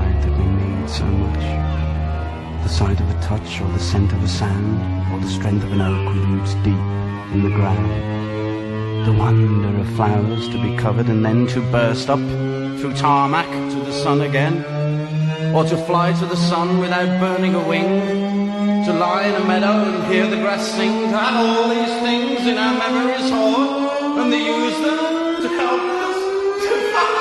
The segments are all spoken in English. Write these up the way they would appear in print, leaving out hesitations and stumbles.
side that we need so much. The sight of a touch, or the scent of a sand, or the strength of an oak roots deep in the ground. The wonder of flowers to be covered and then to burst up through tarmac to the sun again. Or to fly to the sun without burning a wing. To lie in a meadow and hear the grass sing. To have all these things in our memories stored, and to use them to help us to find.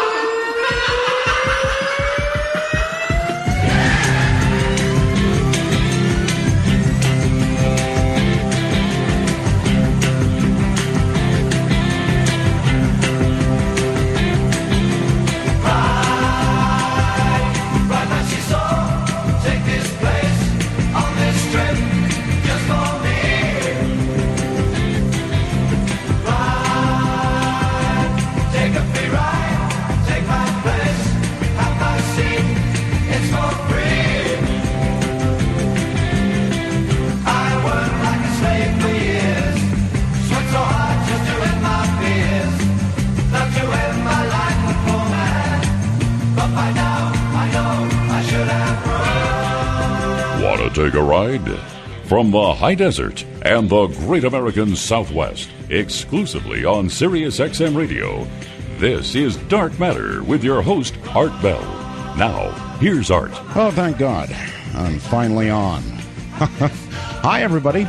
Take a ride from the high desert and the great American Southwest, exclusively on Sirius XM Radio. This is Dark Matter with your host, Art Bell. Now, here's Art. Oh, thank God. I'm finally on. Hi, everybody.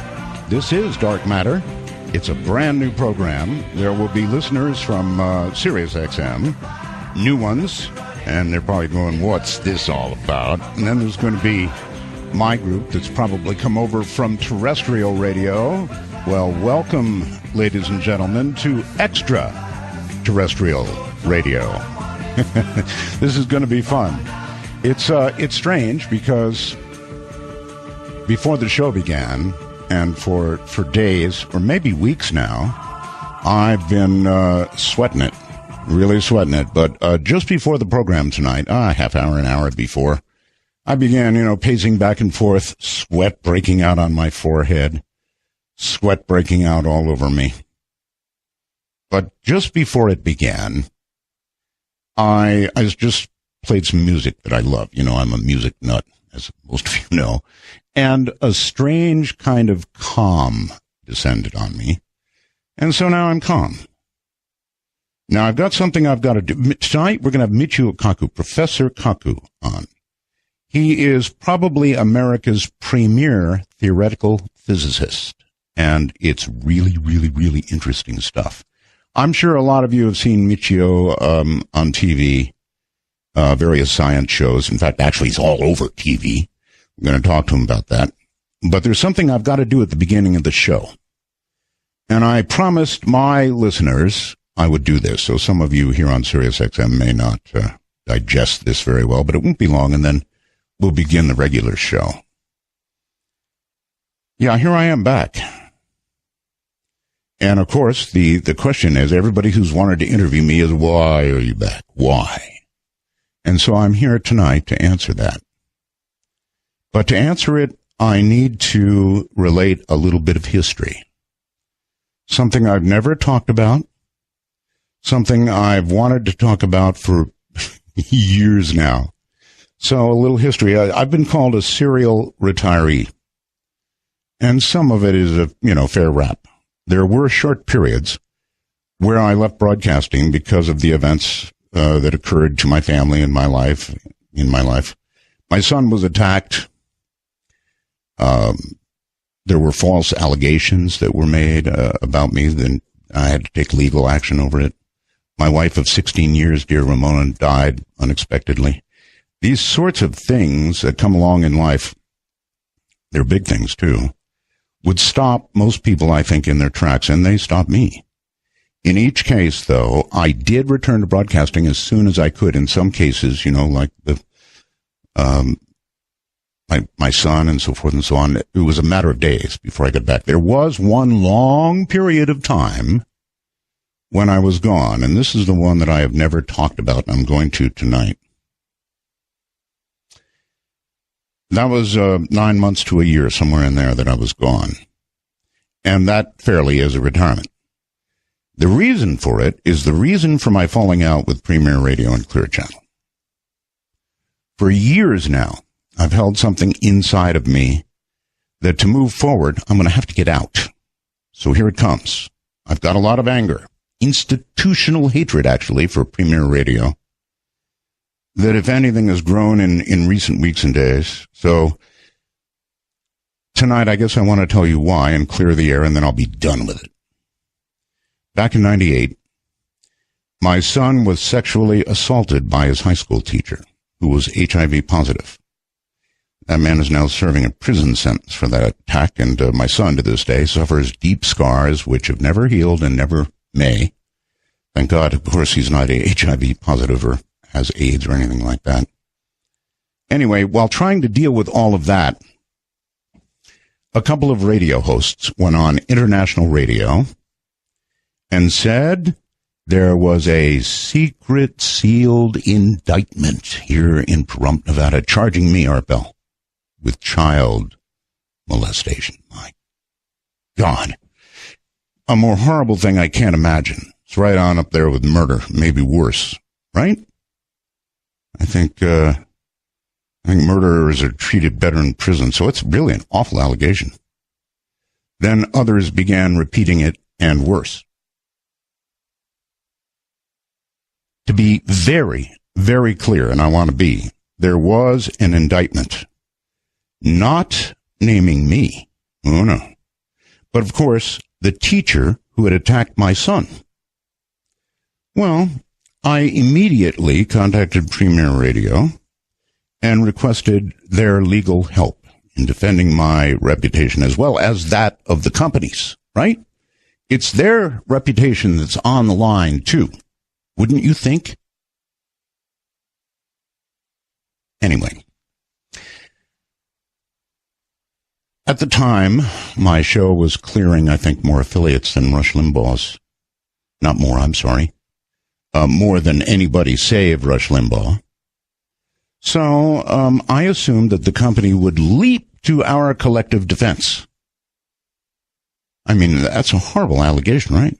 This is Dark Matter. It's a brand new program. There will be listeners from Sirius XM, new ones, and they're probably going, what's this all about? And then there's going to be my group that's probably come over from terrestrial radio. Well, welcome, ladies and gentlemen, to extraterrestrial radio. This is going to be fun. It's strange because before the show began, and for days or maybe weeks now, I've been sweating it, really sweating it. But just before the program tonight, half hour, an hour before, I began, pacing back and forth, sweat breaking out on my forehead, sweat breaking out all over me. But just before it began, I just played some music that I love. I'm a music nut, as most of you know. And a strange kind of calm descended on me. And so now I'm calm. Now I've got something I've got to do. Tonight we're going to have Michio Kaku, Professor Kaku, on. He is probably America's premier theoretical physicist, and it's really, really, really interesting stuff. I'm sure a lot of you have seen Michio on TV, various science shows. In fact, actually, he's all over TV. I'm going to talk to him about that. But there's something I've got to do at the beginning of the show. And I promised my listeners I would do this. So some of you here on Sirius XM may not digest this very well, but it won't be long, and then we'll begin the regular show. Yeah, here I am back. And, of course, the question is, everybody who's wanted to interview me is, why are you back? Why? And so I'm here tonight to answer that. But to answer it, I need to relate a little bit of history. Something I've never talked about. Something I've wanted to talk about for years now. So a little history. I've been called a serial retiree. And some of it is a, fair rap. There were short periods where I left broadcasting because of the events that occurred to my family and my life, in my life. My son was attacked. There were false allegations that were made about me. Then I had to take legal action over it. My wife of 16 years, dear Ramona, died unexpectedly. These sorts of things that come along in life, they're big things too, would stop most people, I think, in their tracks, and they stopped me. In each case, though, I did return to broadcasting as soon as I could. In some cases, like the my son and so forth and so on, it was a matter of days before I got back. There was one long period of time when I was gone, and this is the one that I have never talked about, and I'm going to tonight. That was 9 months to a year, somewhere in there, that I was gone. And that fairly is a retirement. The reason for it is the reason for my falling out with Premier Radio and Clear Channel. For years now, I've held something inside of me that to move forward, I'm going to have to get out. So here it comes. I've got a lot of anger, institutional hatred, actually, for Premier Radio, that, if anything, has grown in recent weeks and days. So tonight, I guess I want to tell you why and clear the air, and then I'll be done with it. Back in 98, my son was sexually assaulted by his high school teacher, who was HIV positive. That man is now serving a prison sentence for that attack, and my son, to this day, suffers deep scars which have never healed and never may. Thank God, of course, he's not HIV positive or has AIDS or anything like that. Anyway, while trying to deal with all of that, a couple of radio hosts went on international radio and said there was a secret sealed indictment here in Pahrump, Nevada, charging me, Art Bell, with child molestation. My God. A more horrible thing I can't imagine. It's right on up there with murder, maybe worse, right? I think murderers are treated better in prison, so it's really an awful allegation. Then others began repeating it, and worse. To be very, very clear, and I want to be, there was an indictment, not naming me. Oh, no. But, of course, the teacher who had attacked my son. Well, I immediately contacted Premier Radio and requested their legal help in defending my reputation as well as that of the companies, right? It's their reputation that's on the line, too. Wouldn't you think? Anyway, at the time, my show was clearing, I think, more affiliates than Rush Limbaugh's. Not more, I'm sorry. More than anybody save Rush Limbaugh. So I assumed that the company would leap to our collective defense. I mean, that's a horrible allegation, right?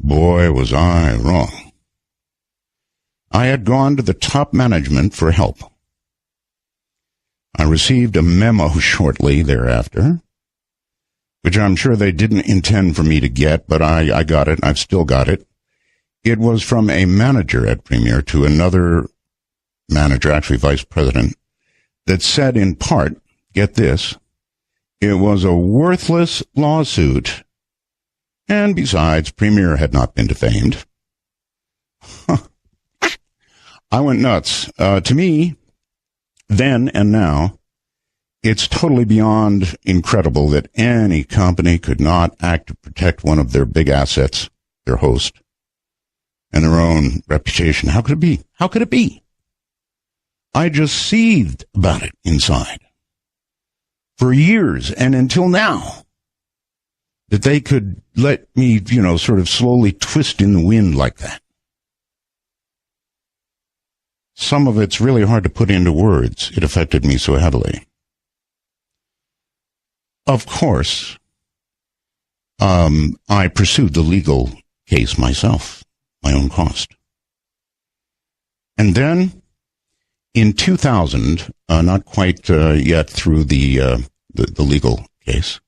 Boy, was I wrong. I had gone to the top management for help. I received a memo shortly thereafter, which I'm sure they didn't intend for me to get, but I got it, and I've still got it. It was from a manager at Premier to another manager, actually vice president, that said in part, get this, it was a worthless lawsuit, and besides, Premier had not been defamed. I went nuts. To me, then and now, it's totally beyond incredible that any company could not act to protect one of their big assets, their host, and their own reputation. How could it be? How could it be? I just seethed about it inside for years and until now, that they could let me, sort of slowly twist in the wind like that. Some of it's really hard to put into words. It affected me so heavily. Of course, I pursued the legal case myself, my own cost. And then, in 2000, not quite yet through the legal case,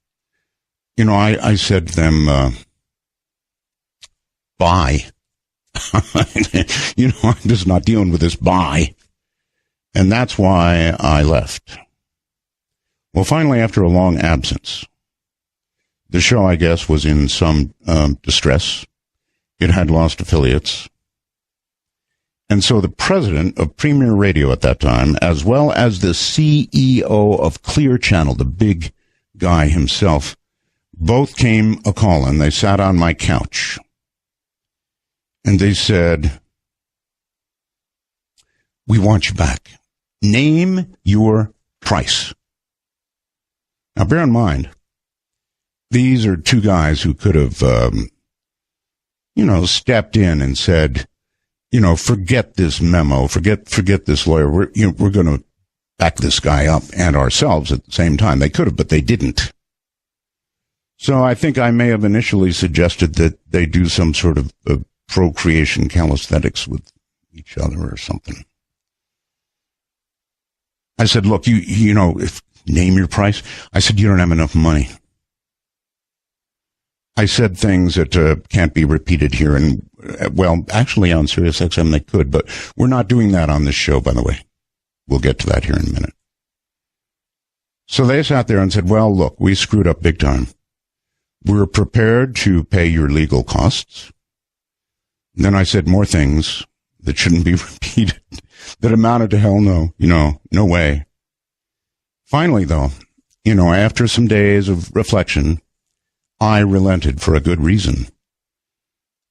I said to them, bye. I'm just not dealing with this, bye. And that's why I left. Well, finally, after a long absence, the show, I guess, was in some distress. It had lost affiliates. And so the president of Premier Radio at that time, as well as the CEO of Clear Channel, the big guy himself, both came a-calling. They sat on my couch. And they said, we want you back. Name your price. Now, bear in mind, these are two guys who could have, stepped in and said, forget this memo, forget this lawyer. We're going to back this guy up and ourselves at the same time. They could have, but they didn't. So I think I may have initially suggested that they do some sort of procreation calisthenics with each other or something. I said, look, you know, name your price. I said, you don't have enough money. I said things that can't be repeated here. And, well, actually on Sirius XM they could, but we're not doing that on this show, by the way. We'll get to that here in a minute. So they sat there and said, well, look, we screwed up big time. We're prepared to pay your legal costs. And then I said more things that shouldn't be repeated that amounted to hell no, no way. Finally, though, after some days of reflection, I relented for a good reason.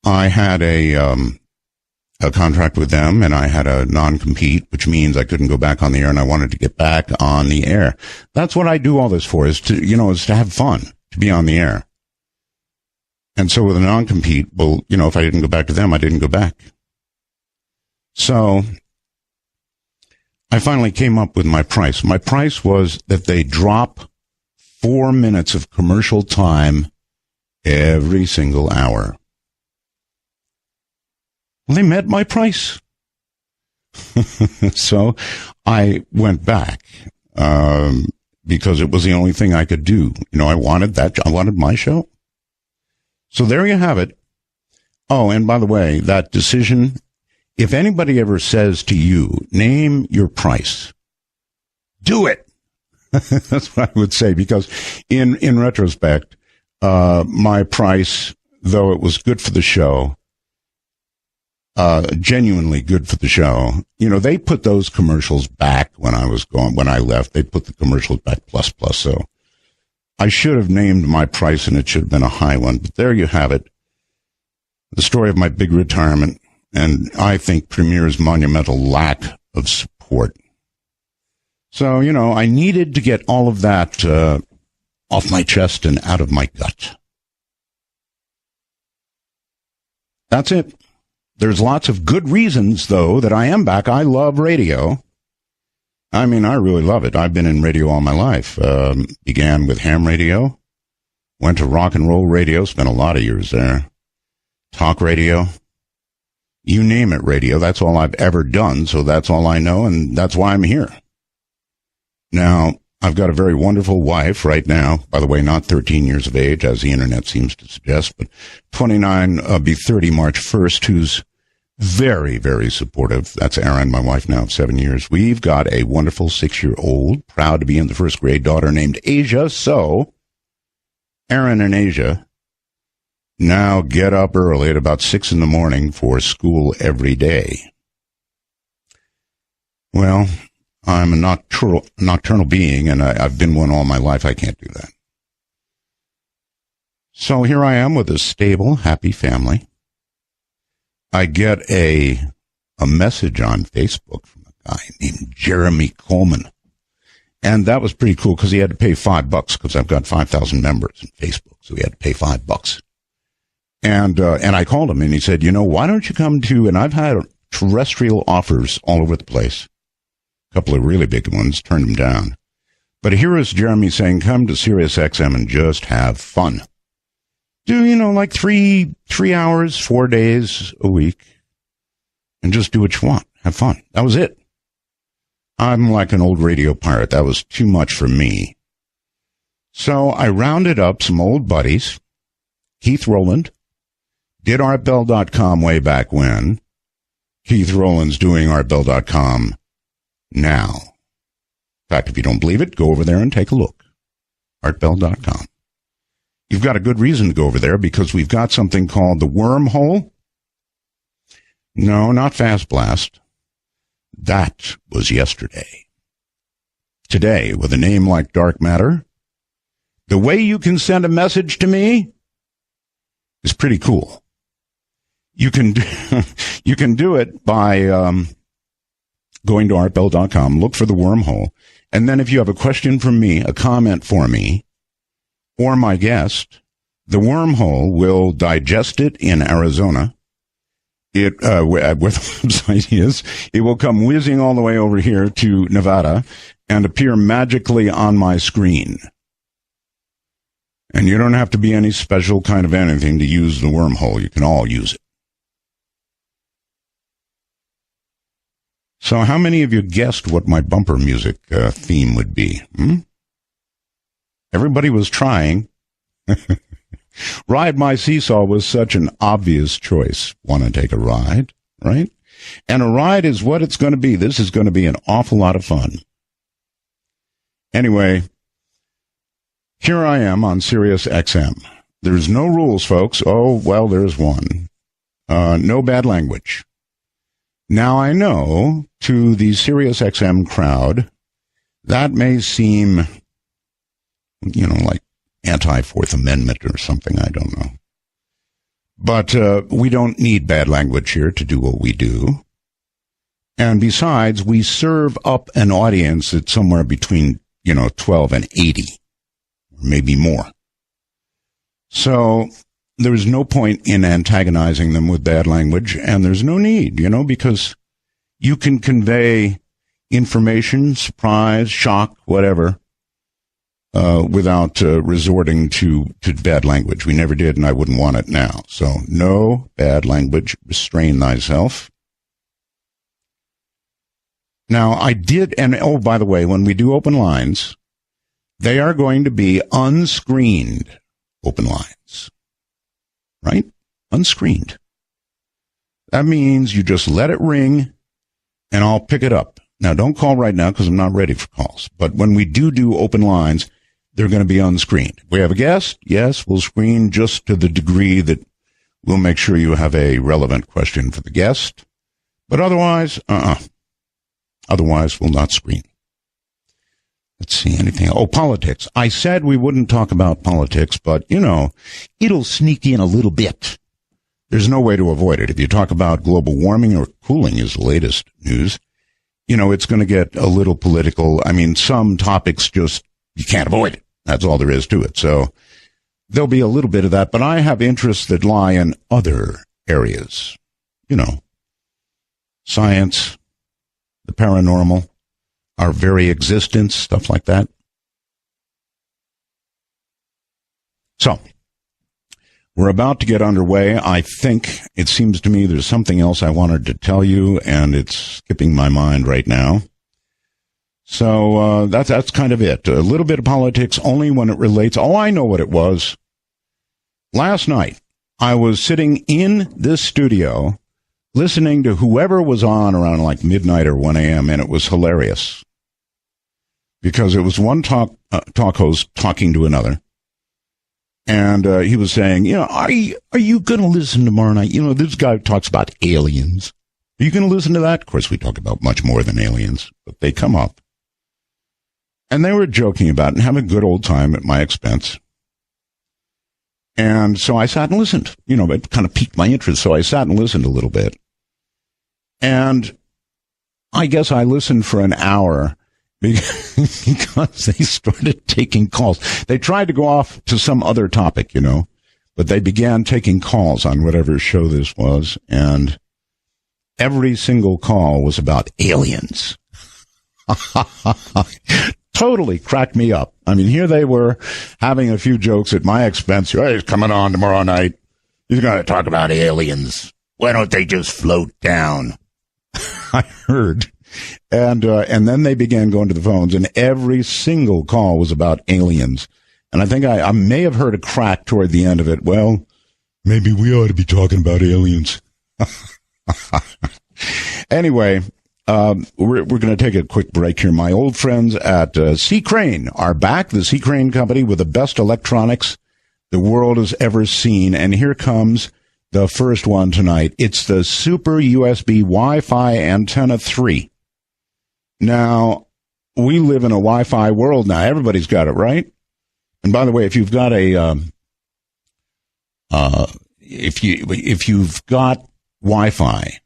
I had a contract with them, and I had a non-compete, which means I couldn't go back on the air, and I wanted to get back on the air. That's what I do all this for, is to have fun, to be on the air. And so with a non-compete, well, if I didn't go back to them, I didn't go back. So I finally came up with my price. My price was that they drop 4 minutes of commercial time every single hour. Well, they met my price. So I went back because it was the only thing I could do. I wanted that. I wanted my show. So there you have it. Oh, and by the way, that decision, if anybody ever says to you, name your price, do it. That's what I would say, because in retrospect, my price, though it was good for the show, genuinely good for the show, they put those commercials back when I left. They put the commercials back plus. So I should have named my price, and it should have been a high one. But there you have it. The story of my big retirement, and I think Premier's monumental lack of support. So, I needed to get all of that off my chest and out of my gut. That's it. There's lots of good reasons, though, that I am back. I love radio. I mean, I really love it. I've been in radio all my life. Began with ham radio, went to rock and roll radio, spent a lot of years there. Talk radio, you name it radio. That's all I've ever done, so that's all I know, and that's why I'm here. Now, I've got a very wonderful wife right now, by the way, not 13 years of age, as the internet seems to suggest, but 29, be 30 March 1st, who's very, very supportive. That's Erin, my wife now of 7 years. We've got a wonderful 6-year-old, proud to be in the first grade, daughter named Asia. So, Erin and Asia now get up early at about 6 in the morning for school every day. Well, I'm a nocturnal being, and I've been one all my life. I can't do that. So here I am with a stable, happy family. I get a message on Facebook from a guy named Jeremy Coleman. And that was pretty cool because he had to pay $5 because I've got 5,000 members in Facebook. So he had to pay $5. And I called him and he said, why don't you come to, and I've had terrestrial offers all over the place. A couple of really big ones, turned them down. But here is Jeremy saying, come to Sirius XM and just have fun. Do, like 3 hours, 4 days a week, and just do what you want. Have fun. That was it. I'm like an old radio pirate. That was too much for me. So I rounded up some old buddies. Keith Rowland did artbell.com way back when. Keith Rowland's doing artbell.com now. In fact, if you don't believe it, go over there and take a look. artbell.com. You've got a good reason to go over there because we've got something called the Wormhole. No, not Fast Blast. That was yesterday. Today, with a name like Dark Matter, the way you can send a message to me is pretty cool. You can do it by going to artbell.com, look for the Wormhole, and then if you have a question from me, a comment for me, or my guest, the Wormhole will digest it in Arizona. Where the website is, it will come whizzing all the way over here to Nevada and appear magically on my screen. And you don't have to be any special kind of anything to use the Wormhole. You can all use it. So how many of you guessed what my bumper music theme would be? Everybody was trying. Ride My Seesaw was such an obvious choice. Want to take a ride, right? And a ride is what it's going to be. This is going to be an awful lot of fun. Anyway, here I am on Sirius XM. There's no rules, folks. Oh, well, there's one. No bad language. Now, I know to the Sirius XM crowd, that may seem, like anti-Fourth Amendment or something. I don't know. But we don't need bad language here to do what we do. And besides, we serve up an audience that's somewhere between, 12 and 80, or maybe more. So there's no point in antagonizing them with bad language, and there's no need, because you can convey information, surprise, shock, whatever, without resorting to bad language. We never did, and I wouldn't want it now. So no bad language. Restrain thyself. Now, I did, and oh, by the way, when we do open lines, they are going to be unscreened open lines. Right? Unscreened. That means you just let it ring, and I'll pick it up. Now, don't call right now because I'm not ready for calls. But when we do open lines, they're going to be unscreened. We have a guest? Yes, we'll screen just to the degree that we'll make sure you have a relevant question for the guest. But otherwise, Otherwise, we'll not screen. Let's see, anything. Oh, politics. I said we wouldn't talk about politics, but, it'll sneak in a little bit. There's no way to avoid it. If you talk about global warming or cooling is the latest news, it's going to get a little political. I mean, some topics just, you can't avoid it. That's all there is to it. So there'll be a little bit of that, but I have interests that lie in other areas. Science, the paranormal, our very existence, stuff like that. So, we're about to get underway. I think, it seems to me there's something else I wanted to tell you, and it's skipping my mind right now. So, that's kind of it. A little bit of politics only when it relates. Oh, I know what it was. Last night, I was sitting in this studio listening to whoever was on around like midnight or 1 a.m., and it was hilarious. Because it was one talk host talking to another. And he was saying, are you going to listen tomorrow night? This guy talks about aliens. Are you going to listen to that? Of course, we talk about much more than aliens, but they come up. And they were joking about it and having a good old time at my expense. And so I sat and listened. It kind of piqued my interest, so I sat and listened a little bit. And I guess I listened for an hour because they started taking calls. They tried to go off to some other topic, but they began taking calls on whatever show this was, and every single call was about aliens. Totally cracked me up. I mean, here they were having a few jokes at my expense. Hey, he's coming on tomorrow night. He's going to talk about aliens. Why don't they just float down? I heard. And then they began going to the phones, and every single call was about aliens. And I think I may have heard a crack toward the end of it. Well, maybe we ought to be talking about aliens. Anyway, we're going to take a quick break here. My old friends at C. Crane are back, the C. Crane Company, with the best electronics the world has ever seen. And here comes the first one tonight. It's the Super USB Wi-Fi Antenna 3. Now, we live in a Wi-Fi world now. Everybody's got it, right? And by the way, if you've got if you've got Wi-Fi,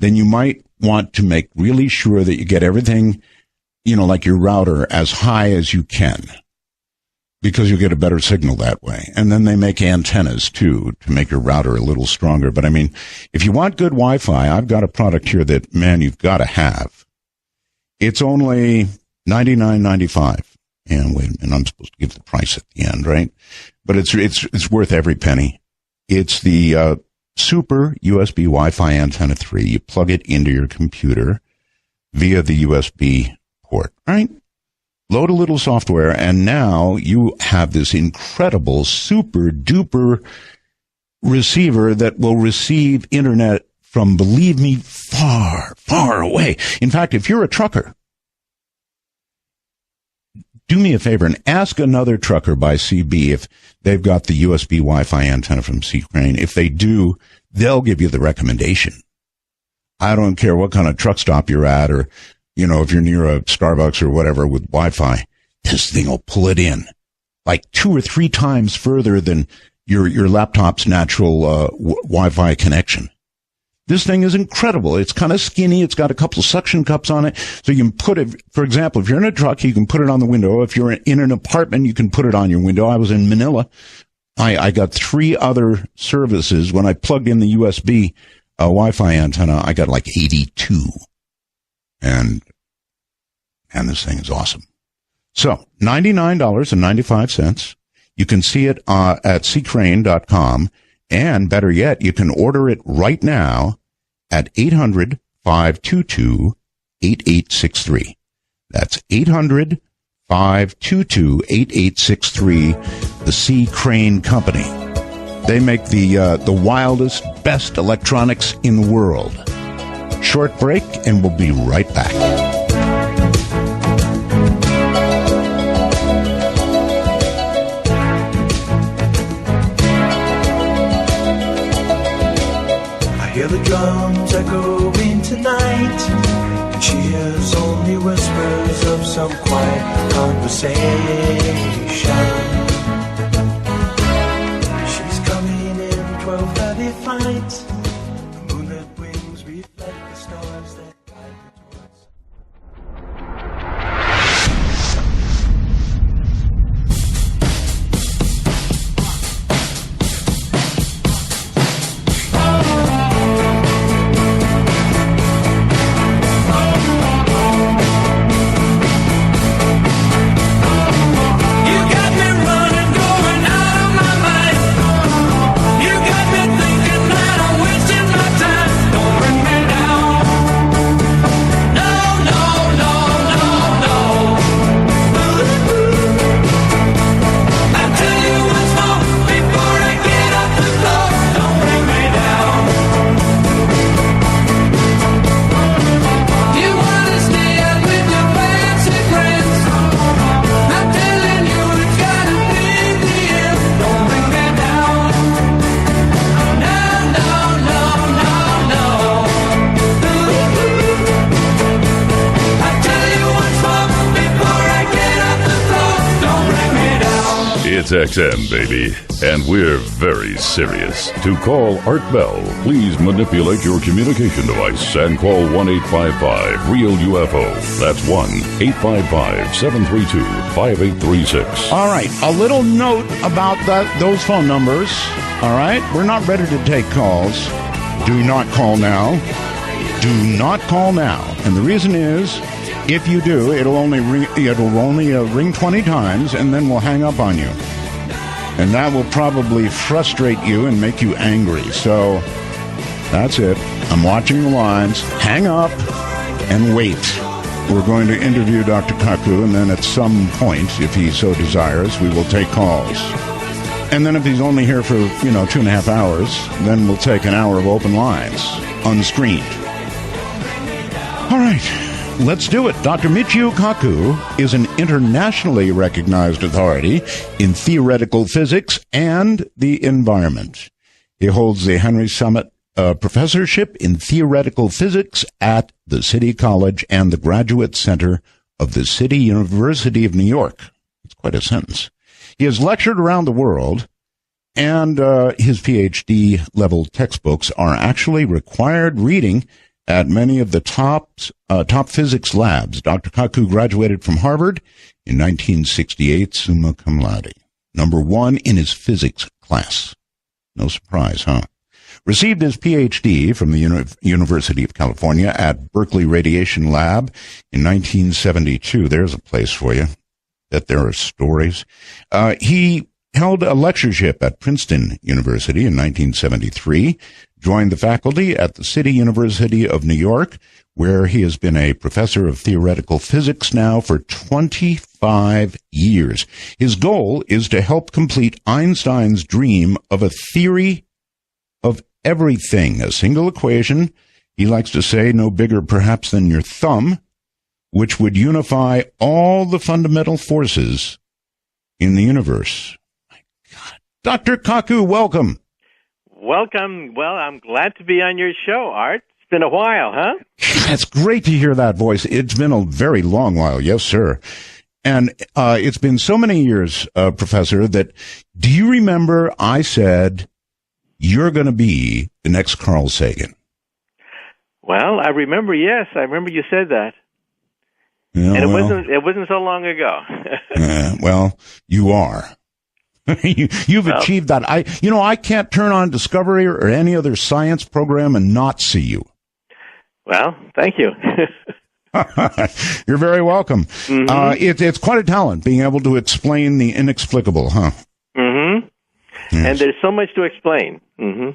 then you might want to make really sure that you get everything, like your router, as high as you can, because you'll get a better signal that way. And then they make antennas, too, to make your router a little stronger. But, I mean, if you want good Wi-Fi, I've got a product here that, man, you've got to have. It's only $99.95. And wait a minute, I'm supposed to give the price at the end, right? But it's worth every penny. It's the Super USB Wi-Fi Antenna 3. You plug it into your computer. via the USB port, right? Load a little software, and now you have this incredible, super duper receiver that will receive internet from, believe me, far, far away. In fact, if you're a trucker, do me a favor and ask another trucker by CB if they've got the USB Wi-Fi antenna from C-Crane. If they do, they'll give you the recommendation. I don't care what kind of truck stop you're at, or, you know, if you're near a Starbucks or whatever with Wi-Fi, this thing will pull it in like 2 or 3 times further than your laptop's natural Wi-Fi connection. This thing is incredible. It's kind of skinny. It's got a couple of suction cups on it. So you can put it, for example, if you're in a truck, you can put it on the window. If you're in an apartment, you can put it on your window. I was in Manila. I got 3 other services. When I plugged in the USB Wi-Fi antenna, I got like 82. And this thing is awesome. So $99.95. You can see it at ccrane.com. And better yet, you can order it right now at 800-522-8863. That's 800-522-8863, the C. Crane Company. They make the wildest, best electronics in the world. Short break, and we'll be right back. Hear the drums echoing tonight, and she hears only whispers of some quiet conversation. She's coming in 12:30 flight. The moonlit wings reflect the stars that guide her towards. It's XM, baby, and we're very serious. To call Art Bell, please manipulate your communication device and call 1-855-REAL-UFO. That's 1-855-732-5836. All right, a little note about those phone numbers. All right, we're not ready to take calls. Do not call now. Do not call now. And the reason is, if you do, it'll only ring 20 times, and then we'll hang up on you. And that will probably frustrate you and make you angry. So that's it. I'm watching the lines. Hang up and wait. We're going to interview Dr. Kaku, and then at some point, if he so desires, we will take calls. And then if he's only here for, 2.5 hours, then we'll take an hour of open lines, unscreened. All right. Let's do it. Dr. Michio Kaku is an internationally recognized authority in theoretical physics and the environment. He holds the Henry Summit Professorship in Theoretical Physics at the City College and the Graduate Center of the City University of New York. It's quite a sentence. He has lectured around the world, and his PhD-level textbooks are actually required reading at many of the top physics labs. Dr. Kaku graduated from Harvard in 1968, summa cum laude, number 1 in his physics class. No surprise, huh? Received his PhD from the University of California at Berkeley Radiation Lab in 1972. There's a place for you. That there are stories. He held a lectureship at Princeton University in 1973, joined the faculty at the City University of New York, where he has been a professor of theoretical physics now for 25 years. His goal is to help complete Einstein's dream of a theory of everything, a single equation, he likes to say no bigger perhaps than your thumb, which would unify all the fundamental forces in the universe. My God. Dr. Kaku, welcome. Welcome. Well, I'm glad to be on your show, Art. It's been a while, huh? It's great to hear that voice. It's been a very long while. Yes, sir. And it's been so many years, Professor, that do you remember I said you're going to be the next Carl Sagan? Well, I remember, yes. I remember you said that. Yeah, and it wasn't so long ago. Well, you are. You've achieved that. I can't turn on Discovery or any other science program and not see you. Well, thank you. You're very welcome. Mm-hmm. It's quite a talent being able to explain the inexplicable, huh? Mm-hmm. Yes. And there's so much to explain. Mm-hmm.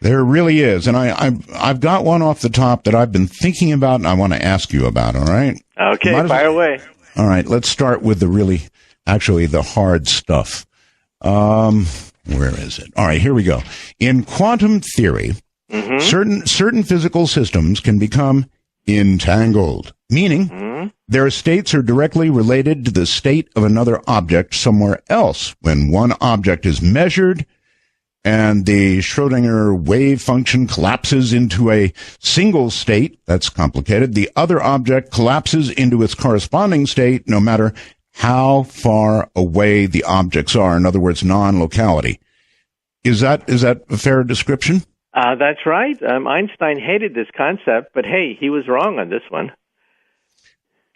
There really is, and I've got one off the top that I've been thinking about, and I want to ask you about. All right? Okay, fire away. All right, let's start with the hard stuff. Where is it? All right, here we go. In quantum theory, certain physical systems can become entangled, meaning their states are directly related to the state of another object somewhere else. When one object is measured and the Schrödinger wave function collapses into a single state, that's complicated, the other object collapses into its corresponding state no matter how far away the objects are. In other words, non-locality. Is that a fair description? That's right. Einstein hated this concept, but hey, he was wrong on this one.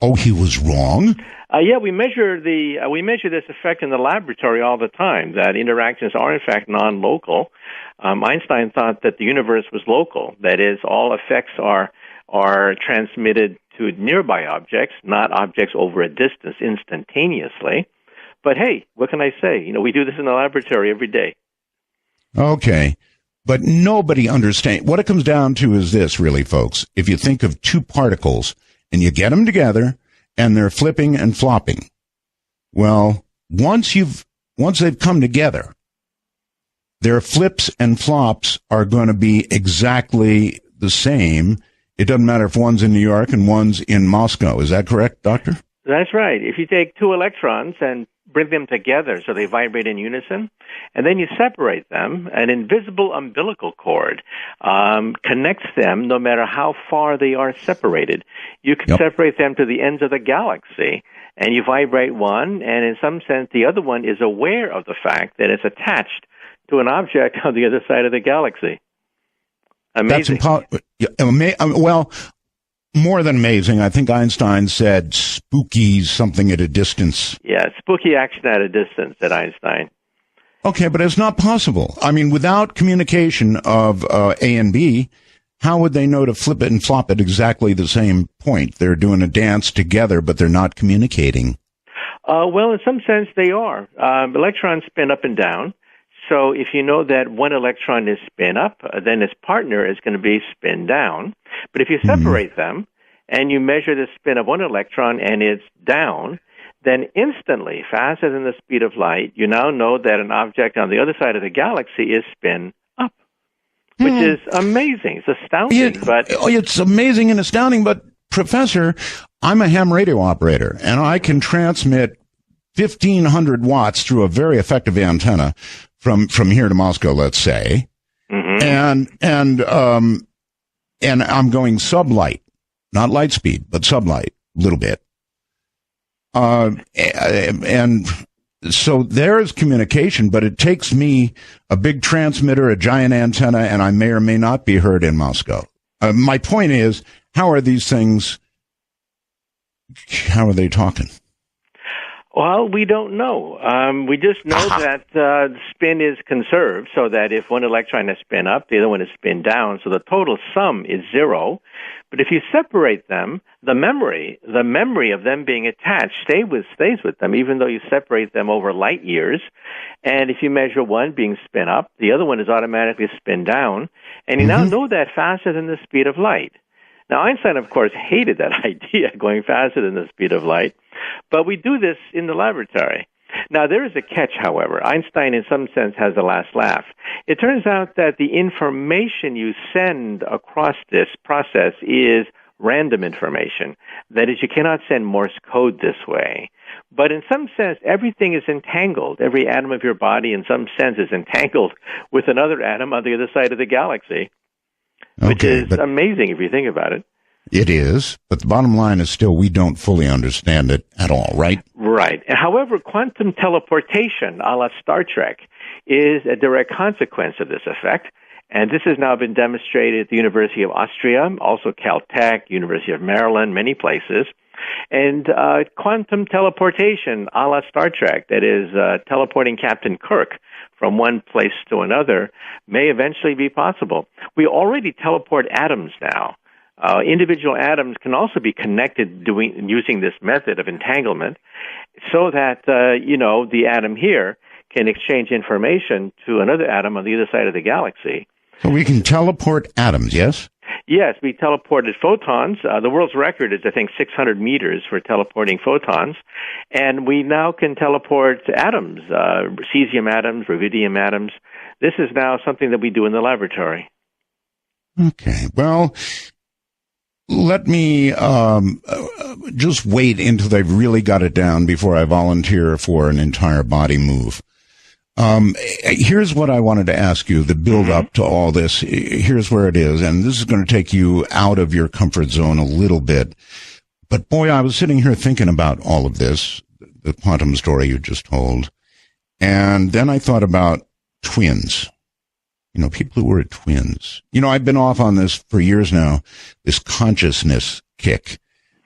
Oh, he was wrong? Yeah, we measure this effect in the laboratory all the time, that interactions are in fact non-local. Einstein thought that the universe was local. That is, all effects are transmitted to nearby objects, not objects over a distance instantaneously. But hey, what can I say? We do this in the laboratory every day. Okay. But nobody understands. What it comes down to is this, really, folks. If you think of two particles and you get them together and they're flipping and flopping, well, once they've come together, their flips and flops are going to be exactly the same. It doesn't matter if one's in New York and one's in Moscow. Is that correct, Doctor? That's right. If you take two electrons and bring them together so they vibrate in unison, and then you separate them, an invisible umbilical cord connects them no matter how far they are separated. You can separate them to the ends of the galaxy, and you vibrate one, and in some sense the other one is aware of the fact that it's attached to an object on the other side of the galaxy. Amazing. Well, more than amazing. I think Einstein said spooky something at a distance. Yeah, spooky action at a distance, said Einstein. Okay, but it's not possible. I mean, without communication of A and B, how would they know to flip it and flop at exactly the same point? They're doing a dance together, but they're not communicating. Well, in some sense, they are. Electrons spin up and down. So if you know that one electron is spin up, then its partner is going to be spin down. But if you separate them and you measure the spin of one electron and it's down, then instantly, faster than the speed of light, you now know that an object on the other side of the galaxy is spin up, which is amazing. It's astounding. It's amazing and astounding, but Professor, I'm a ham radio operator, and I can transmit 1,500 watts through a very effective antenna from here to Moscow, let's say, and I'm going sublight, not light speed, but sublight, a little bit. And so there is communication, but it takes me a big transmitter, a giant antenna, and I may or may not be heard in Moscow. My point is, how are they talking? Well, we don't know. We just know that spin is conserved, so that if one electron is spin up, the other one is spin down, so the total sum is zero. But if you separate them, the memory of them being attached stays with them, even though you separate them over light years. And if you measure one being spin up, the other one is automatically spin down, and you now know that faster than the speed of light. Now, Einstein, of course, hated that idea, going faster than the speed of light, but we do this in the laboratory. Now, there is a catch, however. Einstein, in some sense, has the last laugh. It turns out that the information you send across this process is random information. That is, you cannot send Morse code this way. But in some sense, everything is entangled. Every atom of your body, in some sense, is entangled with another atom on the other side of the galaxy. Which is amazing if you think about it. It is, but the bottom line is still we don't fully understand it at all, right? Right. However, quantum teleportation, a la Star Trek, is a direct consequence of this effect, and this has now been demonstrated at the University of Austria, also Caltech, University of Maryland, many places. And quantum teleportation, a la Star Trek, that is teleporting Captain Kirk from one place to another, may eventually be possible. We already teleport atoms now. Individual atoms can also be connected using this method of entanglement, so that the atom here can exchange information to another atom on the other side of the galaxy. So we can teleport atoms, yes? Yes, we teleported photons. The world's record is, I think, 600 meters for teleporting photons. And we now can teleport atoms, cesium atoms, rubidium atoms. This is now something that we do in the laboratory. Okay. Well, let me just wait until they've really got it down before I volunteer for an entire body move. Here's what I wanted to ask you, the build up to all this. Here's where it is, and this is going to take you out of your comfort zone a little bit. But boy, I was sitting here thinking about all of this, the quantum story you just told. And then I thought about twins. You know, people who are twins. You know, I've been off on this for years now, this consciousness kick.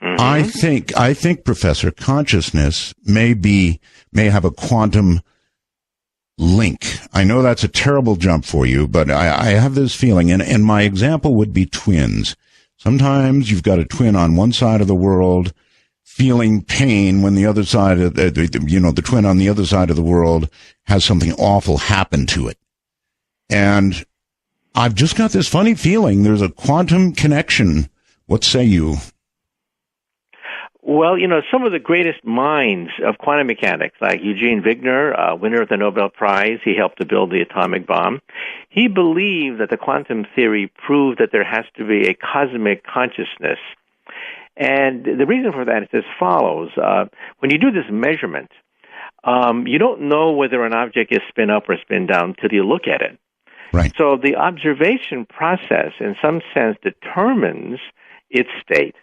I think, Professor, consciousness may have a quantum link. I know that's a terrible jump for you, but I have this feeling, and my example would be twins. Sometimes you've got a twin on one side of the world feeling pain when the other side of the twin on the other side of the world has something awful happen to it. And I've just got this funny feeling there's a quantum connection. What say you? Well, some of the greatest minds of quantum mechanics, like Eugene Wigner, winner of the Nobel Prize, he helped to build the atomic bomb. He believed that the quantum theory proved that there has to be a cosmic consciousness. And the reason for that is as follows. When you do this measurement, you don't know whether an object is spin up or spin down till you look at it. Right. So the observation process, in some sense, determines its state.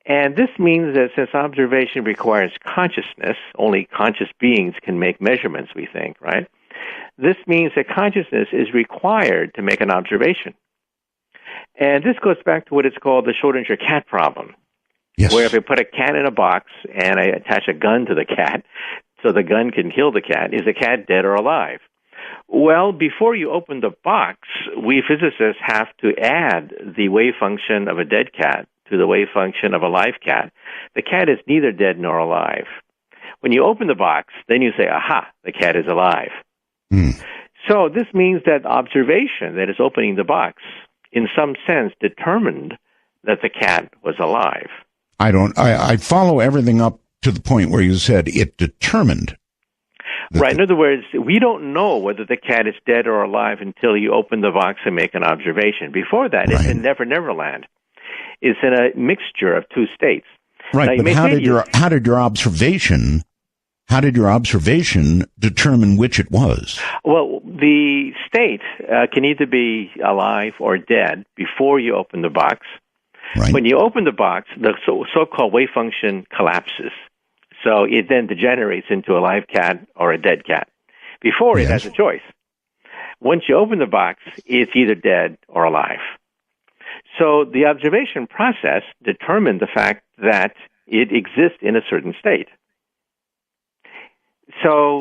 And this means that since observation requires consciousness, only conscious beings can make measurements, we think, right? This means that consciousness is required to make an observation. And this goes back to what is called the Schrödinger cat problem. Yes. Where if I put a cat in a box and I attach a gun to the cat so the gun can kill the cat, is the cat dead or alive? Well, before you open the box, we physicists have to add the wave function of a dead cat to the wave function of a live cat. The cat is neither dead nor alive. When you open the box, then you say, aha, the cat is alive. So this means that observation, that is opening the box, in some sense determined that the cat was alive. I follow everything up to the point where you said it determined. Right. In other words, we don't know whether the cat is dead or alive until you open the box and make an observation. Before that, It's in Never Never Land. It's in a mixture of two states. Right, now, but how did your observation determine which it was? Well, the state can either be alive or dead before you open the box. Right. When you open the box, the so-called wave function collapses. So it then degenerates into a live cat or a dead cat. Before it has a choice. Once you open the box, it's either dead or alive. So the observation process determined the fact that it exists in a certain state. So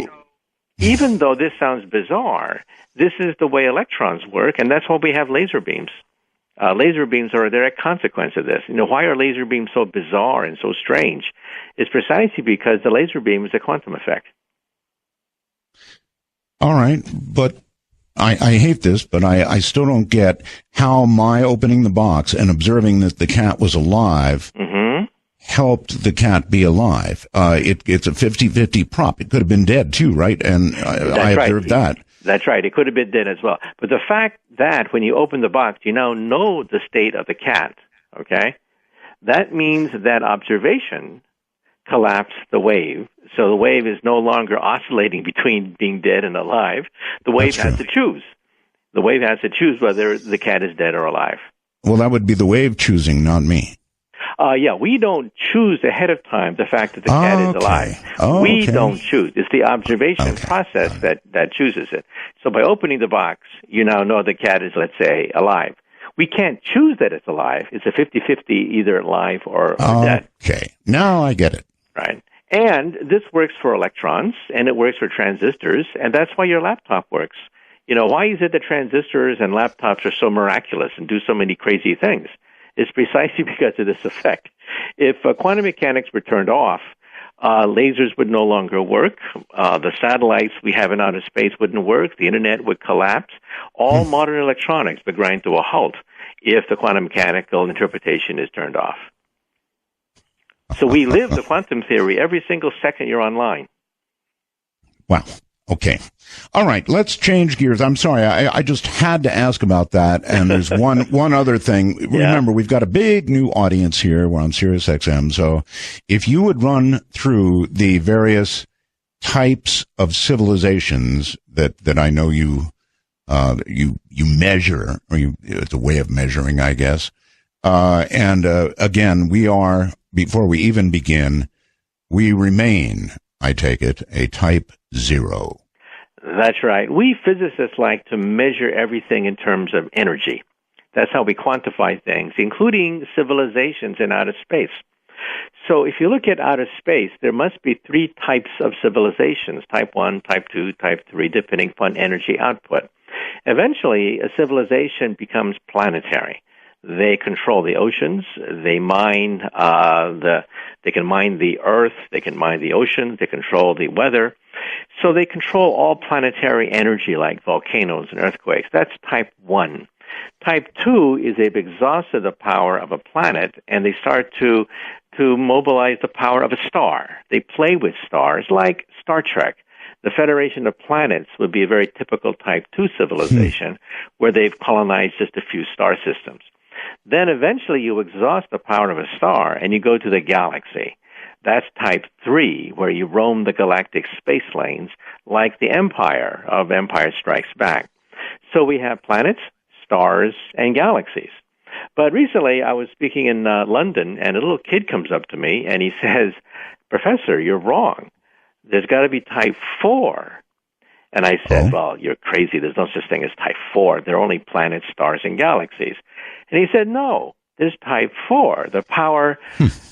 even though this sounds bizarre, this is the way electrons work, and that's why we have laser beams. Laser beams are a direct consequence of this. Why are laser beams so bizarre and so strange? It's precisely because the laser beam is a quantum effect. All right, but I hate this, but I still don't get how my opening the box and observing that the cat was alive helped the cat be alive. It's a 50-50 prop. It could have been dead too, right? And I observed that. That's right. It could have been dead as well. But the fact that when you open the box, you now know the state of the cat, okay? That means that observation collapsed the wave. So the wave is no longer oscillating between being dead and alive. The wave has to choose. The wave has to choose whether the cat is dead or alive. Well, that would be the wave choosing, not me. Yeah, we don't choose ahead of time the fact that the cat is alive. We don't choose. It's the observation process that chooses it. So by opening the box, you now know the cat is, let's say, alive. We can't choose that it's alive. It's a 50-50, either alive or dead. Okay, now I get it. Right. And this works for electrons, and it works for transistors, and that's why your laptop works. Why is it that transistors and laptops are so miraculous and do so many crazy things? It's precisely because of this effect. If quantum mechanics were turned off, lasers would no longer work. The satellites we have in outer space wouldn't work. The internet would collapse. All modern electronics would grind to a halt if the quantum mechanical interpretation is turned off. So we live the quantum theory every single second you're online. Wow. Okay. All right. Let's change gears. I'm sorry. I just had to ask about that. And there's one other thing. Remember, we've got a big new audience here. We're on Sirius XM. So if you would run through the various types of civilizations that I know you measure, or it's a way of measuring, I guess. Again, before we even begin, we remain, I take it, a type 0. That's right. We physicists like to measure everything in terms of energy. That's how we quantify things, including civilizations in outer space. So if you look at outer space, there must be 3 types of civilizations, type 1, type 2, type 3, depending upon energy output. Eventually, a civilization becomes planetary. They control the oceans. They mine they can mine the earth. They can mine the oceans. They control the weather. So they control all planetary energy like volcanoes and earthquakes. That's type 1. Type 2 is they've exhausted the power of a planet, and they start to mobilize the power of a star. They play with stars like Star Trek. The Federation of Planets would be a very typical type 2 civilization where they've colonized just a few star systems. Then eventually you exhaust the power of a star and you go to the galaxy. That's type 3, where you roam the galactic space lanes like the Empire of Empire Strikes Back. So we have planets, stars, and galaxies. But recently I was speaking in London, and a little kid comes up to me and he says, "Professor, you're wrong. There's got to be type 4. And I said, "Well, you're crazy. There's no such thing as type 4. There are only planets, stars, and galaxies." And he said, "No, there's type 4, the power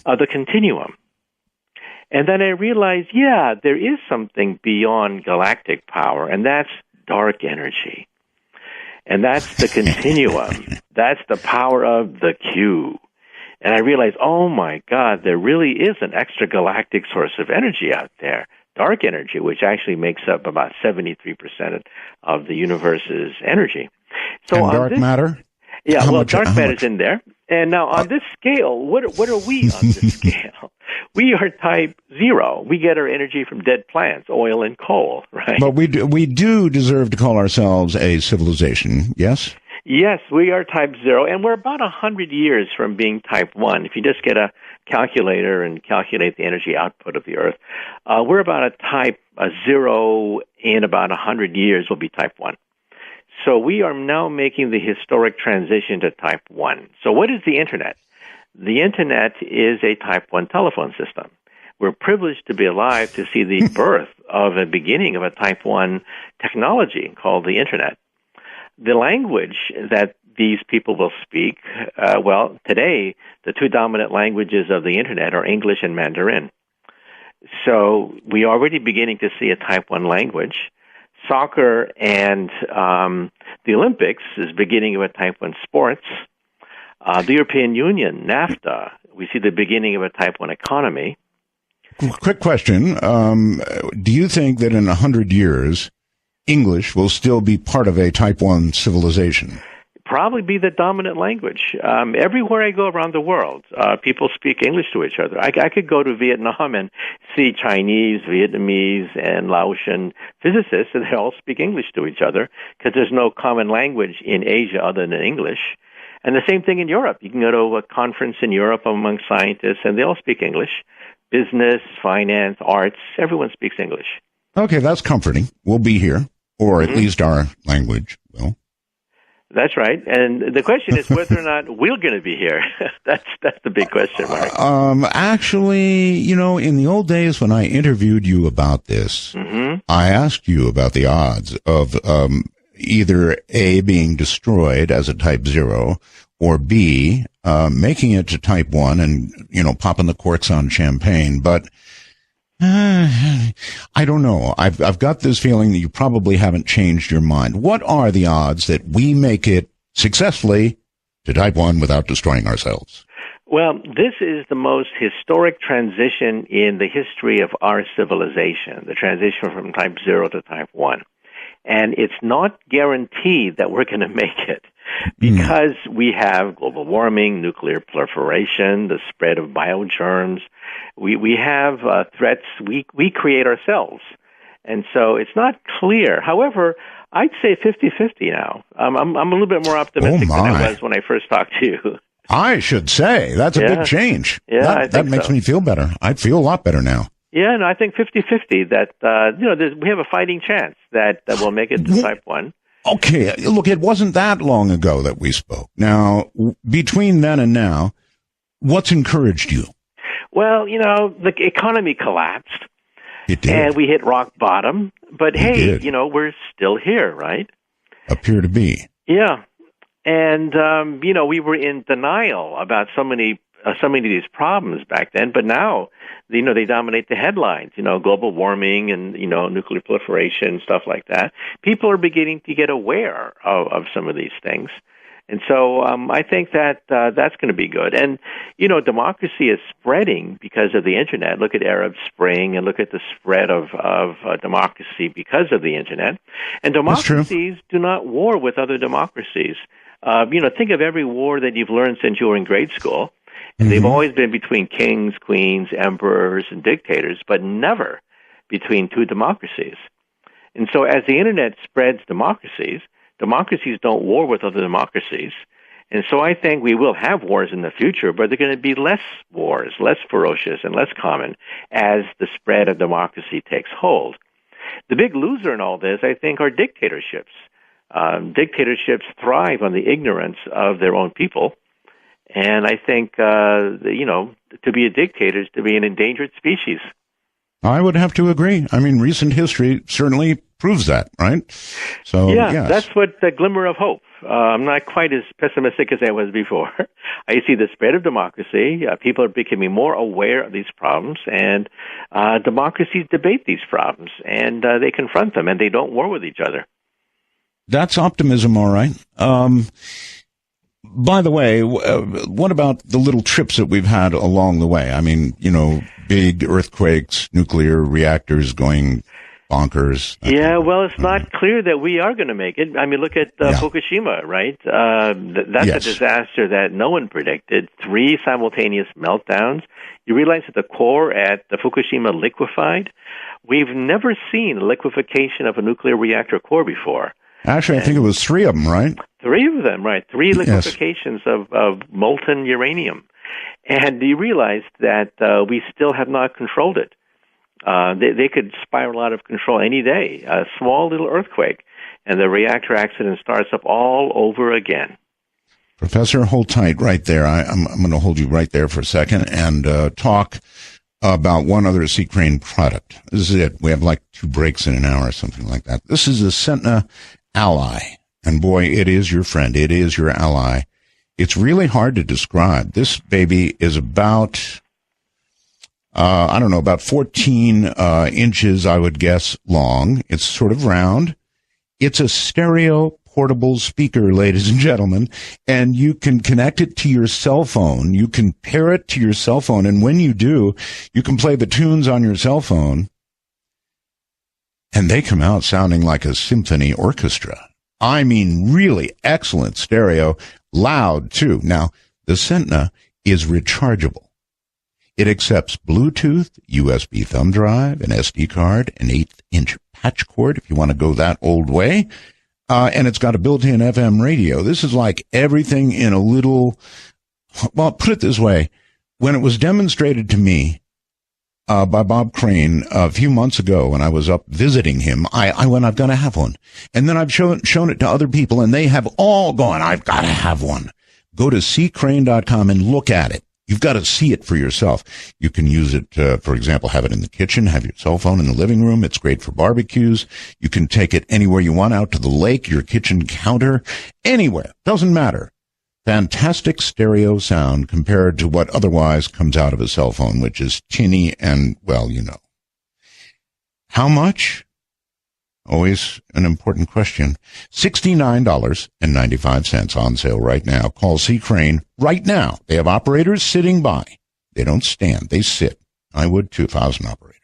of the continuum." And then I realized, there is something beyond galactic power, and that's dark energy. And that's the continuum. That's the power of the Q. And I realized, oh my God, there really is an extragalactic source of energy out there. Dark energy, which actually makes up about 73% of the universe's energy. So and dark matter? Yeah, dark matter's in there. And now on this scale, what are we on this scale? We are type 0. We get our energy from dead plants, oil and coal, right? But we do deserve to call ourselves a civilization, yes? Yes, we are type 0, and we're about 100 years from being type 1. If you just get a calculator and calculate the energy output of the Earth, we're about a type 0 in about 100 years will be type 1. So we are now making the historic transition to type 1. So what is the Internet? The Internet is a type 1 telephone system. We're privileged to be alive to see the birth of a beginning of a type 1 technology called the Internet. The language that these people will speak, today, the 2 dominant languages of the Internet are English and Mandarin. So we are already beginning to see a Type 1 language. Soccer and the Olympics is beginning of a Type 1 sports. The European Union, NAFTA, we see the beginning of a Type 1 economy. Quick question. Do you think that in 100 years, English will still be part of a Type 1 civilization? Probably be the dominant language. Everywhere I go around the world, people speak English to each other. I could go to Vietnam and see Chinese, Vietnamese, and Laotian physicists, and they all speak English to each other because there's no common language in Asia other than English. And the same thing in Europe. You can go to a conference in Europe among scientists, and they all speak English. Business, finance, arts, everyone speaks English. Okay, that's comforting. We'll be here, or at least our language will. That's right. And the question is whether or not we're going to be here. That's the big question mark. Actually, in the old days when I interviewed you about this, I asked you about the odds of either A, being destroyed as a Type 0, or B, making it to Type 1 and, popping the corks on champagne. But I don't know. I've got this feeling that you probably haven't changed your mind. What are the odds that we make it successfully to Type 1 without destroying ourselves? Well, this is the most historic transition in the history of our civilization, the transition from Type 0 to Type 1. And it's not guaranteed that we're going to make it because we have global warming, nuclear proliferation, the spread of biogerms. We have threats we create ourselves. And so it's not clear. However, I'd say 50-50 now. I'm a little bit more optimistic than I was when I first talked to you. I should say. That's a big change. Yeah, that makes me feel better. I'd feel a lot better now. Yeah, no, I think 50-50 that, we have a fighting chance that we'll make it to Type 1. Okay, look, it wasn't that long ago that we spoke. Now, between then and now, what's encouraged you? Well, the economy collapsed. It did. And we hit rock bottom. But hey, we're still here, right? Appear to be. Yeah. And, we were in denial about so many of these problems back then, but now, they dominate the headlines, global warming and, nuclear proliferation, stuff like that. People are beginning to get aware of some of these things. And so I think that that's going to be good. And, democracy is spreading because of the Internet. Look at Arab Spring and look at the spread of democracy because of the Internet. And democracies do not war with other democracies. Think of every war that you've learned since you were in grade school. And they've always been between kings, queens, emperors, and dictators, but never between two democracies. And so as the Internet spreads democracies don't war with other democracies. And so I think we will have wars in the future, but they're going to be less wars, less ferocious, and less common as the spread of democracy takes hold. The big loser in all this, I think, are dictatorships. Dictatorships thrive on the ignorance of their own people. And I think, to be a dictator is to be an endangered species. I would have to agree. I mean, recent history certainly proves that, right? So, yes. That's what the glimmer of hope. I'm not quite as pessimistic as I was before. I see the spread of democracy. People are becoming more aware of these problems, and democracies debate these problems, and they confront them, and they don't war with each other. That's optimism, all right. By the way, what about the little trips that we've had along the way? I mean, big earthquakes, nuclear reactors going bonkers. Yeah, well, it's not clear that we are going to make it. I mean, look at Fukushima, right? That's a disaster that no one predicted. 3 simultaneous meltdowns. You realize that the core at the Fukushima liquefied? We've never seen liquefaction of a nuclear reactor core before. Actually, I think it was 3 of them, right? 3 of them, right. 3 liquefations of molten uranium. And you realize that we still have not controlled it. They could spiral out of control any day. A small little earthquake, and the reactor accident starts up all over again. Professor, hold tight right there. I'm going to hold you right there for a second and talk about one other Sea Crane product. This is it. We have like 2 breaks in an hour or something like that. This is a Sentinel Ally. And boy, it is your friend. It is your ally. It's really hard to describe. This baby is about I don't know, about 14 inches, I would guess, long. It's sort of round. It's a stereo portable speaker, ladies and gentlemen, and you can connect it to your cell phone. You can pair it to your cell phone, and when you do, you can play the tunes on your cell phone, and they come out sounding like a symphony orchestra. I mean, really excellent stereo, loud, too. Now, the Centna is rechargeable. It accepts Bluetooth, USB thumb drive, an SD card, an 1/8-inch patch cord if you want to go that old way. And it's got a built-in FM radio. This is like everything in a little, well, put it this way. When it was demonstrated to me by Bob Crane a few months ago when I was up visiting him, I went, I've got to have one. And then I've shown it to other people, and they have all gone, I've got to have one. Go to ccrane.com and look at it. You've got to see it for yourself. You can use it, for example, have it in the kitchen, have your cell phone in the living room. It's great for barbecues. You can take it anywhere you want, out to the lake, your kitchen counter, anywhere. Doesn't matter. Fantastic stereo sound compared to what otherwise comes out of a cell phone, which is tinny and, well, you know. How much? Always an important question. $69.95 on sale right now. Call C. Crane right now. They have operators sitting by. They don't stand. They sit. I would too if I was an operator.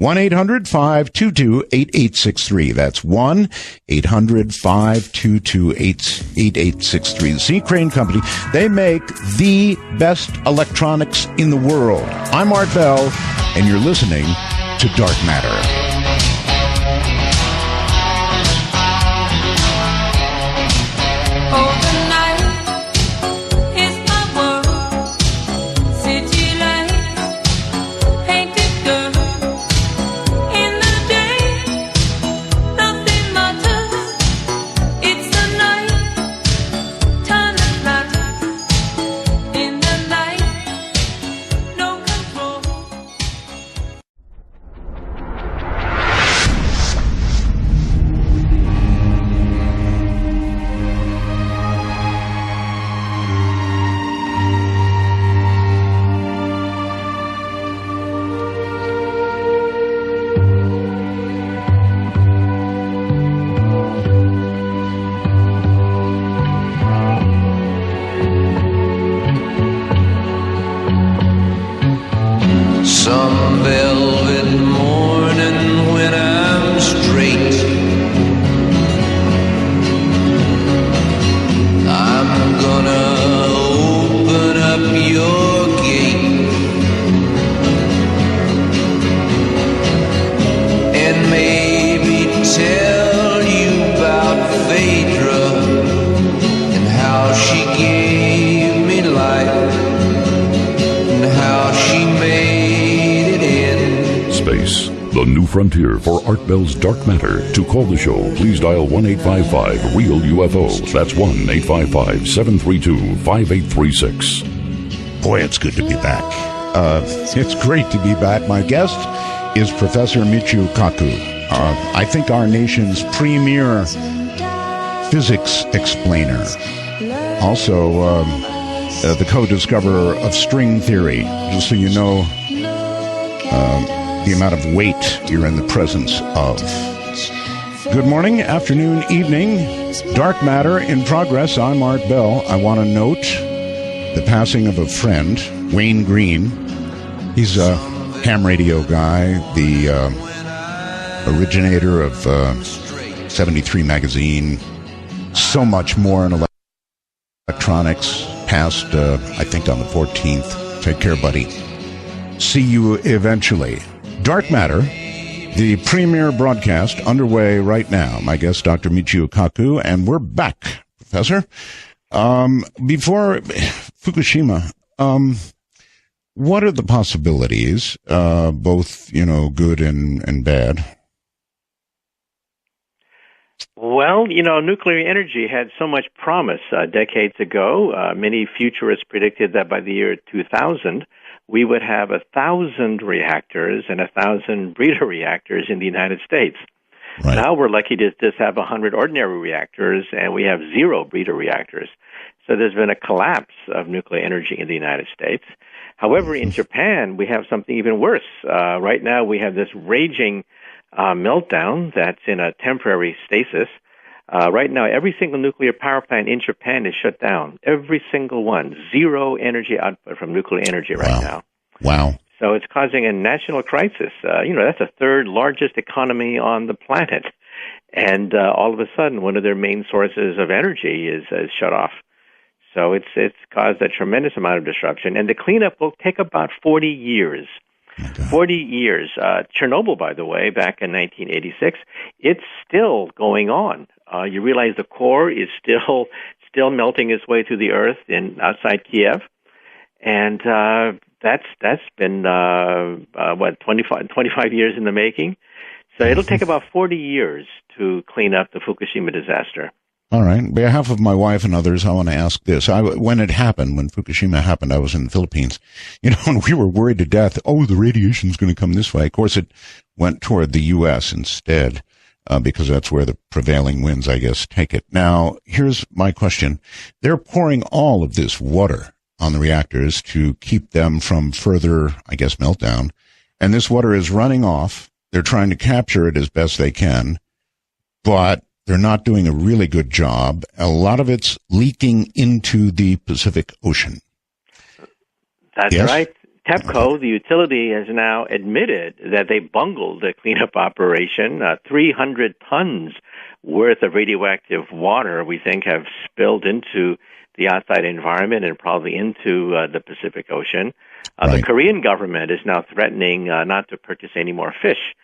1-800-522-8863. That's 1-800-522-8863. The C. Crane Company, they make the best electronics in the world. I'm Art Bell, and you're listening to Dark Matter. Frontier for Art Bell's Dark Matter. To call the show, please dial 1-855-REAL-UFO. That's 1-855-732-5836. Boy, it's good to be back. It's great to be back. My guest is Professor Michio Kaku. I think our nation's premier physics explainer. Also, the co-discoverer of string theory. Just so you know, the amount of weight you're in the presence of. Good morning, afternoon, evening. Dark Matter in progress. I'm Art Bell. I want to note the passing of a friend, Wayne Green. He's a ham radio guy, the originator of 73 magazine, so much more in electronics. Passed, I think, on the 14th. Take care, buddy. See you eventually. Dark Matter, the premier broadcast underway right now. My guest, Dr. Michio Kaku, and we're back, Professor. Before Fukushima, what are the possibilities, both, good and bad? Well, nuclear energy had so much promise decades ago. Many futurists predicted that by the year 2000, we would have 1,000 reactors and 1,000 breeder reactors in the United States. Right. Now we're lucky to just have 100 ordinary reactors, and we have 0 breeder reactors. So there's been a collapse of nuclear energy in the United States. However, in Japan, we have something even worse. Right now, we have this raging meltdown that's in a temporary stasis. Right now, every single nuclear power plant in Japan is shut down. Every single one. Zero energy output from nuclear energy right now. Wow. So it's causing a national crisis. That's the third largest economy on the planet. And all of a sudden, one of their main sources of energy is shut off. So it's caused a tremendous amount of disruption. And the cleanup will take about 40 years. Okay. 40 years. Chernobyl, by the way, back in 1986, it's still going on. You realize the core is still melting its way through the earth outside Kiev. And that's been 25 years in the making. So it'll take about 40 years to clean up the Fukushima disaster. All right. On behalf of my wife and others, I want to ask this. When Fukushima happened, I was in the Philippines, and we were worried to death. Oh, the radiation's going to come this way. Of course, it went toward the U.S. instead, because that's where the prevailing winds, I guess, take it. Now, here's my question. They're pouring all of this water on the reactors to keep them from further, I guess, meltdown. And this water is running off. They're trying to capture it as best they can, but they're not doing a really good job. A lot of it's leaking into the Pacific Ocean. That's yes? right. TEPCO, the utility, has now admitted that they bungled the cleanup operation. 300 tons worth of radioactive water, we think, have spilled into the outside environment and probably into the Pacific Ocean. Right. The Korean government is now threatening not to purchase any more fish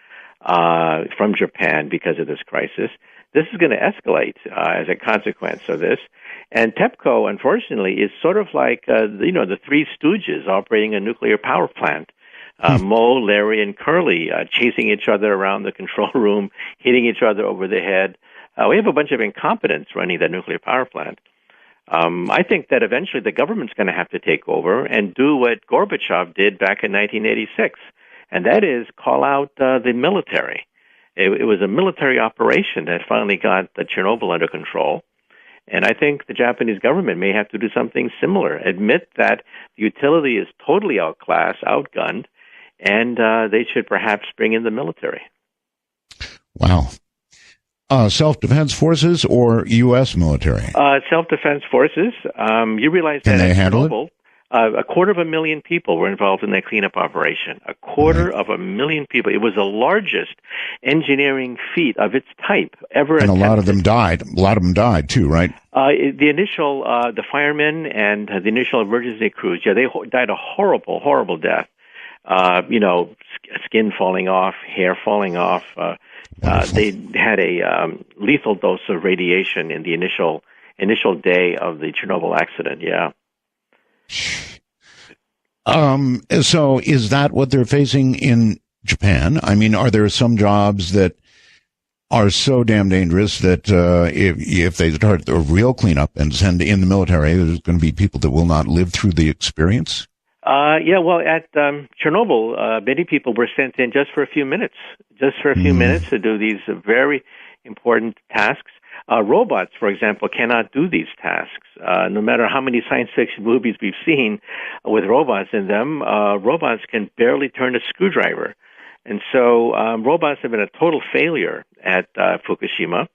from Japan because of this crisis. This is going to escalate as a consequence of this. And TEPCO, unfortunately, is sort of like, the Three Stooges operating a nuclear power plant. Moe, Larry, and Curly chasing each other around the control room, hitting each other over the head. We have a bunch of incompetents running that nuclear power plant. I think that eventually the government's going to have to take over and do what Gorbachev did back in 1986, and that is call out the military. It was a military operation that finally got the Chernobyl under control. And I think the Japanese government may have to do something similar, admit that the utility is totally outclassed, outgunned, and they should perhaps bring in the military. Wow. Self-defense forces or U.S. military? Self-defense forces. You realize Can that they at handle Chernobyl, 250,000 people were involved in that cleanup operation. 250,000 people. It was the largest engineering feat of its type ever attempted. And a lot of them died. A lot of them died, too, right? The initial, the firemen and the initial emergency crews, they died a horrible, horrible death. Skin falling off, hair falling off. They had a lethal dose of radiation in the initial day of the Chernobyl accident, yeah. So is that what they're facing in Japan? I mean, are there some jobs that are so damn dangerous that if they start a real cleanup and send in the military, there's going to be people that will not live through the experience? At Chernobyl, many people were sent in just for a few minutes, to do these very important tasks. Robots, for example, cannot do these tasks. No matter how many science fiction movies we've seen with robots in them, robots can barely turn a screwdriver. And so robots have been a total failure at Fukushima.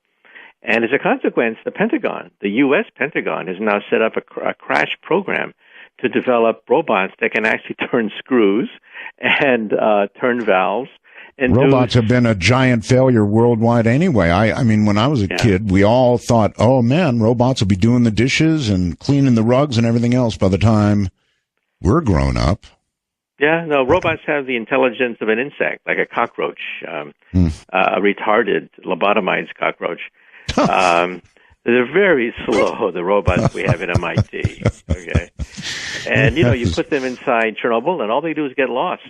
And as a consequence, the U.S. Pentagon, has now set up a crash program to develop robots that can actually turn screws and turn valves. And robots have been a giant failure worldwide anyway. I mean, when I was a kid, we all thought, oh, man, robots will be doing the dishes and cleaning the rugs and everything else by the time we're grown up. Yeah, no, robots have the intelligence of an insect, like a cockroach, a retarded, lobotomized cockroach. They're very slow, the robots we have at MIT, okay? And, you put them inside Chernobyl, and all they do is get lost.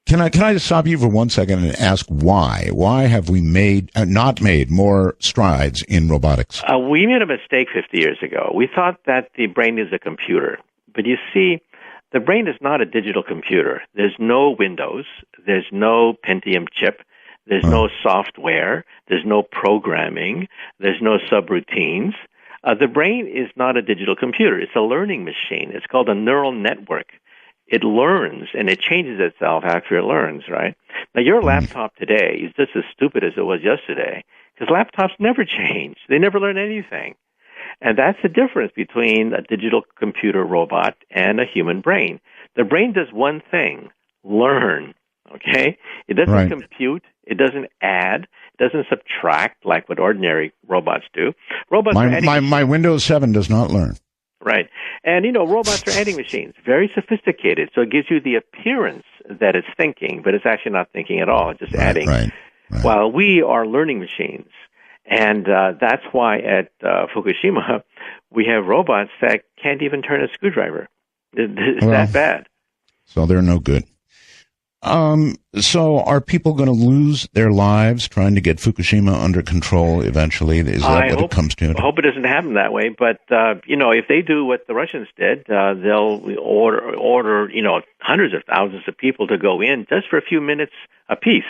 Can I just stop you for 1 second and ask why? Why have we not made more strides in robotics? We made a mistake 50 years ago. We thought that the brain is a computer. But you see, the brain is not a digital computer. There's no Windows. There's no Pentium chip. There's no software. There's no programming. There's no subroutines. The brain is not a digital computer. It's a learning machine. It's called a neural network. it learns and it changes itself after it learns, right? Now, your laptop today is just as stupid as it was yesterday because laptops never change. They never learn anything. And that's the difference between a digital computer robot and a human brain. The brain does one thing, learn, okay? It doesn't compute. It doesn't add. It doesn't subtract like what ordinary robots do. Robots my Windows 7 does not learn. Right. And, robots are adding machines, very sophisticated, so it gives you the appearance that it's thinking, but it's actually not thinking at all, it's just adding. Right. While we are learning machines. And that's why at Fukushima, we have robots that can't even turn a screwdriver. It's that bad. So they're no good. So are people going to lose their lives trying to get Fukushima under control eventually? Is that what it comes to? I hope it doesn't happen that way. But, if they do what the Russians did, they'll order, hundreds of thousands of people to go in just for a few minutes apiece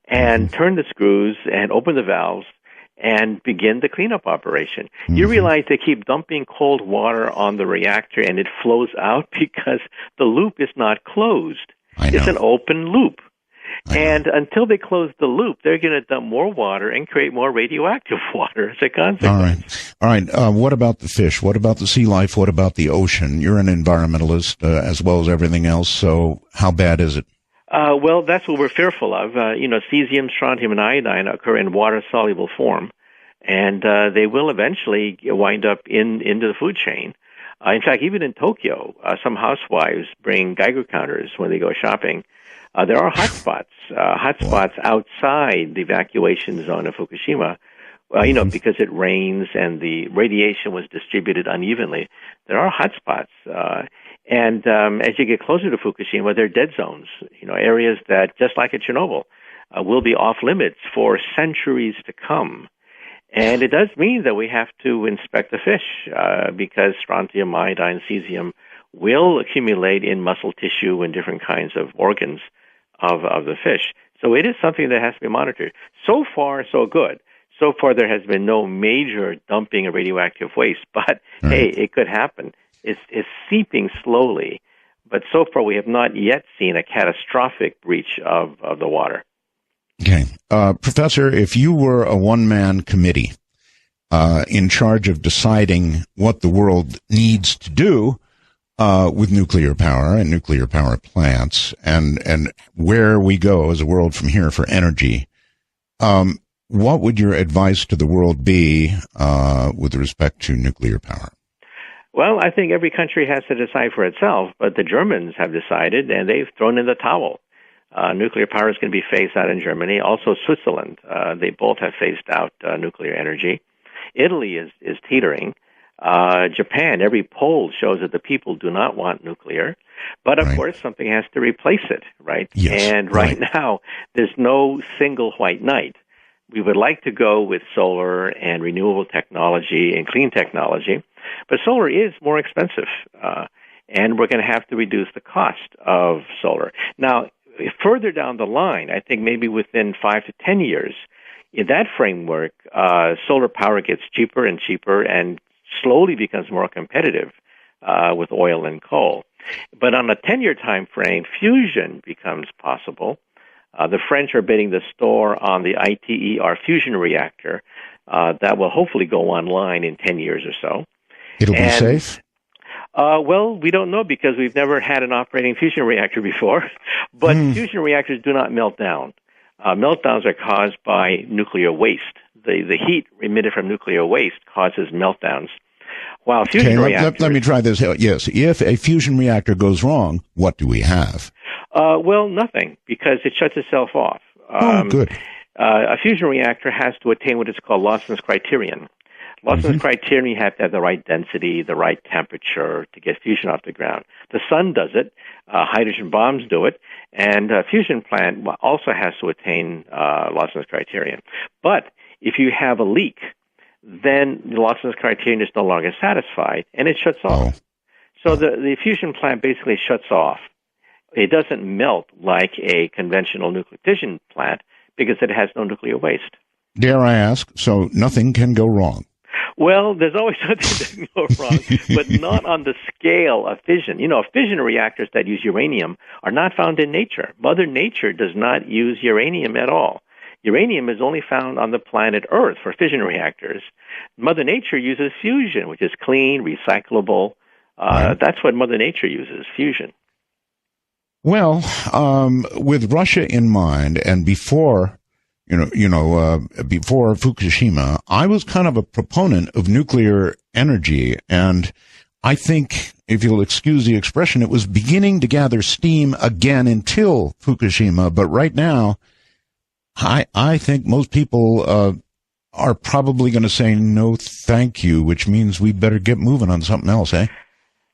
and turn the screws and open the valves and begin the cleanup operation. You realize they keep dumping cold water on the reactor and it flows out because the loop is not closed. It's an open loop. And until they close the loop, they're going to dump more water and create more radioactive water as a consequence. All right. What about the fish? What about the sea life? What about the ocean? You're an environmentalist as well as everything else, so how bad is it? Well, that's what we're fearful of. Cesium, strontium, and iodine occur in water-soluble form, and they will eventually wind up into the food chain. In fact, even in Tokyo, some housewives bring Geiger counters when they go shopping. There are hotspots outside the evacuation zone of Fukushima, because it rains and the radiation was distributed unevenly. There are hotspots. And as you get closer to Fukushima, there are dead zones, areas that, just like at Chernobyl, will be off limits for centuries to come. And it does mean that we have to inspect the fish because strontium, iodine, cesium will accumulate in muscle tissue and different kinds of organs of the fish. So it is something that has to be monitored. So far, so good. So far, there has been no major dumping of radioactive waste, but hey, it could happen. It's seeping slowly, but so far we have not yet seen a catastrophic breach of the water. Okay. Professor, if you were a one-man committee in charge of deciding what the world needs to do with nuclear power and nuclear power plants and where we go as a world from here for energy, what would your advice to the world be with respect to nuclear power? Well, I think every country has to decide for itself, but the Germans have decided, and they've thrown in the towel. Nuclear power is going to be phased out in Germany. Also, Switzerland, they both have phased out nuclear energy. Italy is teetering. Japan, every poll shows that the people do not want nuclear. But, of course, something has to replace it, right? Yes, and right now, there's no single white knight. We would like to go with solar and renewable technology and clean technology, but solar is more expensive, and we're going to have to reduce the cost of solar. Now, further down the line, I think maybe within 5 to 10 years, in that framework, solar power gets cheaper and cheaper and slowly becomes more competitive with oil and coal. But on a 10-year time frame, fusion becomes possible. The French are bidding the store on the ITER fusion reactor that will hopefully go online in 10 years or so. It'll be safe? Well, we don't know because we've never had an operating fusion reactor before. But fusion reactors do not melt down. Meltdowns are caused by nuclear waste. The heat emitted from nuclear waste causes meltdowns. While fusion reactors... Let me try this. Yes, if a fusion reactor goes wrong, what do we have? Well, nothing, because it shuts itself off. Good. A fusion reactor has to attain what is called Lawson's criterion. Lawson's criterion, you have to have the right density, the right temperature to get fusion off the ground. The sun does it. Hydrogen bombs do it. And a fusion plant also has to attain Lawson's criterion. But if you have a leak, then the Lawson's criterion is no longer satisfied, and it shuts off. So the fusion plant basically shuts off. It doesn't melt like a conventional nuclear fission plant because it has no nuclear waste. Dare I ask, so nothing can go wrong? Well, there's always something that can go wrong, but not on the scale of fission. Fission reactors that use uranium are not found in nature. Mother Nature does not use uranium at all. Uranium is only found on the planet Earth for fission reactors. Mother Nature uses fusion, which is clean, recyclable. That's what Mother Nature uses, fusion. Well, with Russia in mind, and before Fukushima, I was kind of a proponent of nuclear energy, and I think, if you'll excuse the expression, it was beginning to gather steam again until Fukushima. But right now, I think most people are probably going to say no, thank you, which means we better get moving on something else, eh?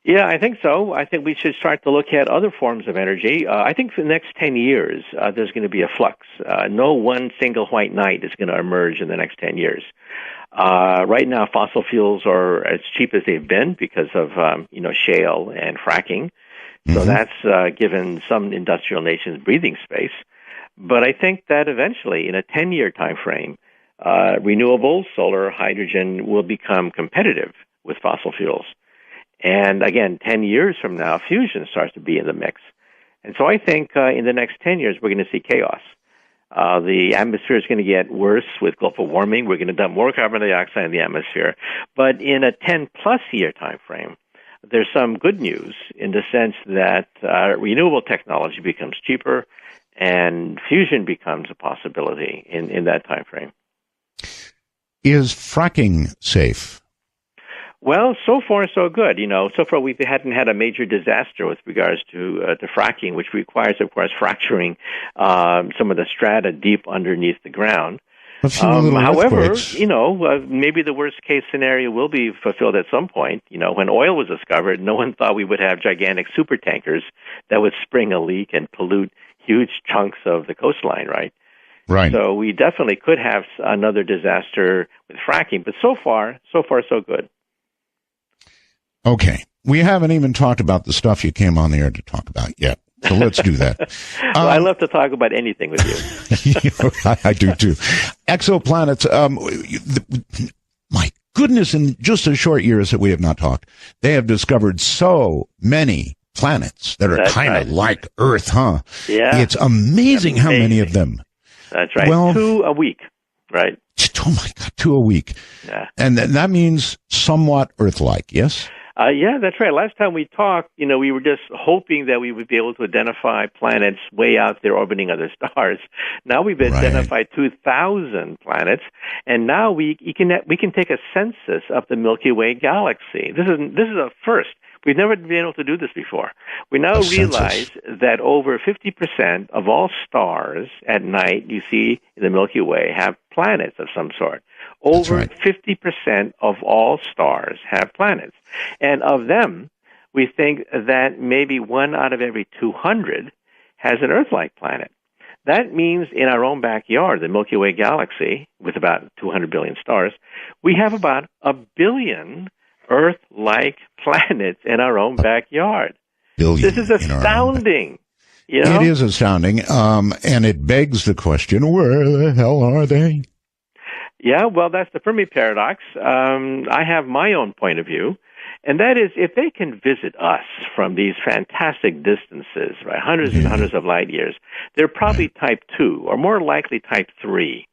Yeah, I think so. I think we should start to look at other forms of energy. I think for the next 10 years, there's going to be a flux. No one single white knight is going to emerge in the next 10 years. Right now, fossil fuels are as cheap as they've been because of, shale and fracking. So that's given some industrial nations breathing space. But I think that eventually, in a 10-year time frame, renewables, solar, hydrogen, will become competitive with fossil fuels. And again, 10 years from now, fusion starts to be in the mix. And so I think in the next 10 years, we're going to see chaos. The atmosphere is going to get worse with global warming. We're going to dump more carbon dioxide in the atmosphere. But in a 10-plus year time frame, there's some good news in the sense that renewable technology becomes cheaper and fusion becomes a possibility in that time frame. Is fracking safe? Well, so far so good. So far we hadn't had a major disaster with regards to fracking, which requires, of course, fracturing some of the strata deep underneath the ground. However, maybe the worst case scenario will be fulfilled at some point. When oil was discovered, no one thought we would have gigantic super tankers that would spring a leak and pollute huge chunks of the coastline, right? Right. So we definitely could have another disaster with fracking, but so far so good. Okay. We haven't even talked about the stuff you came on the air to talk about yet. So let's do that. Well, I love to talk about anything with you. I do too. Exoplanets. My goodness, in just a short years that we have not talked, they have discovered so many planets that are kind of like Earth, huh? Yeah. It's amazing how many of them. That's right. Well, 2 a week, right? Oh my God, 2 a week. Yeah. And that means somewhat Earth-like, yes? Yeah, that's right. Last time we talked, we were just hoping that we would be able to identify planets way out there orbiting other stars. Now we've identified 2,000 planets, and now we can take a census of the Milky Way galaxy. This is a first. We've never been able to do this before. We now realize that over 50% of all stars at night you see in the Milky Way have planets of some sort. Over 50% of all stars have planets. And of them, we think that maybe 1 out of every 200 has an Earth-like planet. That means in our own backyard, the Milky Way galaxy, with about 200 billion stars, we have about 1 billion Earth-like planets in our own backyard. This is astounding. It is astounding, and it begs the question, where the hell are they? Yeah, well, that's the Fermi paradox. I have my own point of view, and that is if they can visit us from these fantastic distances, right, hundreds and hundreds of light years, they're probably type 2, or more likely type 3.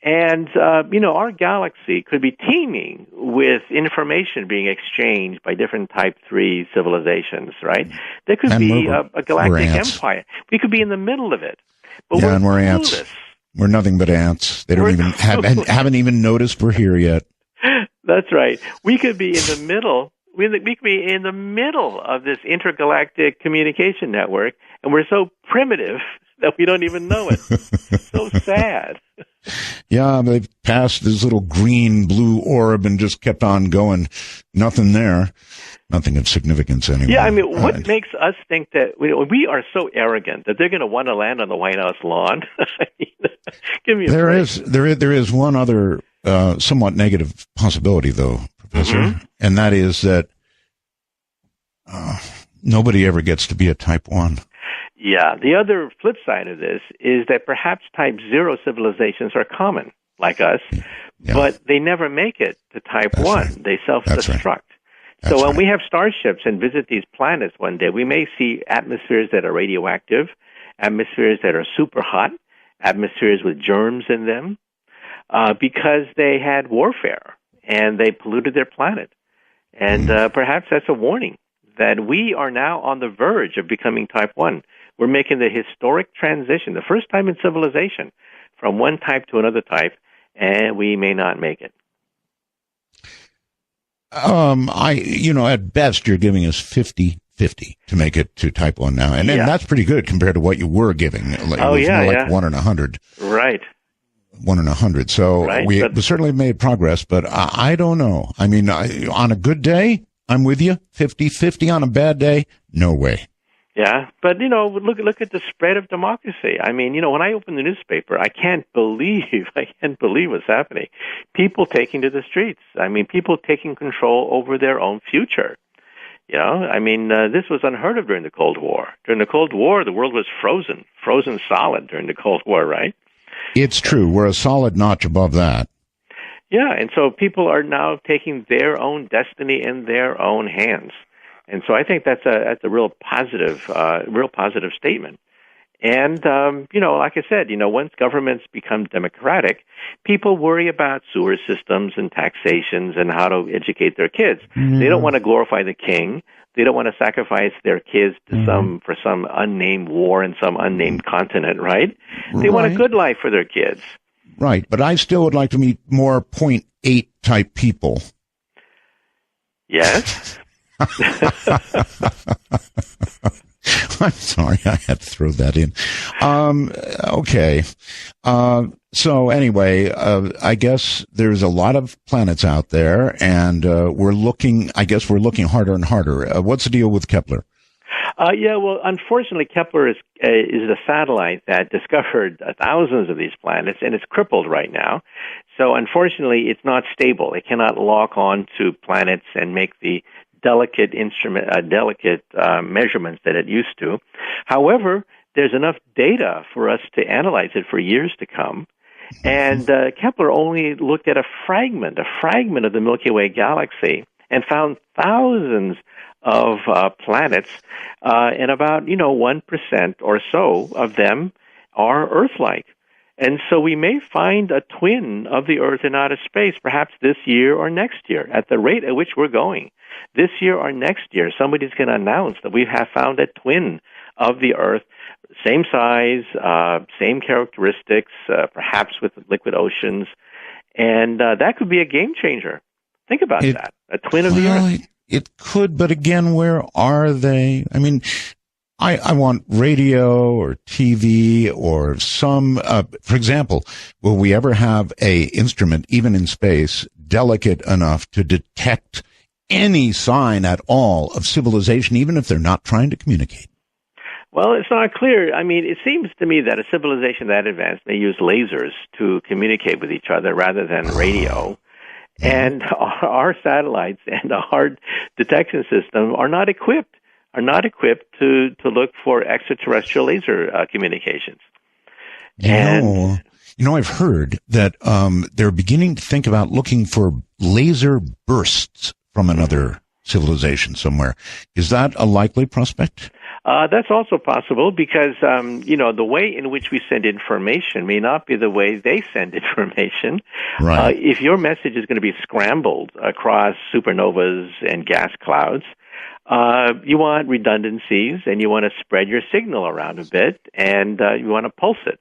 And, our galaxy could be teeming with information being exchanged by different type 3 civilizations, right? There could be a galactic empire. We could be in the middle of it. But we're ants. We're nothing but ants. They haven't even noticed we're here yet. That's right. We could be in the middle. We could be in the middle of this intergalactic communication network, and we're so primitive that we don't even know it. So sad. Yeah, they've passed this little green-blue orb and just kept on going. Nothing there. Nothing of significance anyway. Yeah, I mean, what makes us think that we are so arrogant that they're going to want to land on the White House lawn? Give me a break. There is one other somewhat negative possibility, though, Professor, and that is that nobody ever gets to be a type 1. Yeah, the other flip side of this is that perhaps type 0 civilizations are common, like us, but they never make it to Type 1. Right. They self-destruct. Right. So when we have starships and visit these planets one day, we may see atmospheres that are radioactive, atmospheres that are super hot, atmospheres with germs in them, because they had warfare and they polluted their planet. And perhaps that's a warning that we are now on the verge of becoming Type 1. We're making the historic transition, the first time in civilization, from one type to another type, and we may not make it. At best, you're giving us 50-50 to make it to Type 1 now. And that's pretty good compared to what you were giving. It was more like 1 in 100. Right. 1 in 100. So we certainly made progress, but I don't know. I mean, on a good day, I'm with you. 50-50. On a bad day, no way. Yeah, but, look at the spread of democracy. I mean, when I open the newspaper, I can't believe what's happening. People taking to the streets. I mean, people taking control over their own future. This was unheard of during the Cold War. During the Cold War, the world was frozen solid during the Cold War, right? It's true. We're a solid notch above that. Yeah, and so people are now taking their own destiny in their own hands. And so I think that's a real positive statement. And, like I said, once governments become democratic, people worry about sewer systems and taxations and how to educate their kids. They don't want to glorify the king. They don't want to sacrifice their kids to for some unnamed war in some unnamed continent, right? They want a good life for their kids. Right, but I still would like to meet more .8 type people. Yes? I'm sorry, I had to throw that in. Okay. So anyway, I guess there's a lot of planets out there, and we're looking harder and harder. What's the deal with Kepler? Well, unfortunately, Kepler is a satellite that discovered thousands of these planets, and it's crippled right now. So unfortunately, it's not stable. It cannot lock on to planets and make the delicate measurements that it used to. However, there's enough data for us to analyze it for years to come. And Kepler only looked at a fragment of the Milky Way galaxy and found thousands of planets, and about 1% or so of them are Earth-like. And so we may find a twin of the Earth in outer space, perhaps this year or next year, at the rate at which we're going. This year or next year, somebody's going to announce that we have found a twin of the Earth, same size, same characteristics, perhaps with liquid oceans, and that could be a game changer. Think about that, a twin of the Earth. It could, but again, where are they? I mean, I want radio or TV or some, for example, will we ever have a instrument, even in space, delicate enough to detect any sign at all of civilization, even if they're not trying to communicate? Well, it's not clear. I mean, it seems to me that a civilization that advanced may use lasers to communicate with each other rather than radio. And our satellites and our detection system are not equipped to look for extraterrestrial laser communications. I've heard that they're beginning to think about looking for laser bursts from another civilization somewhere. Is that a likely prospect? That's also possible because, the way in which we send information may not be the way they send information. Right. If your message is going to be scrambled across supernovas and gas clouds, you want redundancies and you want to spread your signal around a bit and you want to pulse it.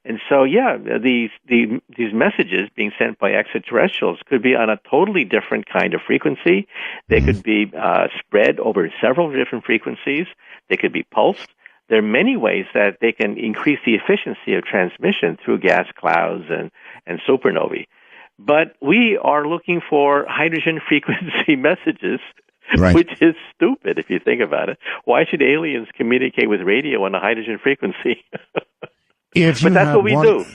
And so, these messages being sent by extraterrestrials could be on a totally different kind of frequency. They could be spread over several different frequencies. They could be pulsed. There are many ways that they can increase the efficiency of transmission through gas clouds and supernovae. But we are looking for hydrogen frequency messages, right, which is stupid if you think about it. Why should aliens communicate with radio on a hydrogen frequency? But that's what we do.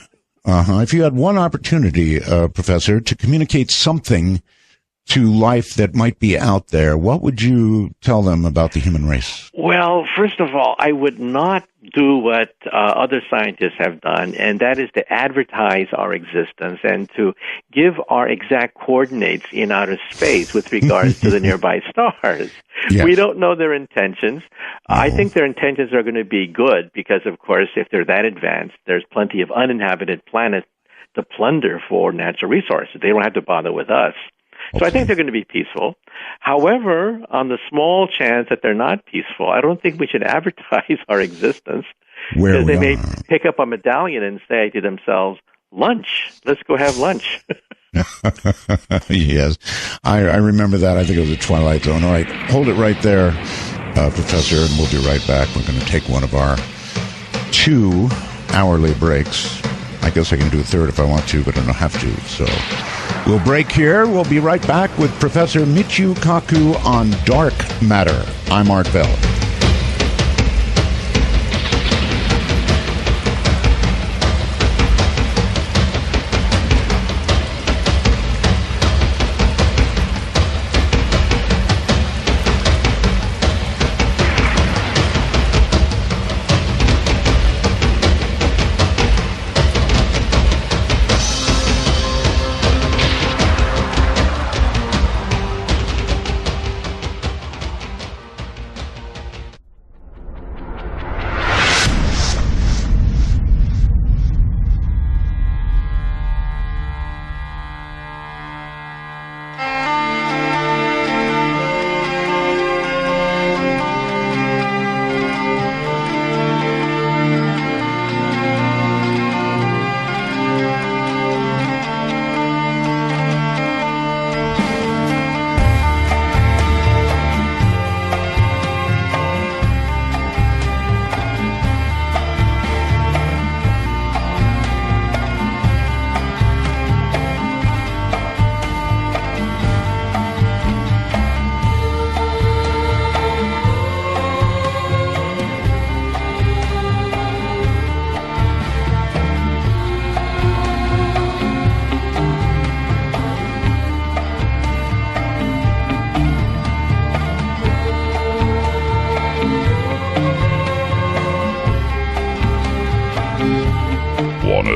If you had one opportunity, Professor, to communicate something to life that might be out there, what would you tell them about the human race? Well, first of all, I would not do what other scientists have done, and that is to advertise our existence and to give our exact coordinates in outer space with regards to the nearby stars. Yes. We don't know their intentions. I think their intentions are going to be good because, of course, if they're that advanced, there's plenty of uninhabited planets to plunder for natural resources. They don't have to bother with us. So I think they're going to be peaceful. However, on the small chance that they're not peaceful, I don't think we should advertise our existence. Because they may pick up a medallion and say to themselves, lunch, let's go have lunch. Yes, I remember that. I think it was a Twilight Zone. All right, hold it right there, Professor, and we'll be right back. We're going to take one of our 2 hourly breaks. I guess I can do a third if I want to, but I don't have to. So we'll break here. We'll be right back with Professor Michio Kaku on Dark Matter. I'm Art Bell.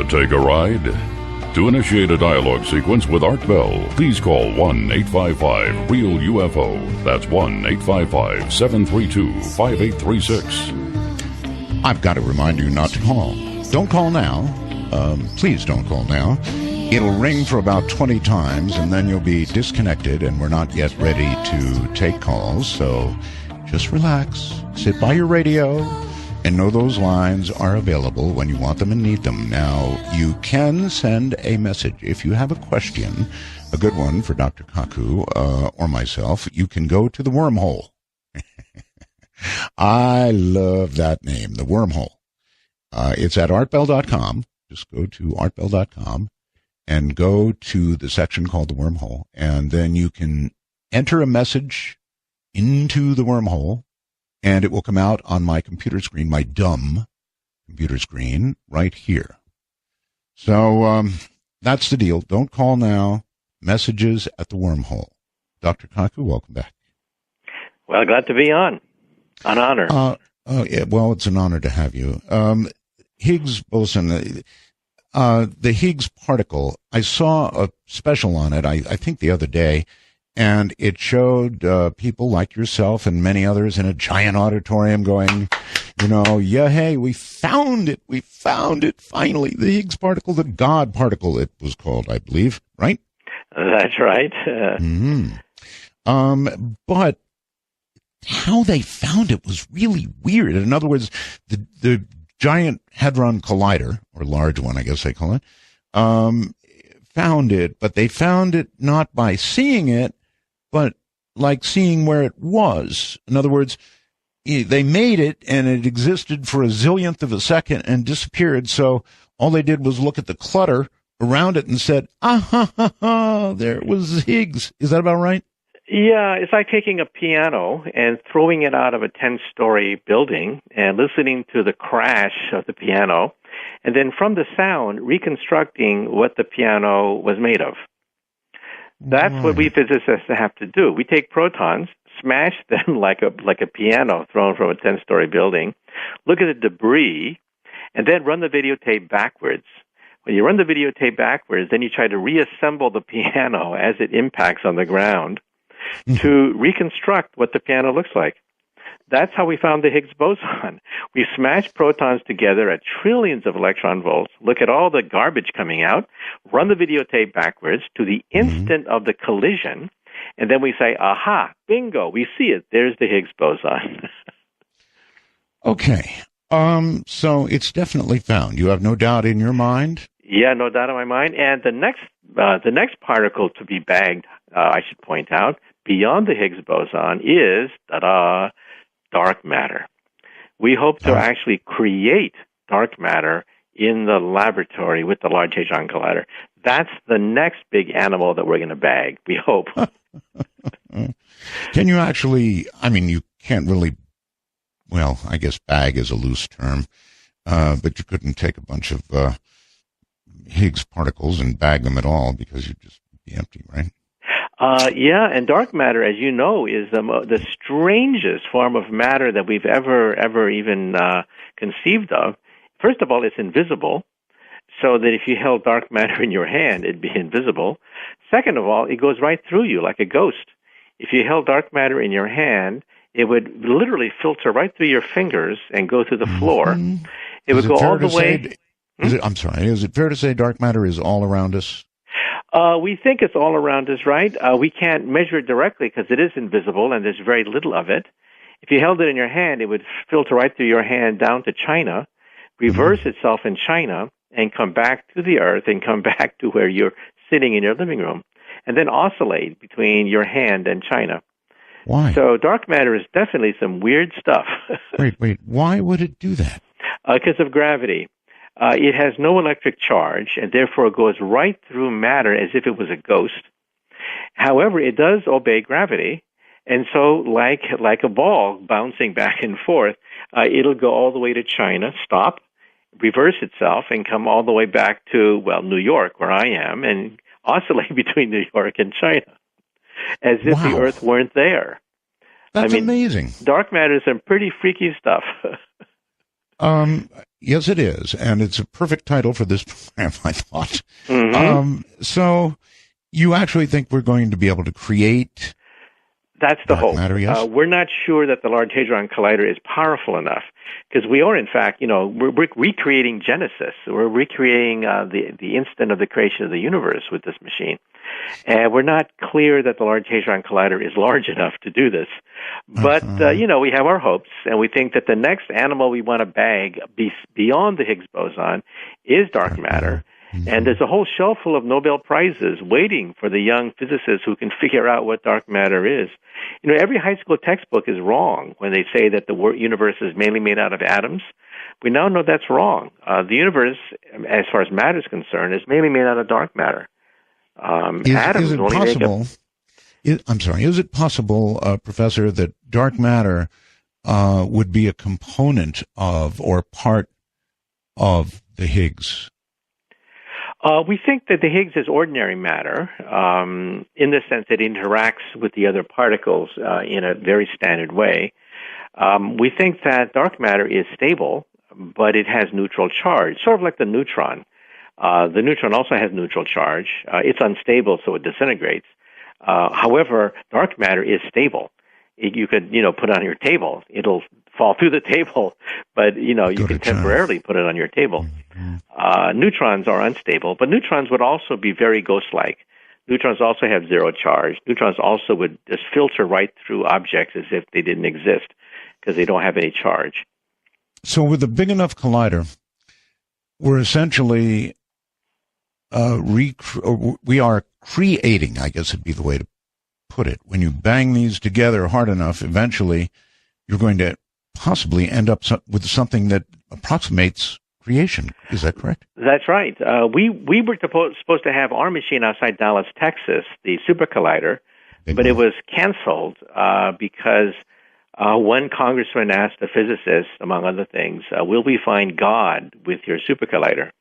Take a ride? To initiate a dialogue sequence with Art Bell, please call 1-855-REAL-UFO. That's 1-855-732-5836. I've got to remind you not to call. Don't call now. Please don't call now. It'll ring for about 20 times, and then you'll be disconnected, and we're not yet ready to take calls. So just relax. Sit by your radio. And know those lines are available when you want them and need them. Now, you can send a message. If you have a question, a good one for Dr. Kaku or myself, you can go to the wormhole. I love that name, the wormhole. It's at artbell.com. Just go to artbell.com and go to the section called the wormhole. And then you can enter a message into the wormhole. And it will come out on my computer screen, my dumb computer screen, right here. So that's the deal. Don't call now. Messages at the wormhole. Dr. Kaku, welcome back. Well, glad to be on. An honor. Yeah, well, it's an honor to have you. Higgs boson, the Higgs particle, I saw a special on it, I think the other day, and it showed people like yourself and many others in a giant auditorium going, yeah, hey, we found it. We found it, finally. The Higgs particle, the God particle, it was called, I believe, right? That's right. But how they found it was really weird. In other words, the Giant Hadron Collider, or large one, I guess they call it, found it, but they found it not by seeing it, but like seeing where it was. In other words, they made it, and it existed for a zillionth of a second and disappeared, so all they did was look at the clutter around it and said, there it was Higgs. Is that about right? Yeah, it's like taking a piano and throwing it out of a 10-story building and listening to the crash of the piano, and then from the sound, reconstructing what the piano was made of. That's what we physicists have to do. We take protons, smash them like a piano thrown from a 10-story building, look at the debris, and then run the videotape backwards. When you run the videotape backwards, then you try to reassemble the piano as it impacts on the ground to reconstruct what the piano looks like. That's how we found the Higgs boson. We smashed protons together at trillions of electron volts, look at all the garbage coming out, run the videotape backwards to the instant of the collision, and then we say, aha, bingo, we see it. There's the Higgs boson. Okay. So it's definitely found. You have no doubt in your mind? Yeah, no doubt in my mind. And the next particle to be bagged, I should point out, beyond the Higgs boson is, ta-da, dark matter. We hope to actually create dark matter in the laboratory with the Large Hadron Collider. That's the next big animal that we're going to bag, we hope. Can you actually, I mean, you can't really, well, I guess bag is a loose term, but you couldn't take a bunch of Higgs particles and bag them at all because you'd just be empty, right? Yeah, and dark matter, as you know, is the strangest form of matter that we've ever even conceived of. First of all, it's invisible, so that if you held dark matter in your hand, it'd be invisible. Second of all, it goes right through you like a ghost. If you held dark matter in your hand, it would literally filter right through your fingers and go through the floor. It would go all the way. Is it fair to say dark matter is all around us? We think it's all around us, right? We can't measure it directly because it is invisible and there's very little of it. If you held it in your hand, it would filter right through your hand down to China, reverse itself in China, and come back to the Earth and come back to where you're sitting in your living room, and then oscillate between your hand and China. Why? So dark matter is definitely some weird stuff. Wait. Why would it do that? Because of gravity. It has no electric charge, and therefore it goes right through matter as if it was a ghost. However, it does obey gravity, and so like a ball bouncing back and forth, it'll go all the way to China, stop, reverse itself, and come all the way back to, well, New York, where I am, and oscillate between New York and China, as if the Earth weren't there. That's amazing. Dark matter is some pretty freaky stuff. Yes, it is, and it's a perfect title for this program, I thought. So you actually think we're going to be able to create That's the hope. Matter, yes? We're not sure that the Large Hadron Collider is powerful enough, because we are, in fact, we're recreating Genesis. We're recreating the instant of the creation of the universe with this machine. And we're not clear that the Large Hadron Collider is large enough to do this. But, we have our hopes, and we think that the next animal we want to bag beyond the Higgs boson is dark matter. And there's a whole shelf full of Nobel Prizes waiting for the young physicists who can figure out what dark matter is. Every high school textbook is wrong when they say that the universe is mainly made out of atoms. We now know that's wrong. The universe, as far as matter is concerned, is mainly made out of dark matter. Is it possible, Professor, that dark matter would be a component of or part of the Higgs? We think that the Higgs is ordinary matter in the sense that it interacts with the other particles in a very standard way. We think that dark matter is stable, but it has neutral charge, sort of like the neutron. The neutron also has neutral charge. It's unstable, so it disintegrates. However, dark matter is stable. You could, put it on your table. It'll fall through the table, but, you can temporarily put it on your table. Neutrons are unstable, but neutrons would also be very ghost-like. Neutrons also have zero charge. Neutrons also would just filter right through objects as if they didn't exist because they don't have any charge. So with a big enough collider, we're essentially we are creating, I guess would be the way to put it. When you bang these together hard enough, eventually you're going to possibly end up with something that approximates creation. Is that correct? That's right. We were supposed to have our machine outside Dallas, Texas, the Super Collider, but it was canceled because one congressman asked a physicist, among other things, will we find God with your Super Collider?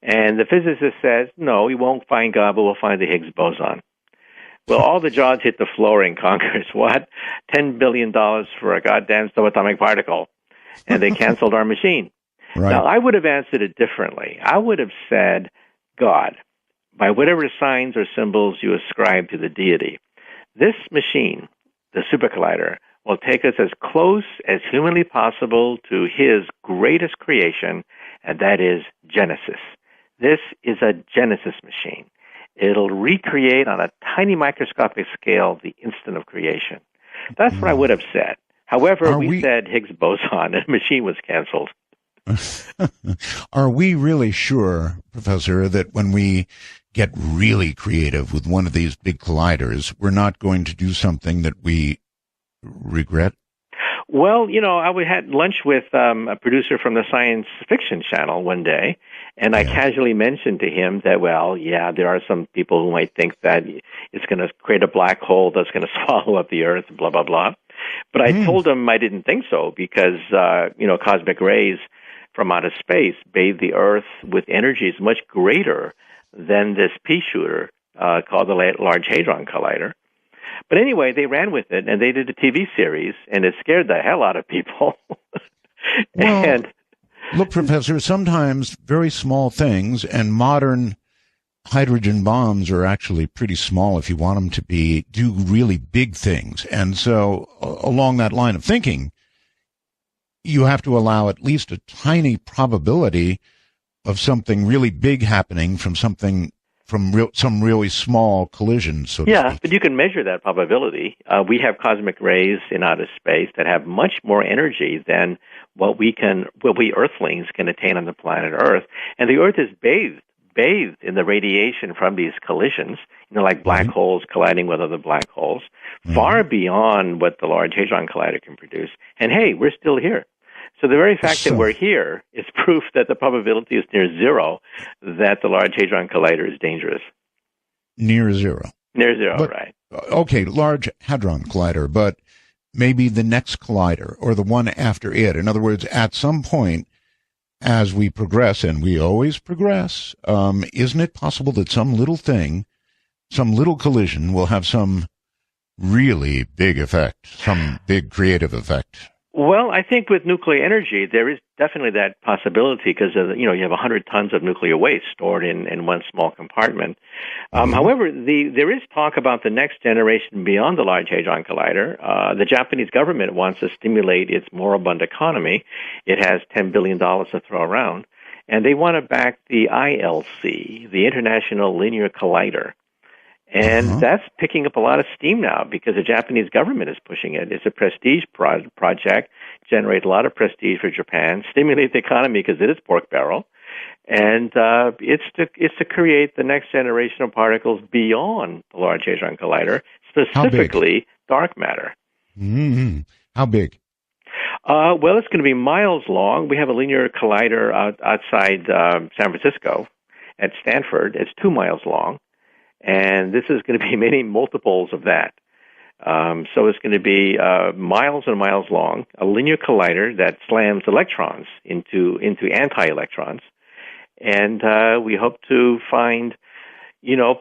And the physicist says, no, we won't find God, but we'll find the Higgs boson. Well, all the jaws hit the floor in Congress. What? $10 billion for a goddamn subatomic particle. And they canceled our machine. Right. Now, I would have answered it differently. I would have said, God, by whatever signs or symbols you ascribe to the deity, this machine, the super collider, will take us as close as humanly possible to his greatest creation, and that is Genesis. This is a Genesis machine. It'll recreate on a tiny microscopic scale the instant of creation. That's what I would have said. However, we said Higgs boson, and the machine was canceled. Are we really sure, Professor, that when we get really creative with one of these big colliders, we're not going to do something that we regret? Well, I had lunch with a producer from the science fiction channel one day, and I casually mentioned to him that, there are some people who might think that it's going to create a black hole that's going to swallow up the Earth, blah, blah, blah. But I told him I didn't think so because, cosmic rays from outer space bathe the Earth with energies much greater than this pea shooter called the Large Hadron Collider. But anyway, they ran with it, and they did a TV series, and it scared the hell out of people. Look, Professor, sometimes very small things, and modern hydrogen bombs are actually pretty small if you want them to be, do really big things. And so along that line of thinking, you have to allow at least a tiny probability of something really big happening from something some really small collision, so to speak. But you can measure that probability. We have cosmic rays in outer space that have much more energy than what we Earthlings can attain on the planet Earth, and the Earth is bathed in the radiation from these collisions, like black holes colliding with other black holes, far beyond what the Large Hadron Collider can produce. And hey, we're still here. So the very fact that we're here is proof that the probability is near zero that the Large Hadron Collider is dangerous. Near zero. Near zero, but, right. Okay, Large Hadron Collider, but maybe the next collider or the one after it. In other words, at some point, as we progress, and we always progress, isn't it possible that some little thing, some little collision will have some really big effect, some big creative effect? Well, I think with nuclear energy, there is definitely that possibility because, you have 100 tons of nuclear waste stored in one small compartment. However, there is talk about the next generation beyond the Large Hadron Collider. The Japanese government wants to stimulate its moribund economy. It has $10 billion to throw around, and they want to back the ILC, the International Linear Collider. And that's picking up a lot of steam now because the Japanese government is pushing it. It's a prestige project, generate a lot of prestige for Japan, stimulate the economy because it is pork barrel, and it's to create the next generation of particles beyond the Large Hadron Collider, specifically dark matter. Mm-hmm. How big? Well, it's going to be miles long. We have a linear collider outside San Francisco at Stanford. It's 2 miles long. And this is going to be many multiples of that. So it's going to be miles and miles long, a linear collider that slams electrons into anti-electrons. And we hope to find,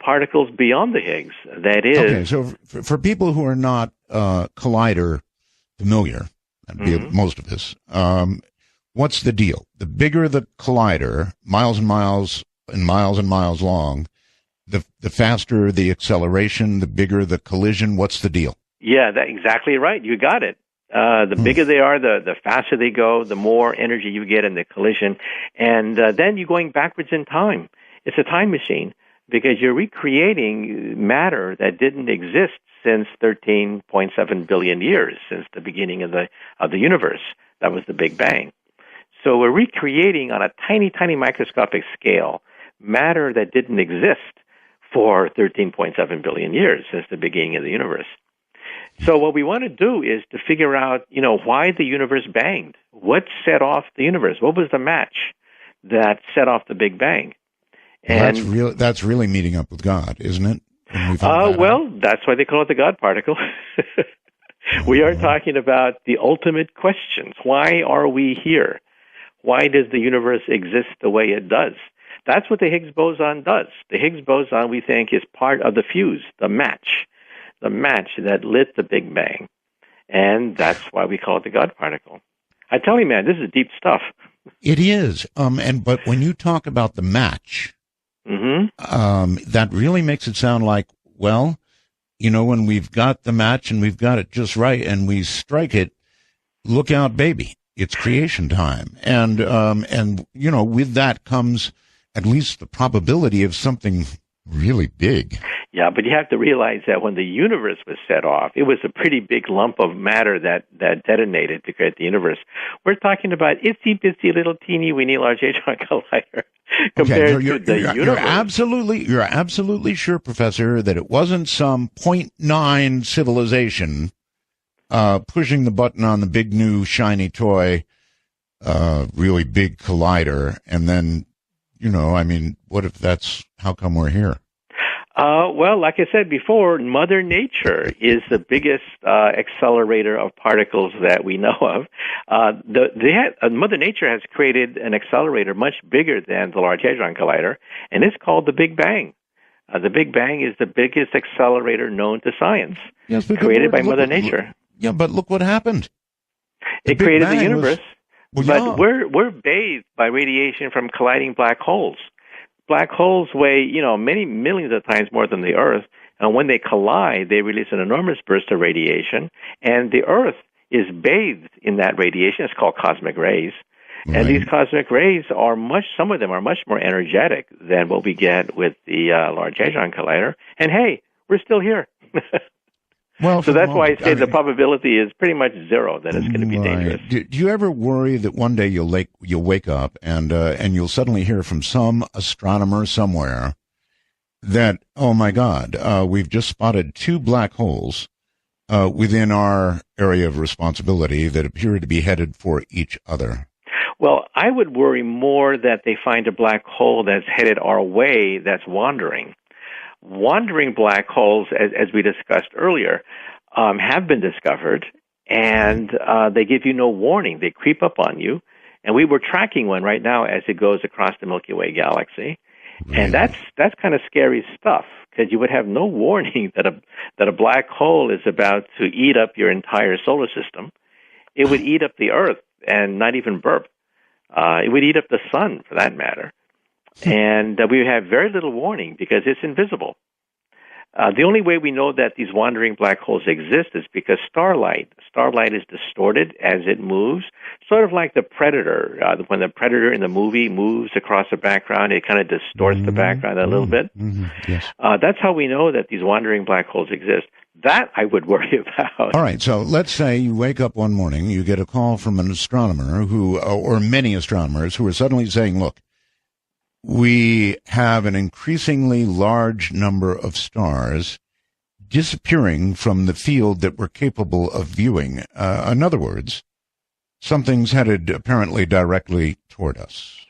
particles beyond the Higgs. That is... Okay, so for people who are not collider familiar, most of us, what's the deal? The bigger the collider, miles and miles and miles and miles long, the faster the acceleration, the bigger the collision. What's the deal? Yeah, that's exactly right. You got it. The bigger they are, the faster they go, the more energy you get in the collision. And then you're going backwards in time. It's a time machine because you're recreating matter that didn't exist since 13.7 billion years, since the beginning of the universe. That was the Big Bang. So we're recreating on a tiny, tiny microscopic scale matter that didn't exist for 13.7 billion years since the beginning of the universe. So what we want to do is to figure out, why the universe banged. What set off the universe? What was the match that set off the Big Bang? And that's really meeting up with God, isn't it? That's why they call it the God particle. We are talking about the ultimate questions. Why are we here? Why does the universe exist the way it does? That's what the Higgs boson does. The Higgs boson, we think, is part of the fuse, the match the match that lit the Big Bang. And that's why we call it the God particle. I tell you, man, this is deep stuff. It is. But when you talk about the match, that really makes it sound like, well, you know, when we've got the match and we've got it just right and we strike it, look out, baby. It's creation time. And you know, with that comes at least the probability of something really big. Yeah, but you have to realize that when the universe was set off, it was a pretty big lump of matter that detonated to create the universe. We're talking about itsy-bitsy little teeny-weeny Large Hadron Collider compared to the universe. You're absolutely sure, Professor, that it wasn't some 0.9 civilization pushing the button on the big new shiny toy, really big collider, and then, you know, I mean, what if that's how come we're here? Well, like I said before, Mother Nature is the biggest accelerator of particles that we know of. Mother Nature has created an accelerator much bigger than the Large Hadron Collider, and it's called the Big Bang. The Big Bang is the biggest accelerator known to science, created by Mother Nature. Yeah, but look what happened. It created the universe, but we're bathed by radiation from colliding black holes. Black holes weigh, you know, many millions of times more than the Earth, and when they collide, they release an enormous burst of radiation, and the Earth is bathed in that radiation. It's called cosmic rays. Right. And these cosmic rays are some of them are much more energetic than what we get with the Large Hadron Collider. And hey, we're still here. Well, so that's why I say the probability is pretty much zero that it's going to be dangerous. Do you ever worry that one day you'll wake up and you'll suddenly hear from some astronomer somewhere that, oh my God, we've just spotted 2 black holes within our area of responsibility that appear to be headed for each other? Well, I would worry more that they find a black hole that's headed our way that's wandering. Wandering black holes, as we discussed earlier, have been discovered, and they give you no warning. They creep up on you, and we were tracking one right now as it goes across the Milky Way galaxy, and that's kind of scary stuff because you would have no warning that a black hole is about to eat up your entire solar system. It would eat up the Earth and not even burp. It would eat up the sun, for that matter. And we have very little warning because it's invisible. The only way we know that these wandering black holes exist is because starlight is distorted as it moves, sort of like the Predator. When the Predator in the movie moves across the background, it kind of distorts the background a little bit. Yes. That's how we know that these wandering black holes exist. That I would worry about. All right, so let's say you wake up one morning, you get a call from an astronomer or many astronomers who are suddenly saying, look, we have an increasingly large number of stars disappearing from the field that we're capable of viewing. In other words, something's headed apparently directly toward us.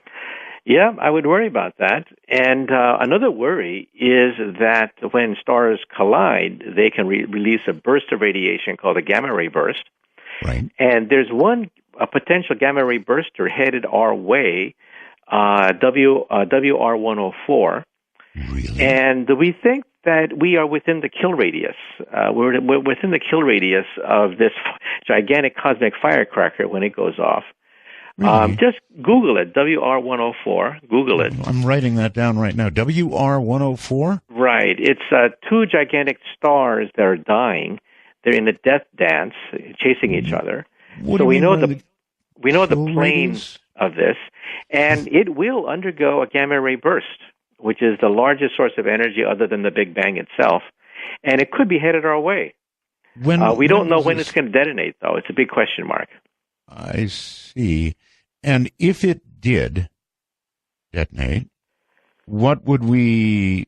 Yeah, I would worry about that. And another worry is that when stars collide, they can release a burst of radiation called a gamma ray burst. Right. And there's a potential gamma ray burster headed our way, WR104. Really? And we think that we are within the kill radius. We're within the kill radius of this gigantic cosmic firecracker when it goes off. Really? Just Google it, WR104. Google it. I'm writing that down right now. WR104? Right. It's 2 gigantic stars that are dying. They're in a death dance, chasing each other. So we know the plane of this, and it will undergo a gamma ray burst, which is the largest source of energy other than the Big Bang itself, and it could be headed our way. We don't know when it's going to detonate, though. It's a big question mark. I see. And if it did detonate, what would we...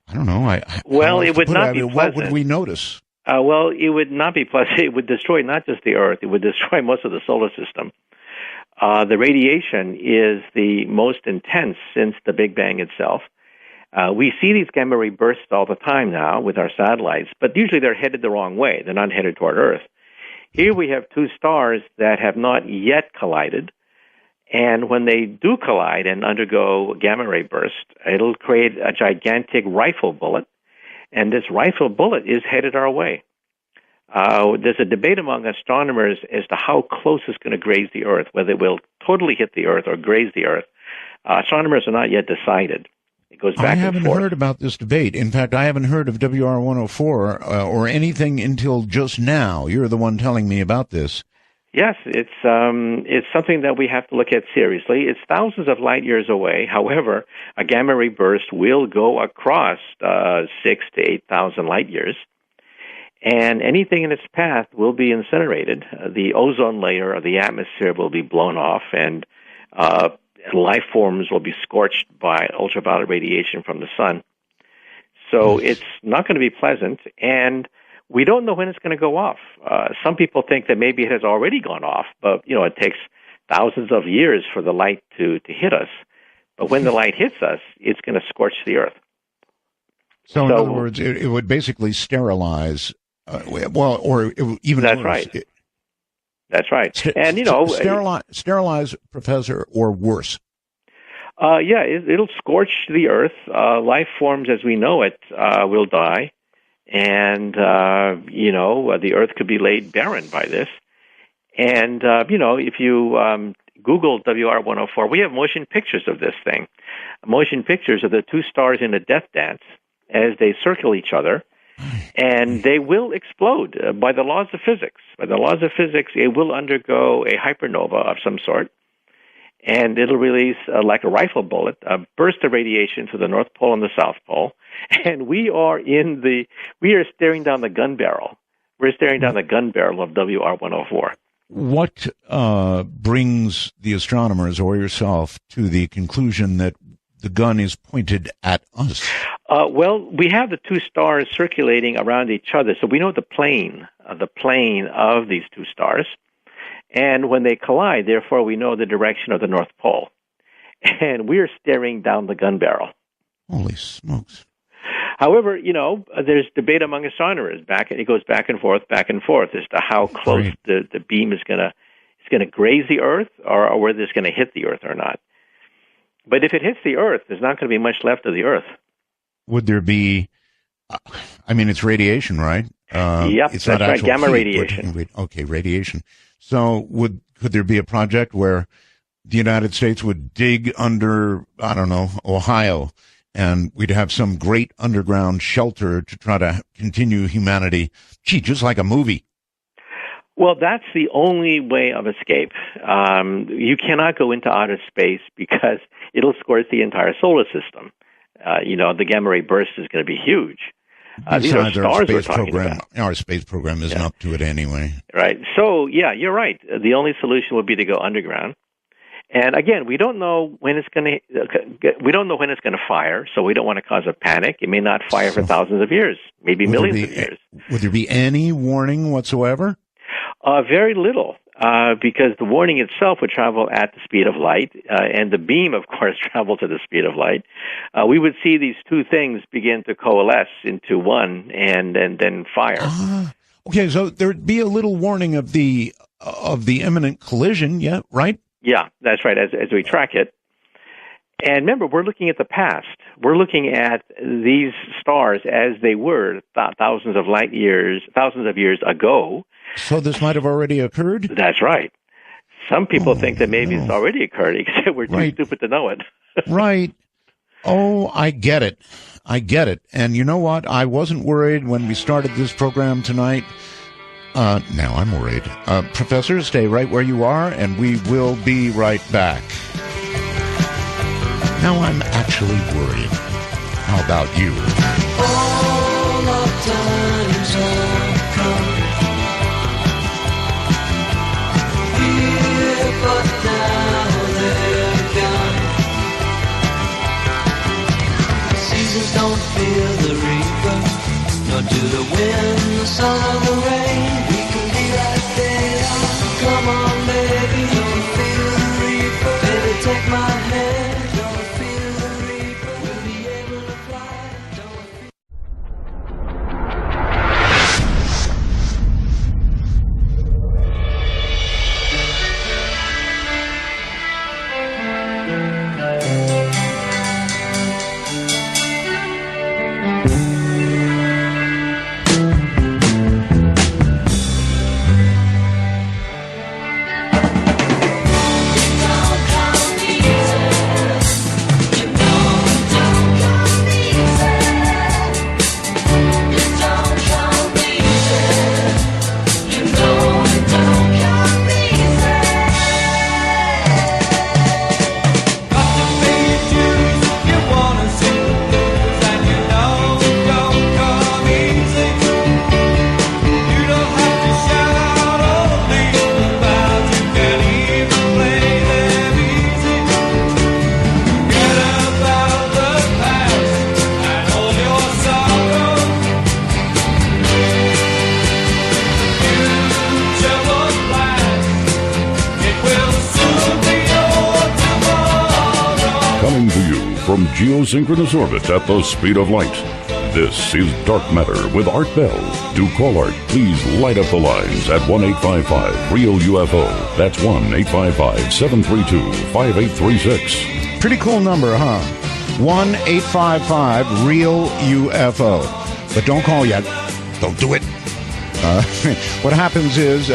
I don't know. It would not be pleasant. What would we notice? It would not be pleasant. It would destroy not just the Earth. It would destroy most of the solar system. The radiation is the most intense since the Big Bang itself. We see these gamma ray bursts all the time now with our satellites, but usually they're headed the wrong way. They're not headed toward Earth. Here we have 2 stars that have not yet collided, and when they do collide and undergo gamma ray burst, it'll create a gigantic rifle bullet, and this rifle bullet is headed our way. There's a debate among astronomers as to how close it's going to graze the Earth, whether it will totally hit the Earth or graze the Earth. Astronomers are not yet decided. It goes back and forth. I haven't heard about this debate. In fact, I haven't heard of WR104 or anything until just now. You're the one telling me about this. Yes, it's something that we have to look at seriously. It's thousands of light years away. However, a gamma ray burst will go across 6,000 to 8,000 light years, and anything in its path will be incinerated. The ozone layer of the atmosphere will be blown off, and life forms will be scorched by ultraviolet radiation from the sun. So it's not going to be pleasant, and we don't know when it's going to go off. Some people think that maybe it has already gone off, but it takes thousands of years for the light to hit us. But when the light hits us, it's going to scorch the Earth. So in other words, it would basically sterilize, or even that's worse. Right. That's right. And sterilize, Professor, or worse. Yeah, it'll scorch the Earth. Life forms as we know it will die. And, the Earth could be laid barren by this. And, if you Google WR104, we have motion pictures of this thing. Motion pictures of the two stars in a death dance as they circle each other. And they will explode by the laws of physics. By the laws of physics, it will undergo a hypernova of some sort. And it'll release, like a rifle bullet, a burst of radiation to the North Pole and the South Pole. And we are staring down the gun barrel. We're staring down the gun barrel of WR104. What brings the astronomers or yourself to the conclusion that the gun is pointed at us? Well, we have the two stars circulating around each other, so we know the plane of these two stars. And when they collide, therefore, we know the direction of the North Pole. And we're staring down the gun barrel. Holy smokes. However, there's debate among astronomers. It goes back and forth as to how close the beam is going to graze the Earth or whether it's going to hit the Earth or not. But if it hits the Earth, there's not going to be much left of the Earth. Would there be, it's radiation, right? Yep, it's that's right, gamma radiation. Okay, radiation. So could there be a project where the United States would dig under, Ohio, and we'd have some great underground shelter to try to continue humanity, just like a movie? Well, that's the only way of escape. You cannot go into outer space because it'll scorch the entire solar system. The gamma ray burst is going to be huge. These are stars we're talking about. Our space program isn't up to it anyway. Right. So, yeah, you're right. The only solution would be to go underground. And again, we don't know when it's going to fire, so we don't want to cause a panic. It may not fire for thousands of years, maybe millions of years. Would there be any warning whatsoever? Very little, because the warning itself would travel at the speed of light, and the beam, of course, travels at the speed of light. We would see these two things begin to coalesce into one, and then fire. Okay, so there'd be a little warning of the imminent collision, yeah, right? Yeah, that's right. As we track it. And remember, we're looking at the past. We're looking at these stars as they were thousands of years ago. So this might have already occurred? That's right. Some people think that maybe it's already occurred, except we're too stupid to know it. Right. Oh, I get it. And you know what? I wasn't worried when we started this program tonight. Now I'm worried. Professor, stay right where you are, and we will be right back. Now I'm actually worried. How about you? All of times have come. Here, but now they're gone. Seasons don't fear the reaper, nor do the wind, the sun, or the rain. We can be like they are. Come on, baby, don't feel the reaper. Baby, take my hand. to you from geosynchronous orbit at the speed of light. This is Dark Matter with Art Bell. To call Art, please light up the lines at 1-855-REAL-UFO. That's 1-855-732-5836. Pretty cool number, huh? 1-855-REAL-UFO. But don't call yet. Don't do it. What happens is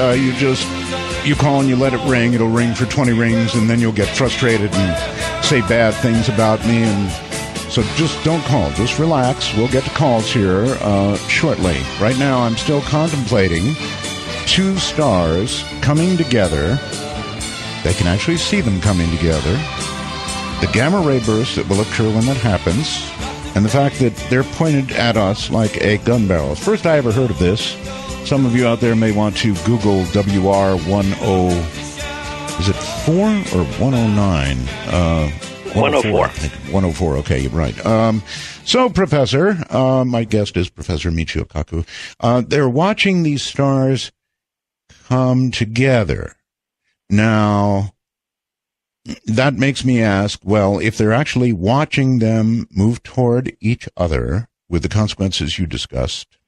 you call and you let it ring. It'll ring for 20 rings, and then you'll get frustrated and say bad things about me. And so just don't call. Just relax. We'll get to calls here shortly. Right now, I'm still contemplating two stars coming together. They can actually see them coming together. The gamma ray burst that will occur when that happens, and the fact that they're pointed at us like a gun barrel. First I ever heard of this. Some of you out there may want to Google WR10. Is it 4 or 109? 104. 104, okay, you're right. So, Professor, my guest is Professor Michio Kaku. They're watching these stars come together. Now, that makes me ask, well, if they're actually watching them move toward each other with the consequences you discussed,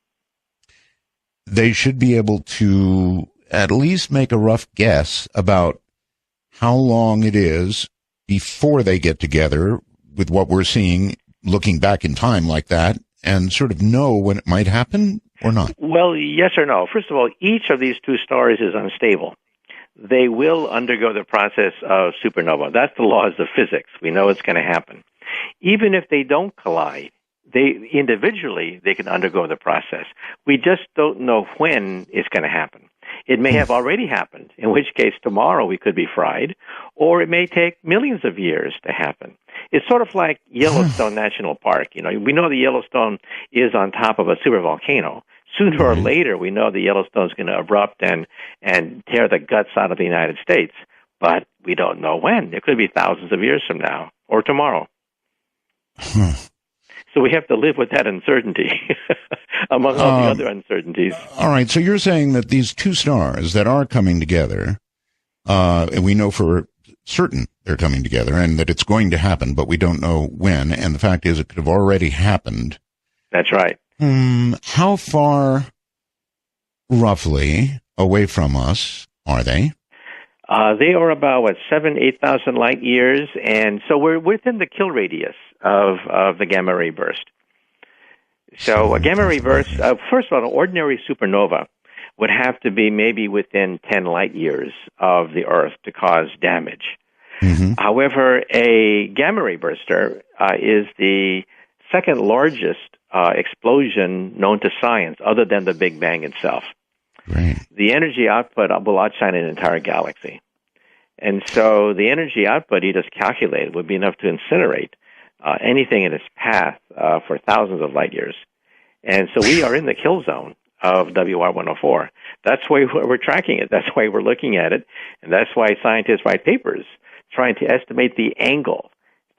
they should be able to at least make a rough guess about how long it is before they get together with what we're seeing, looking back in time like that, and sort of know when it might happen or not. Well, yes or no. First of all, each of these two stars is unstable. They will undergo the process of supernova. That's the laws of physics. We know it's going to happen. Even if they don't collide, they can undergo the process. We just don't know when it's going to happen. It may have already happened, in which case tomorrow we could be fried, or it may take millions of years to happen. It's sort of like Yellowstone National Park. You know, we know the Yellowstone is on top of a supervolcano. Sooner or later, we know the Yellowstone's going to erupt and tear the guts out of the United States, but we don't know when. It could be thousands of years from now or tomorrow. So we have to live with that uncertainty among all the other uncertainties. All right, so you're saying that these two stars that are coming together, and we know for certain they're coming together and that it's going to happen, but we don't know when, and the fact is it could have already happened. That's right. How far, roughly, away from us are they? They are about, 8,000 light years, and so we're within the kill radius of the gamma ray burst. So a gamma ray burst, first of all, an ordinary supernova would have to be maybe within 10 light years of the Earth to cause damage. However, a gamma ray burster is the second largest explosion known to science, other than the Big Bang itself. Right. The energy output will outshine an entire galaxy. And so the energy output he just calculated would be enough to incinerate anything in its path for thousands of light years. And so we are in the kill zone of WR104. That's why we're tracking it. That's why we're looking at it. And that's why scientists write papers trying to estimate the angle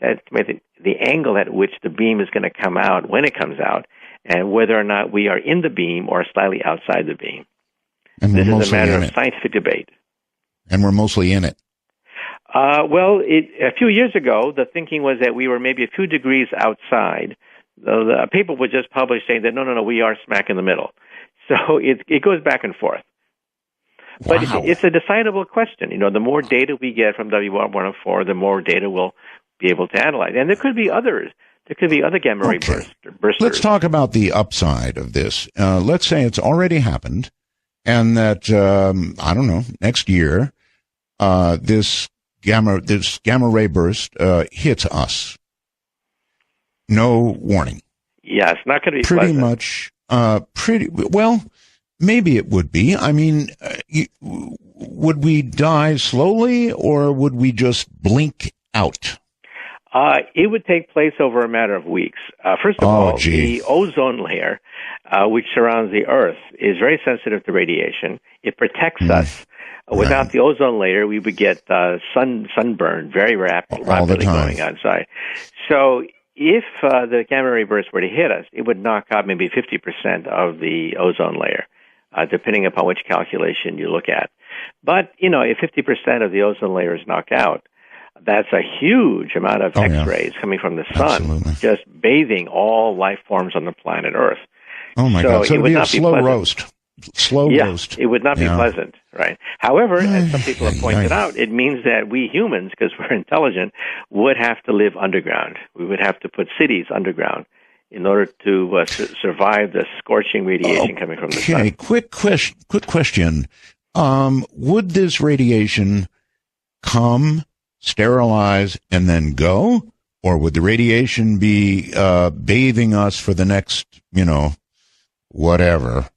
at which the beam is going to come out when it comes out, and whether or not we are in the beam or slightly outside the beam. And this is a matter of scientific debate. And we're mostly in it. A few years ago, the thinking was that we were maybe a few degrees outside. The paper was just published saying that, no, we are smack in the middle. So it goes back and forth. But it's a decidable question. You know, the more data we get from WR104, the more data we'll be able to analyze. And there could be others. There could be other gamma ray bursters. Let's talk about the upside of this. Let's say it's already happened, and that, next year, this gamma ray burst hits us. No warning. Yeah, it's not going to be pretty pleasant. much. Well, maybe it would be. I mean, would we die slowly, or would we just blink out? It would take place over a matter of weeks. First of all, the ozone layer, which surrounds the Earth, is very sensitive to radiation. It protects us. Without the ozone layer, we would get sunburn very rapidly going outside. So if the gamma ray burst were to hit us, it would knock out maybe 50% of the ozone layer, depending upon which calculation you look at. But, if 50% of the ozone layer is knocked out, That's a huge amount of X-rays coming from the sun, Absolutely. just bathing all life forms on the planet Earth. Oh, my God. So it would be a slow roast. Slow roast. It would not be pleasant, right? However, as some people have pointed out, it means that we humans, because we're intelligent, would have to live underground. We would have to put cities underground in order to survive the scorching radiation coming from the sun. Okay, quick question. Would this radiation come, sterilize, and then go? Or would the radiation be bathing us for the next, whatever?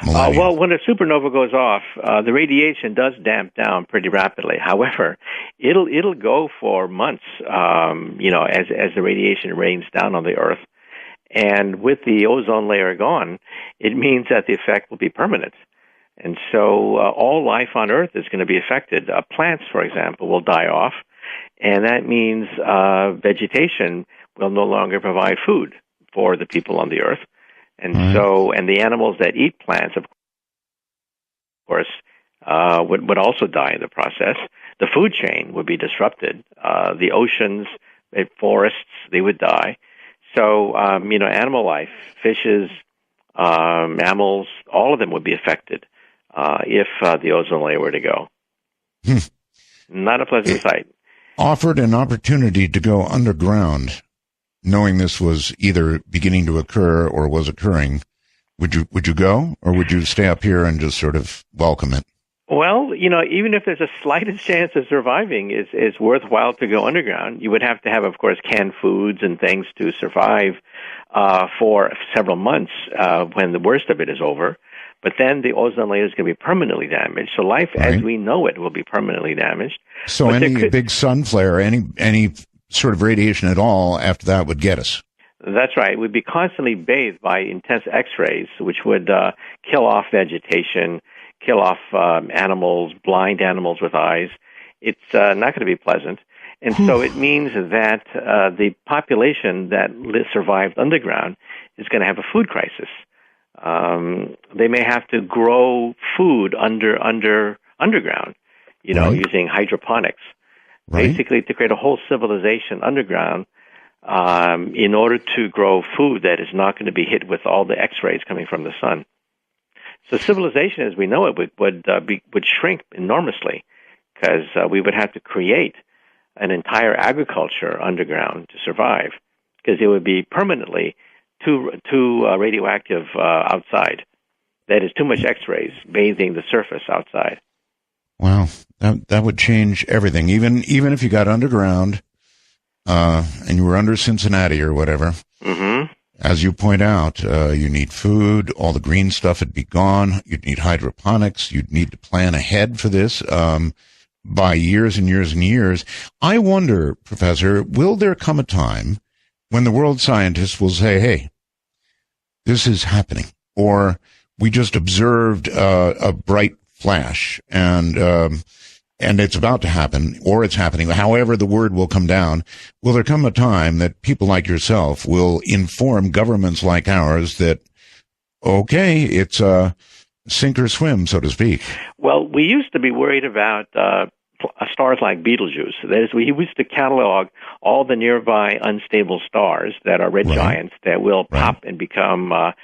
Well, when a supernova goes off, the radiation does damp down pretty rapidly. However, it'll go for months, as the radiation rains down on the Earth. And with the ozone layer gone, it means that the effect will be permanent. And so all life on Earth is going to be affected. Plants, for example, will die off, and that means vegetation will no longer provide food for the people on the Earth. And and the animals that eat plants, of course, would also die in the process. The food chain would be disrupted. The oceans, the forests, they would die. So, animal life, fishes, mammals, all of them would be affected if the ozone layer were to go. Not a pleasant sight. Offered an opportunity to go underground, knowing this was either beginning to occur or was occurring, would you go, or would you stay up here and just sort of welcome it? Well, even if there's a slightest chance of surviving, it's worthwhile to go underground. You would have to have, of course, canned foods and things to survive for several months when the worst of it is over. But then the ozone layer is going to be permanently damaged. So life as we know it will be permanently damaged. So any big sun flare, any sort of radiation at all after that would get us. That's right. We'd be constantly bathed by intense X-rays, which would kill off vegetation, kill off animals, blind animals with eyes. It's not going to be pleasant. And so it means that the population that survived underground is going to have a food crisis. They may have to grow food underground, using hydroponics. Right. Basically, to create a whole civilization underground in order to grow food that is not going to be hit with all the X-rays coming from the sun. So civilization, as we know it, would shrink enormously because we would have to create an entire agriculture underground to survive because it would be permanently too radioactive outside. That is too much X-rays bathing the surface outside. Wow, that would change everything. Even if you got underground and you were under Cincinnati or whatever, as you point out, you need food. All the green stuff would be gone. You'd need hydroponics. You'd need to plan ahead for this by years and years and years. I wonder, Professor, will there come a time when the world scientists will say, hey, this is happening, or we just observed a bright flash and it's about to happen, or it's happening, however the word will come down. Will there come a time that people like yourself will inform governments like ours that, okay, it's sink or swim, so to speak? Well, we used to be worried about stars like Betelgeuse. That is, we used to catalog all the nearby unstable stars that are red giants that will pop and become a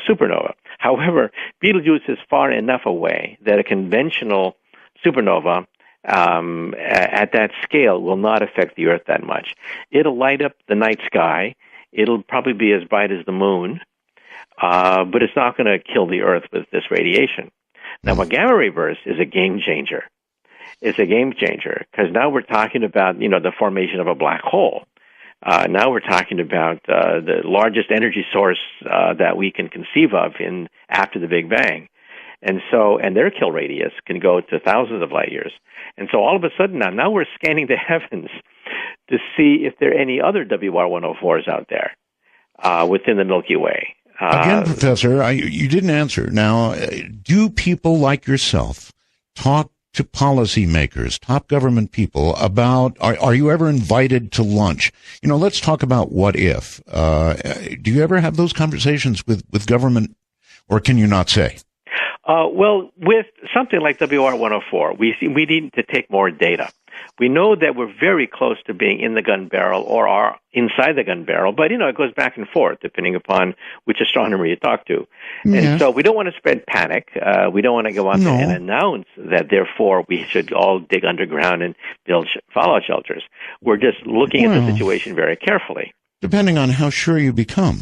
supernova. However, Betelgeuse is far enough away that a conventional supernova at that scale will not affect the Earth that much. It'll light up the night sky. It'll probably be as bright as the moon, but it's not going to kill the Earth with this radiation. Now, a gamma ray burst is a game changer. It's a game changer because now we're talking about, the formation of a black hole. Now we're talking about the largest energy source that we can conceive of after the Big Bang. And their kill radius can go to thousands of light years. And so all of a sudden now we're scanning the heavens to see if there are any other WR104s out there within the Milky Way. Again, Professor, you didn't answer. Now, do people like yourself talk to policymakers, top government people about, are you ever invited to lunch? Let's talk about what if. Do you ever have those conversations with government, or can you not say? Well, with something like WR104, we need to take more data. We know that we're very close to being in the gun barrel or are inside the gun barrel, but, it goes back and forth depending upon which astronomer you talk to. Yes. And so we don't want to spread panic. We don't want to go out there and announce that, therefore, we should all dig underground and build fallout shelters. We're just looking at the situation very carefully. Depending on how sure you become.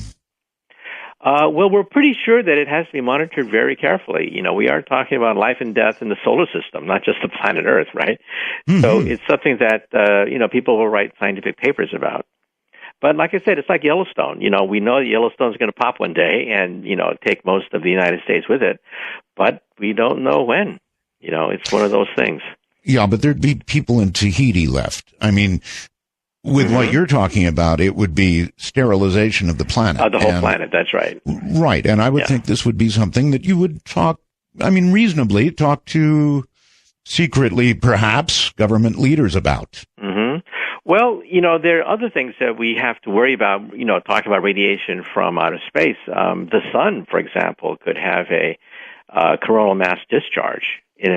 Well, we're pretty sure that it has to be monitored very carefully. We are talking about life and death in the solar system, not just the planet Earth, right? Mm-hmm. So it's something that, people will write scientific papers about. But like I said, it's like Yellowstone. We know that Yellowstone's going to pop one day and, take most of the United States with it. But we don't know when. It's one of those things. Yeah, but there'd be people in Tahiti left. I mean, with what you're talking about, it would be sterilization of the planet. The whole planet, that's right. Right, and I would think this would be something that you would reasonably talk to secretly, perhaps, government leaders about. Mm-hmm. Well, there are other things that we have to worry about, talking about radiation from outer space. The sun, for example, could have a coronal mass discharge. And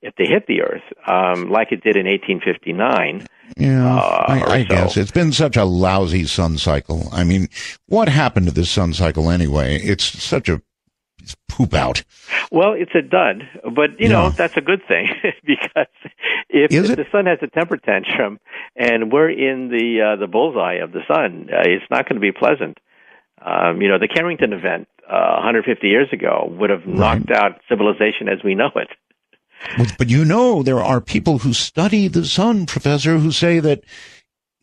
if they hit the Earth, like it did in 1859. Yeah, I guess. It's been such a lousy sun cycle. I mean, what happened to this sun cycle anyway? It's such a poop out. Well, it's a dud, but, that's a good thing because if the sun has a temper tantrum and we're in the bullseye of the sun, it's not going to be pleasant. The Carrington event 150 years ago would have knocked out civilization as we know it. But there are people who study the sun, Professor, who say that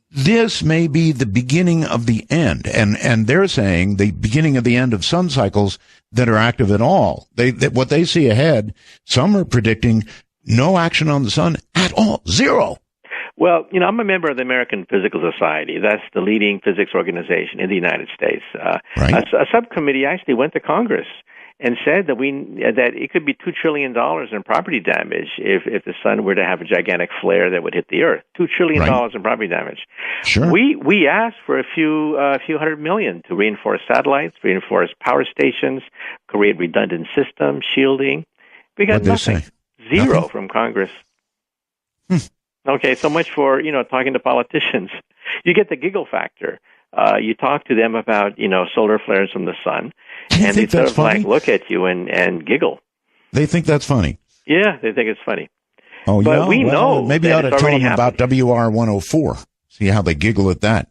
this may be the beginning of the end. And they're saying the beginning of the end of sun cycles that are active at all. What they see ahead, some are predicting no action on the sun at all. Zero. Well, I'm a member of the American Physical Society. That's the leading physics organization in the United States. A subcommittee actually went to Congress and said that it could be $2 trillion in property damage if the sun were to have a gigantic flare that would hit the Earth. $2 trillion in property damage. Sure. We asked for a few $100 million to reinforce satellites, reinforce power stations, create redundant systems, shielding. We got nothing. Zero from Congress. Okay, so much for talking to politicians. You get the giggle factor. You talk to them about solar flares from the sun, and they sort of look at you and giggle. They think that's funny. Yeah, they think it's funny. Oh, but yeah. We know maybe I ought to tell them about WR104. See how they giggle at that.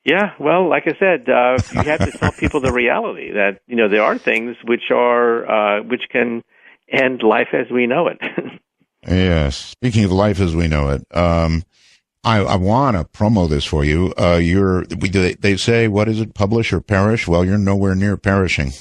Yeah, well, like I said, you have to tell people the reality that there are things which can end life as we know it. Yes. Speaking of life as we know it, I want to promo this for you. They say, what is it, publish or perish? Well, you're nowhere near perishing.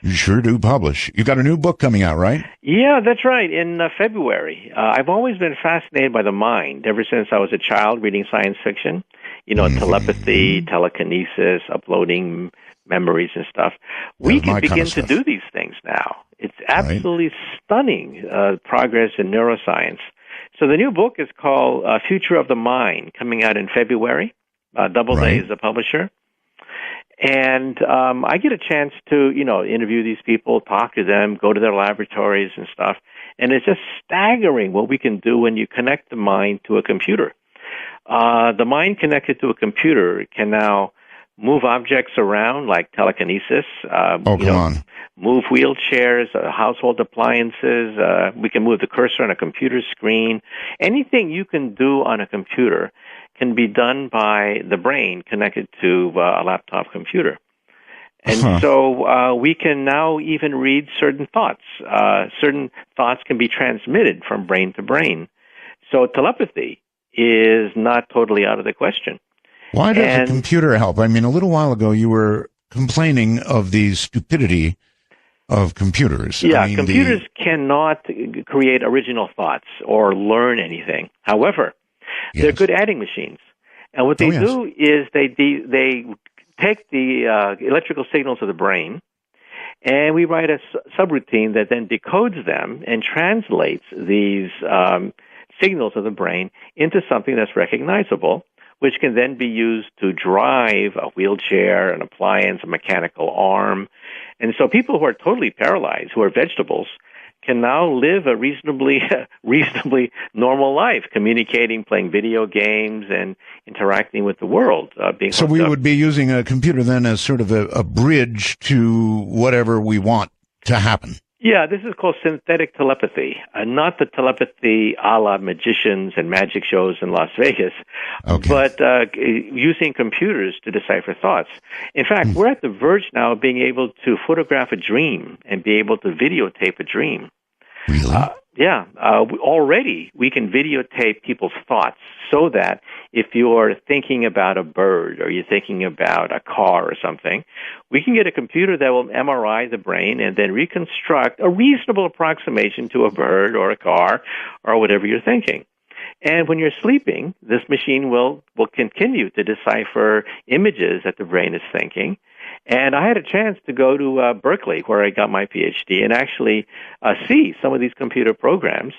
You sure do publish. You got a new book coming out, right? Yeah, that's right. In February. I've always been fascinated by the mind ever since I was a child reading science fiction. Telepathy, telekinesis, uploading memories and stuff. We can begin to do these things now. It's absolutely stunning progress in neuroscience. So the new book is called Future of the Mind, coming out in February. Doubleday is the publisher. And I get a chance to, interview these people, talk to them, go to their laboratories and stuff. And it's just staggering what we can do when you connect the mind to a computer. The mind connected to a computer can now move objects around like telekinesis, move wheelchairs, household appliances. We can move the cursor on a computer screen. Anything you can do on a computer can be done by the brain connected to a laptop computer. And so we can now even read certain thoughts. Certain thoughts can be transmitted from brain to brain. So telepathy is not totally out of the question. Why does a computer help? I mean, a little while ago you were complaining of the stupidity of computers. Yeah, computers cannot create original thoughts or learn anything. However, they're good adding machines. And what they do is they take the electrical signals of the brain, and we write a subroutine that then decodes them and translates these signals of the brain into something that's recognizable, which can then be used to drive a wheelchair, an appliance, a mechanical arm. And so people who are totally paralyzed, who are vegetables, can now live a reasonably normal life, communicating, playing video games, and interacting with the world. So we would be using a computer then as sort of a bridge to whatever we want to happen. Yeah, this is called synthetic telepathy, not the telepathy a la magicians and magic shows in Las Vegas, but using computers to decipher thoughts. In fact, we're at the verge now of being able to photograph a dream and be able to videotape a dream. Really? Already we can videotape people's thoughts so that if you're thinking about a bird or you're thinking about a car or something, we can get a computer that will MRI the brain and then reconstruct a reasonable approximation to a bird or a car or whatever you're thinking. And when you're sleeping, this machine will continue to decipher images that the brain is thinking. And I had a chance to go to Berkeley, where I got my PhD, and actually see some of these computer programs.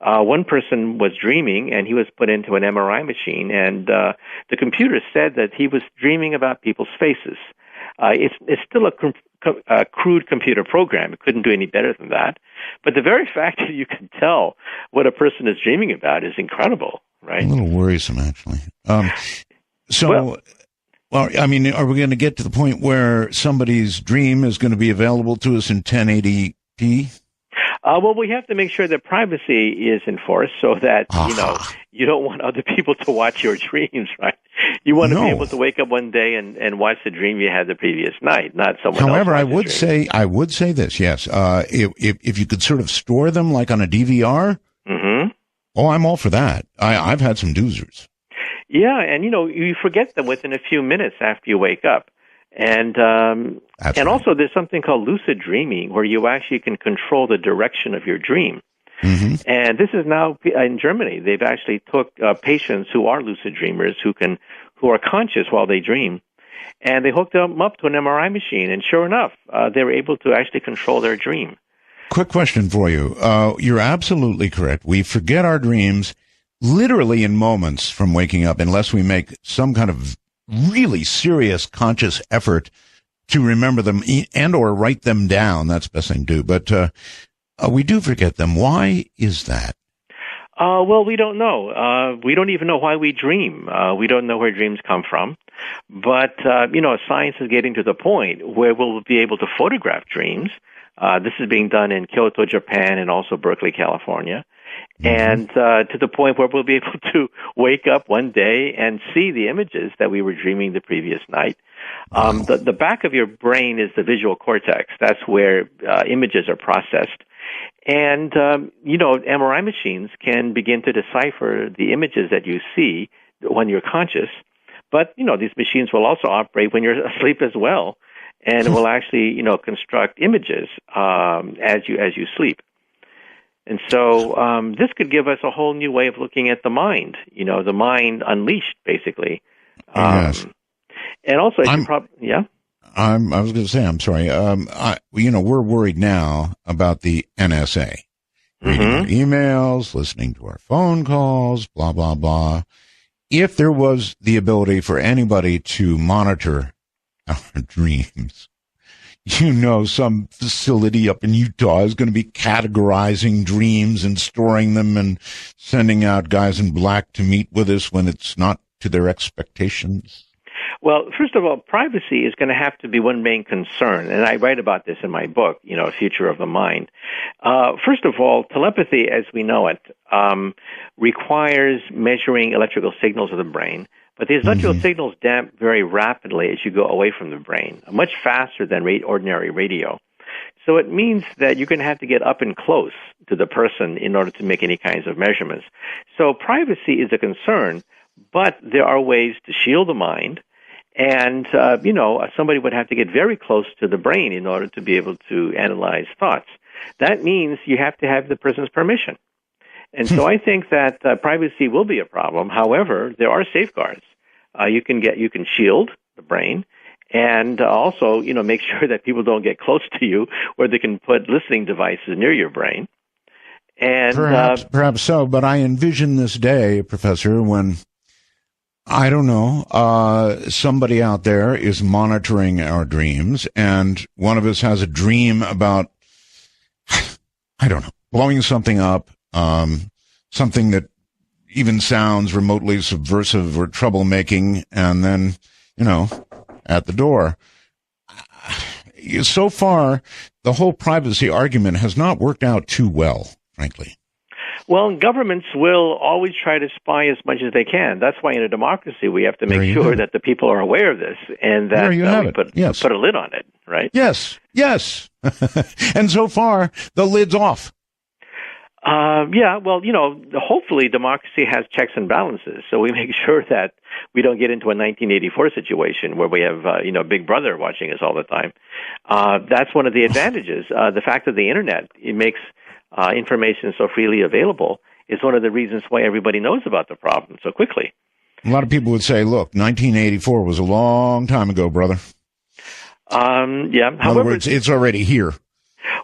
One person was dreaming, and he was put into an MRI machine, and the computer said that he was dreaming about people's faces. It's still a crude computer program. It couldn't do any better than that. But the very fact that you can tell what a person is dreaming about is incredible, right? A little worrisome, actually. Well, I mean, are we going to get to the point where somebody's dream is going to be available to us in 1080p? Well, we have to make sure that privacy is enforced so that, you don't want other people to watch your dreams, right? You want to be able to wake up one day and watch the dream you had the previous night, not someone else. However, I would say this, yes. If you could sort of store them like on a DVR, oh, I'm all for that. I've had some doozers. Yeah, and you forget them within a few minutes after you wake up. And also there's something called lucid dreaming where you actually can control the direction of your dream. And this is now in Germany. They've actually took patients who are lucid dreamers who are conscious while they dream, and they hooked them up to an MRI machine, and sure enough, they were able to actually control their dream. Quick question for you. You're absolutely correct. We forget our dreams literally in moments from waking up unless we make some kind of really serious conscious effort to remember them and or write them down. That's the best thing to do. But we do forget them. Why is that? Well, we don't know. We don't even know why we dream. We don't know where dreams come from. But, science is getting to the point where we'll be able to photograph dreams. This is being done in Kyoto, Japan, and also Berkeley, California. And to the point where we'll be able to wake up one day and see the images that we were dreaming the previous night. The back of your brain is the visual cortex. That's where images are processed. And, MRI machines can begin to decipher the images that you see when you're conscious. But, these machines will also operate when you're asleep as well. And it will actually, construct images as you sleep. And so this could give us a whole new way of looking at the mind, the mind unleashed, basically. Yes. And also, I was going to say, I'm sorry. We're worried now about the NSA. Reading our emails, listening to our phone calls, blah, blah, blah. If there was the ability for anybody to monitor our dreams, some facility up in Utah is going to be categorizing dreams and storing them and sending out guys in black to meet with us when it's not to their expectations. Well, first of all, privacy is going to have to be one main concern, and I write about this in my book, Future of the Mind. First of all, telepathy as we know it requires measuring electrical signals of the brain. But these electrical signals damp very rapidly as you go away from the brain, much faster than ordinary radio. So it means that you're going to have to get up and close to the person in order to make any kinds of measurements. So privacy is a concern, but there are ways to shield the mind. And, somebody would have to get very close to the brain in order to be able to analyze thoughts. That means you have to have the person's permission. And so I think that privacy will be a problem. However, there are safeguards. You can shield the brain and also, make sure that people don't get close to you where they can put listening devices near your brain. And perhaps so, but I envision this day, Professor, when I don't know, somebody out there is monitoring our dreams and one of us has a dream about I don't know, blowing something up, something that even sounds remotely subversive or troublemaking, and then, at the door. So far, the whole privacy argument has not worked out too well, frankly. Well, governments will always try to spy as much as they can. That's why in a democracy we have to make sure that the people are aware of this and that we put a lid on it, right? Yes. And so far, the lid's off. Hopefully democracy has checks and balances, so we make sure that we don't get into a 1984 situation where we have, Big Brother watching us all the time. That's one of the advantages. The fact that the Internet, it makes information so freely available is one of the reasons why everybody knows about the problem so quickly. A lot of people would say, look, 1984 was a long time ago, brother. In other words, it's already here.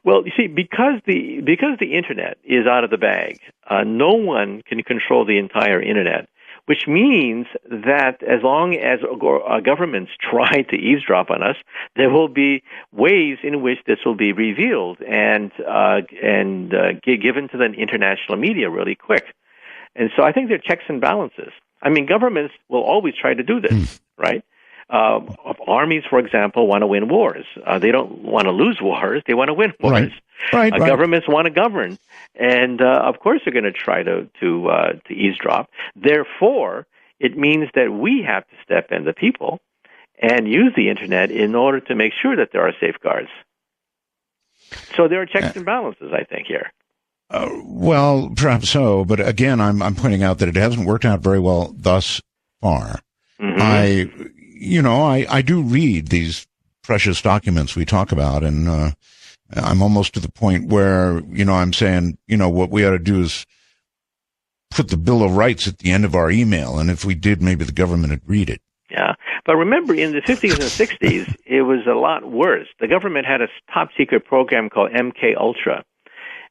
Well, you see, because the Internet is out of the bag, no one can control the entire Internet, which means that as long as governments try to eavesdrop on us, there will be ways in which this will be revealed and given to the international media really quick. And so I think there are checks and balances. I mean, governments will always try to do this, right? Armies, for example, want to win wars. They don't want to lose wars. They want to win wars. Right. Governments want to govern. And, of course, they're going to try to eavesdrop. Therefore, it means that we have to step in, the people, and use the Internet in order to make sure that there are safeguards. So there are checks and balances, I think, here. Well, perhaps so. But, again, I'm pointing out that it hasn't worked out very well thus far. Mm-hmm. I do read these precious documents we talk about, and I'm almost to the point where, I'm saying, what we ought to do is put the Bill of Rights at the end of our email, and if we did, maybe the government would read it. Yeah, but remember, in the 50s and 60s, it was a lot worse. The government had a top-secret program called MK Ultra.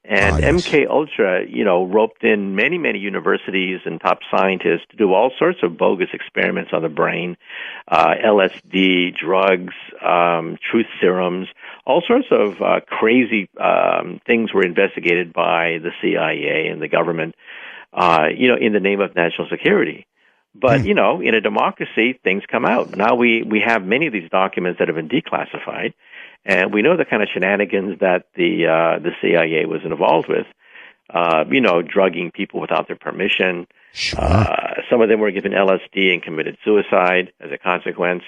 And MK Ultra, roped in many, many universities and top scientists to do all sorts of bogus experiments on the brain, LSD, drugs, truth serums, all sorts of crazy things were investigated by the CIA and the government, in the name of national security. But, in a democracy, things come out. Now we have many of these documents that have been declassified. And we know the kind of shenanigans that the CIA was involved with, drugging people without their permission. Sure. Some of them were given LSD and committed suicide as a consequence.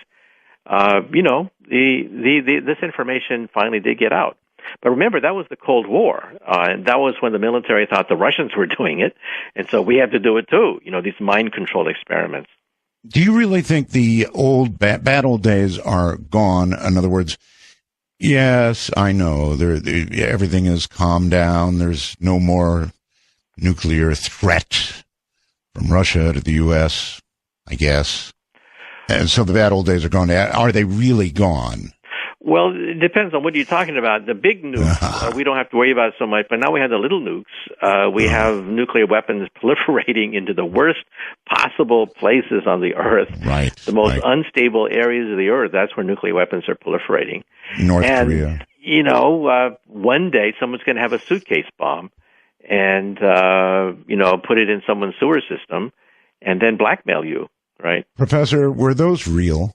This information finally did get out. But remember, that was the Cold War, and that was when the military thought the Russians were doing it, and so we have to do it too, these mind control experiments. Do you really think the old bad old days are gone? In other words, yes, I know. Everything is calmed down. There's no more nuclear threat from Russia to the U.S., I guess. And so the bad old days are gone. Are they really gone? Well, it depends on what you're talking about. The big nukes, we don't have to worry about so much. But now we have the little nukes. We have nuclear weapons proliferating into the worst possible places on the Earth. Right. The most unstable areas of the Earth, that's where nuclear weapons are proliferating. North Korea. One day someone's going to have a suitcase bomb and, put it in someone's sewer system and then blackmail you, right? Professor, were those real?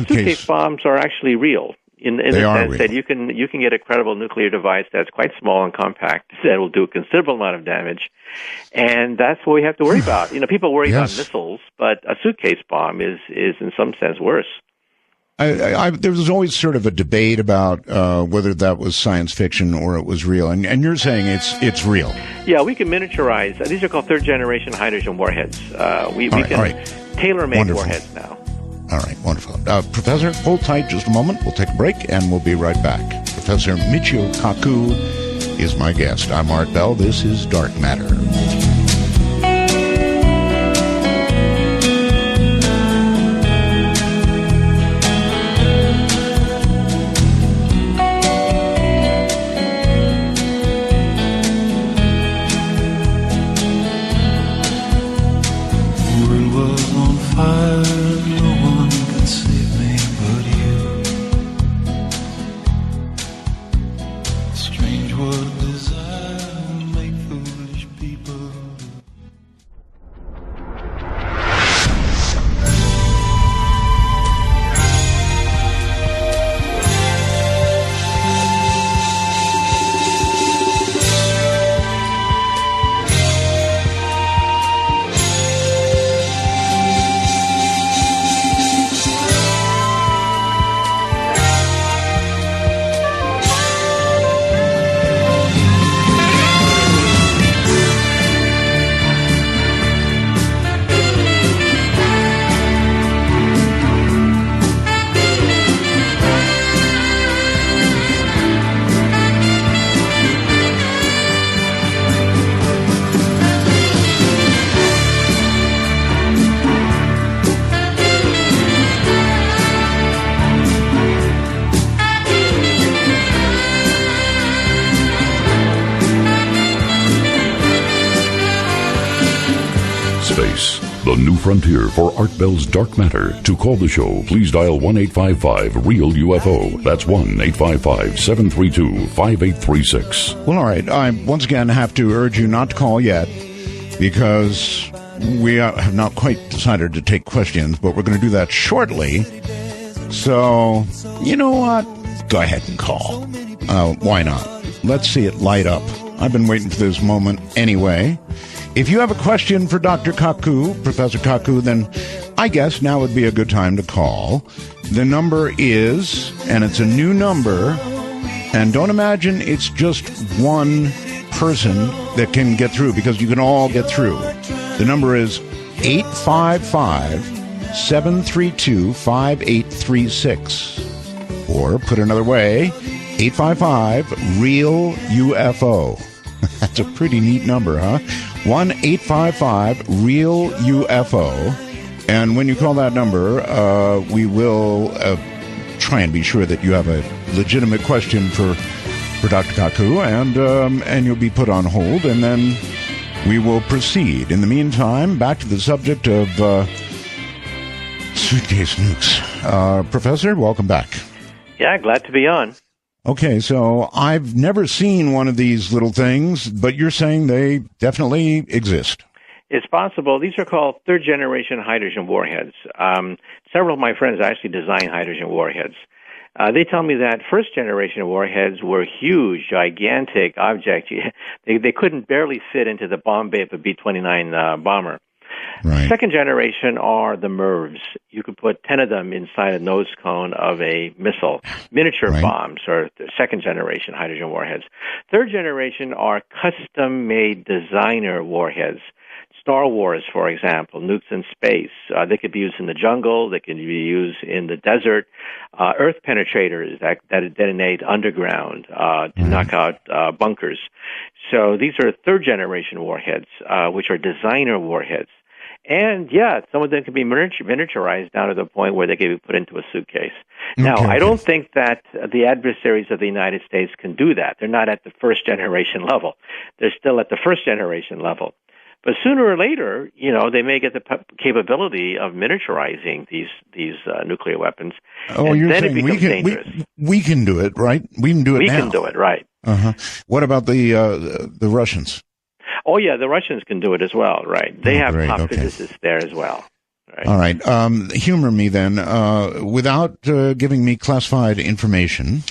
Suitcase bombs are actually real in the sense that you can get a credible nuclear device that's quite small and compact that will do a considerable amount of damage, and that's what we have to worry about. People worry about missiles, but a suitcase bomb is in some sense worse. There was always sort of a debate about whether that was science fiction or it was real, and you're saying it's real. Yeah, we can miniaturize. These are called third-generation hydrogen warheads. We can tailor-make warheads now. All right, wonderful. Professor, hold tight just a moment. We'll take a break, and we'll be right back. Professor Michio Kaku is my guest. I'm Art Bell. This is Dark Matter. Strange what desire the new frontier for Art Bell's Dark Matter. To call the show, please dial 1-855-REAL-UFO. That's 1-855-732-5836. Well, all right. I once again have to urge you not to call yet because we have not quite decided to take questions, but we're going to do that shortly. So, you know what? Go ahead and call. Why not? Let's see it light up. I've been waiting for this moment anyway. If you have a question for Dr. Kaku, Professor Kaku, then I guess now would be a good time to call. The number is, and it's a new number, and don't imagine it's just one person that can get through, because you can all get through. The number is 855-732-5836. Or, put another way, 855-REAL-UFO. That's a pretty neat number, huh? 1-855-REAL-UFO. And when you call that number, we will try and be sure that you have a legitimate question for Dr. Kaku, and you'll be put on hold, and then we will proceed. In the meantime, back to the subject of suitcase nukes. Professor, welcome back. Yeah, glad to be on. Okay, so I've never seen one of these little things, but you're saying they definitely exist. It's possible. These are called third-generation hydrogen warheads. Several of my friends actually design hydrogen warheads. They tell me that first-generation warheads were huge, gigantic objects. They couldn't barely fit into the bomb bay of a B-29 bomber. Right. Second generation are the MIRVs. You could put 10 of them inside a nose cone of a missile. Miniature bombs are the second generation hydrogen warheads. Third generation are custom-made designer warheads. Star Wars, for example, nukes in space. They could be used in the jungle. They can be used in the desert. Earth penetrators that detonate underground to knock out bunkers. So these are third-generation warheads, which are designer warheads. And, yeah, some of them can be miniaturized down to the point where they can be put into a suitcase. Now, I don't think that the adversaries of the United States can do that. They're not at the first-generation level. They're still at the first-generation level. But sooner or later, they may get the capability of miniaturizing these nuclear weapons. Oh, and you're then saying it becomes dangerous. We can do it, right? We can do it now. We can do it, right. Uh-huh. What about the Russians? Oh, yeah, the Russians can do it as well, right? They have top physicists there as well. Right? All right. Humor me then. Without giving me classified information,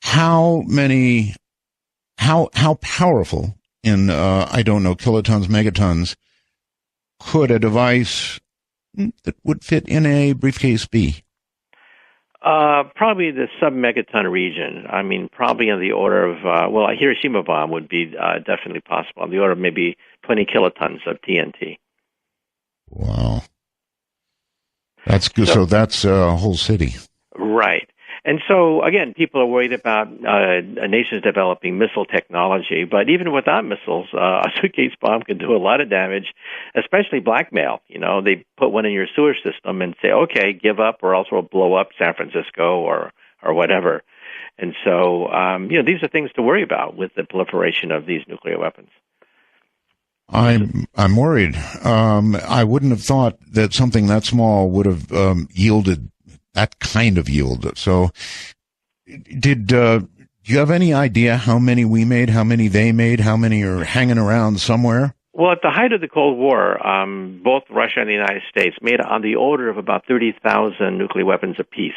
how powerful in, kilotons, megatons, could a device that would fit in a briefcase be? Probably the sub-megaton region. I mean, probably on the order of, a Hiroshima bomb would be definitely possible, on the order of maybe 20 kilotons of TNT. Wow. That's good. So that's a whole city. Right. And so, again, people are worried about nations developing missile technology, but even without missiles, a suitcase bomb can do a lot of damage, especially blackmail. They put one in your sewer system and say, okay, give up or else we'll blow up San Francisco or whatever. And so, these are things to worry about with the proliferation of these nuclear weapons. I'm worried. I wouldn't have thought that something that small would have yielded that kind of yield. So, do you have any idea how many we made, how many they made, how many are hanging around somewhere? Well, at the height of the Cold War, both Russia and the United States made on the order of about 30,000 nuclear weapons apiece.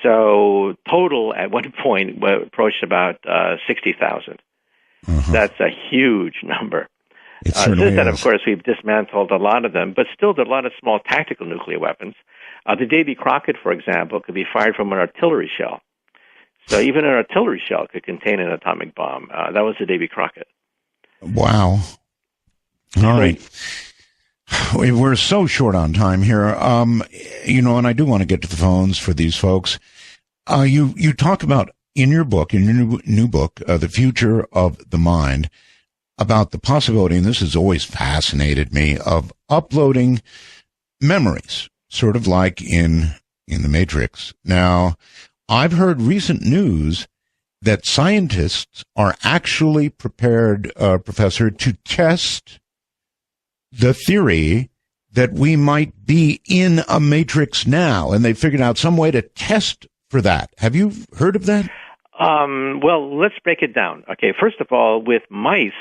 So, total at one point approached about 60,000. That's a huge number. Since then, of course, we've dismantled a lot of them, but still there are a lot of small tactical nuclear weapons. The Davy Crockett, for example, could be fired from an artillery shell. So even an artillery shell could contain an atomic bomb. That was the Davy Crockett. Wow. All right. We're so short on time here. And I do want to get to the phones for these folks. You talk about in your book, in your new book, The Future of the Mind, about the possibility, and this has always fascinated me, of uploading memories, sort of like in the Matrix. Now, I've heard recent news that scientists are actually prepared, Professor, to test the theory that we might be in a matrix now, and they figured out some way to test for that. Have you heard of that? Well, let's break it down. Okay, first of all, with mice,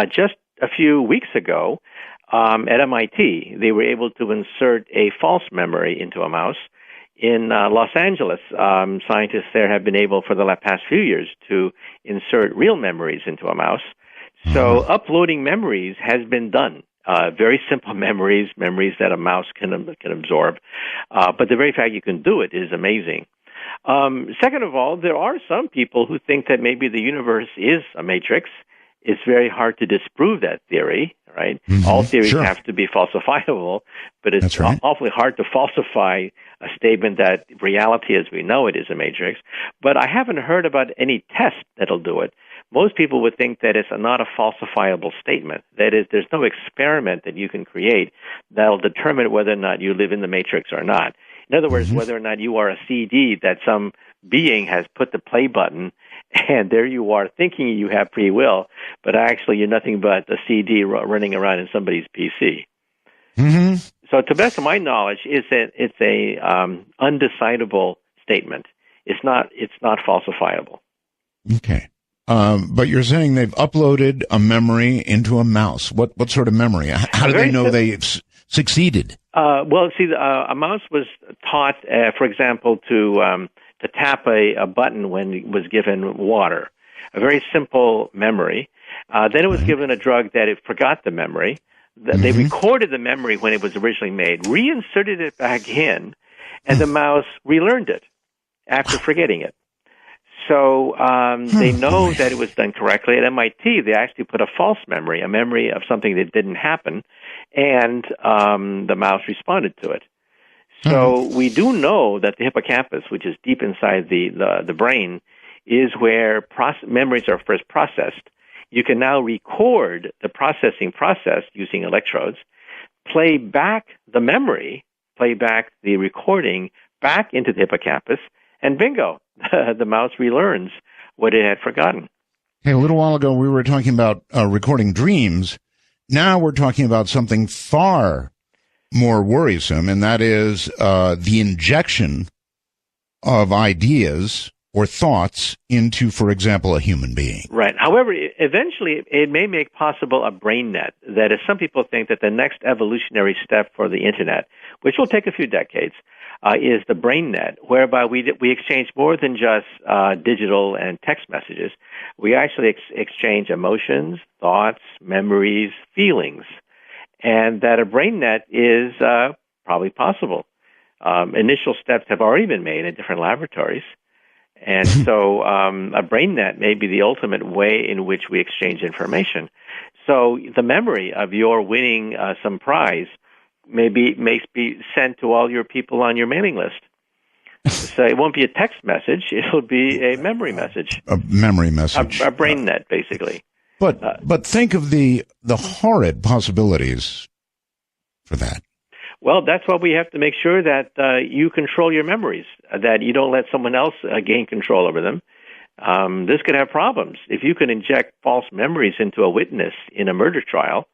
just a few weeks ago at MIT, they were able to insert a false memory into a mouse. In Los Angeles, scientists there have been able for the past few years to insert real memories into a mouse. So uploading memories has been done. Very simple memories that a mouse can absorb. But the very fact you can do it is amazing. Second of all, there are some people who think that maybe the universe is a matrix. It's very hard to disprove that theory, right? All theories have to be falsifiable, but it's awfully hard to falsify a statement that reality as we know it is a matrix. But I haven't heard about any test that'll do it. Most people would think that it's not a falsifiable statement. That is, there's no experiment that you can create that'll determine whether or not you live in the matrix or not. In other words, whether or not you are a CD that some being has put the play button, and there you are thinking you have free will, but actually you're nothing but a CD running around in somebody's PC. So to the best of my knowledge, it's a undecidable statement. It's not falsifiable. Okay. But you're saying they've uploaded a memory into a mouse. What sort of memory? How do they know they've succeeded? Well, see, a mouse was taught, for example, to tap a button when it was given water. A very simple memory. Then it was given a drug that it forgot the memory. They recorded the memory when it was originally made, reinserted it back in, and the mouse relearned it after forgetting it. So they know that it was done correctly. At MIT, they actually put a false memory, a memory of something that didn't happen, and the mouse responded to it. So we do know that the hippocampus, which is deep inside the brain, is where memories are first processed. You can now record the processing process using electrodes, play back the memory, play back the recording back into the hippocampus, and bingo, the mouse relearns what it had forgotten. Hey, a little while ago we were talking about recording dreams. Now we're talking about something far more worrisome, and that is the injection of ideas or thoughts into, for example, a human being. Right. However, eventually it may make possible a brain net. That is, some people think that the next evolutionary step for the Internet, which will take a few decades, is the brain net, whereby we exchange more than just digital and text messages. We actually exchange emotions, thoughts, memories, feelings, and that a brain net is probably possible. Initial steps have already been made in different laboratories. And so a brain net may be the ultimate way in which we exchange information. So the memory of your winning some prize may be sent to all your people on your mailing list. So it won't be a text message; it'll be a memory message. A memory message. A brain net, basically. But think of the horrid possibilities for that. Well, that's why we have to make sure that you control your memories, that you don't let someone else gain control over them. This could have problems. If you can inject false memories into a witness in a murder trial,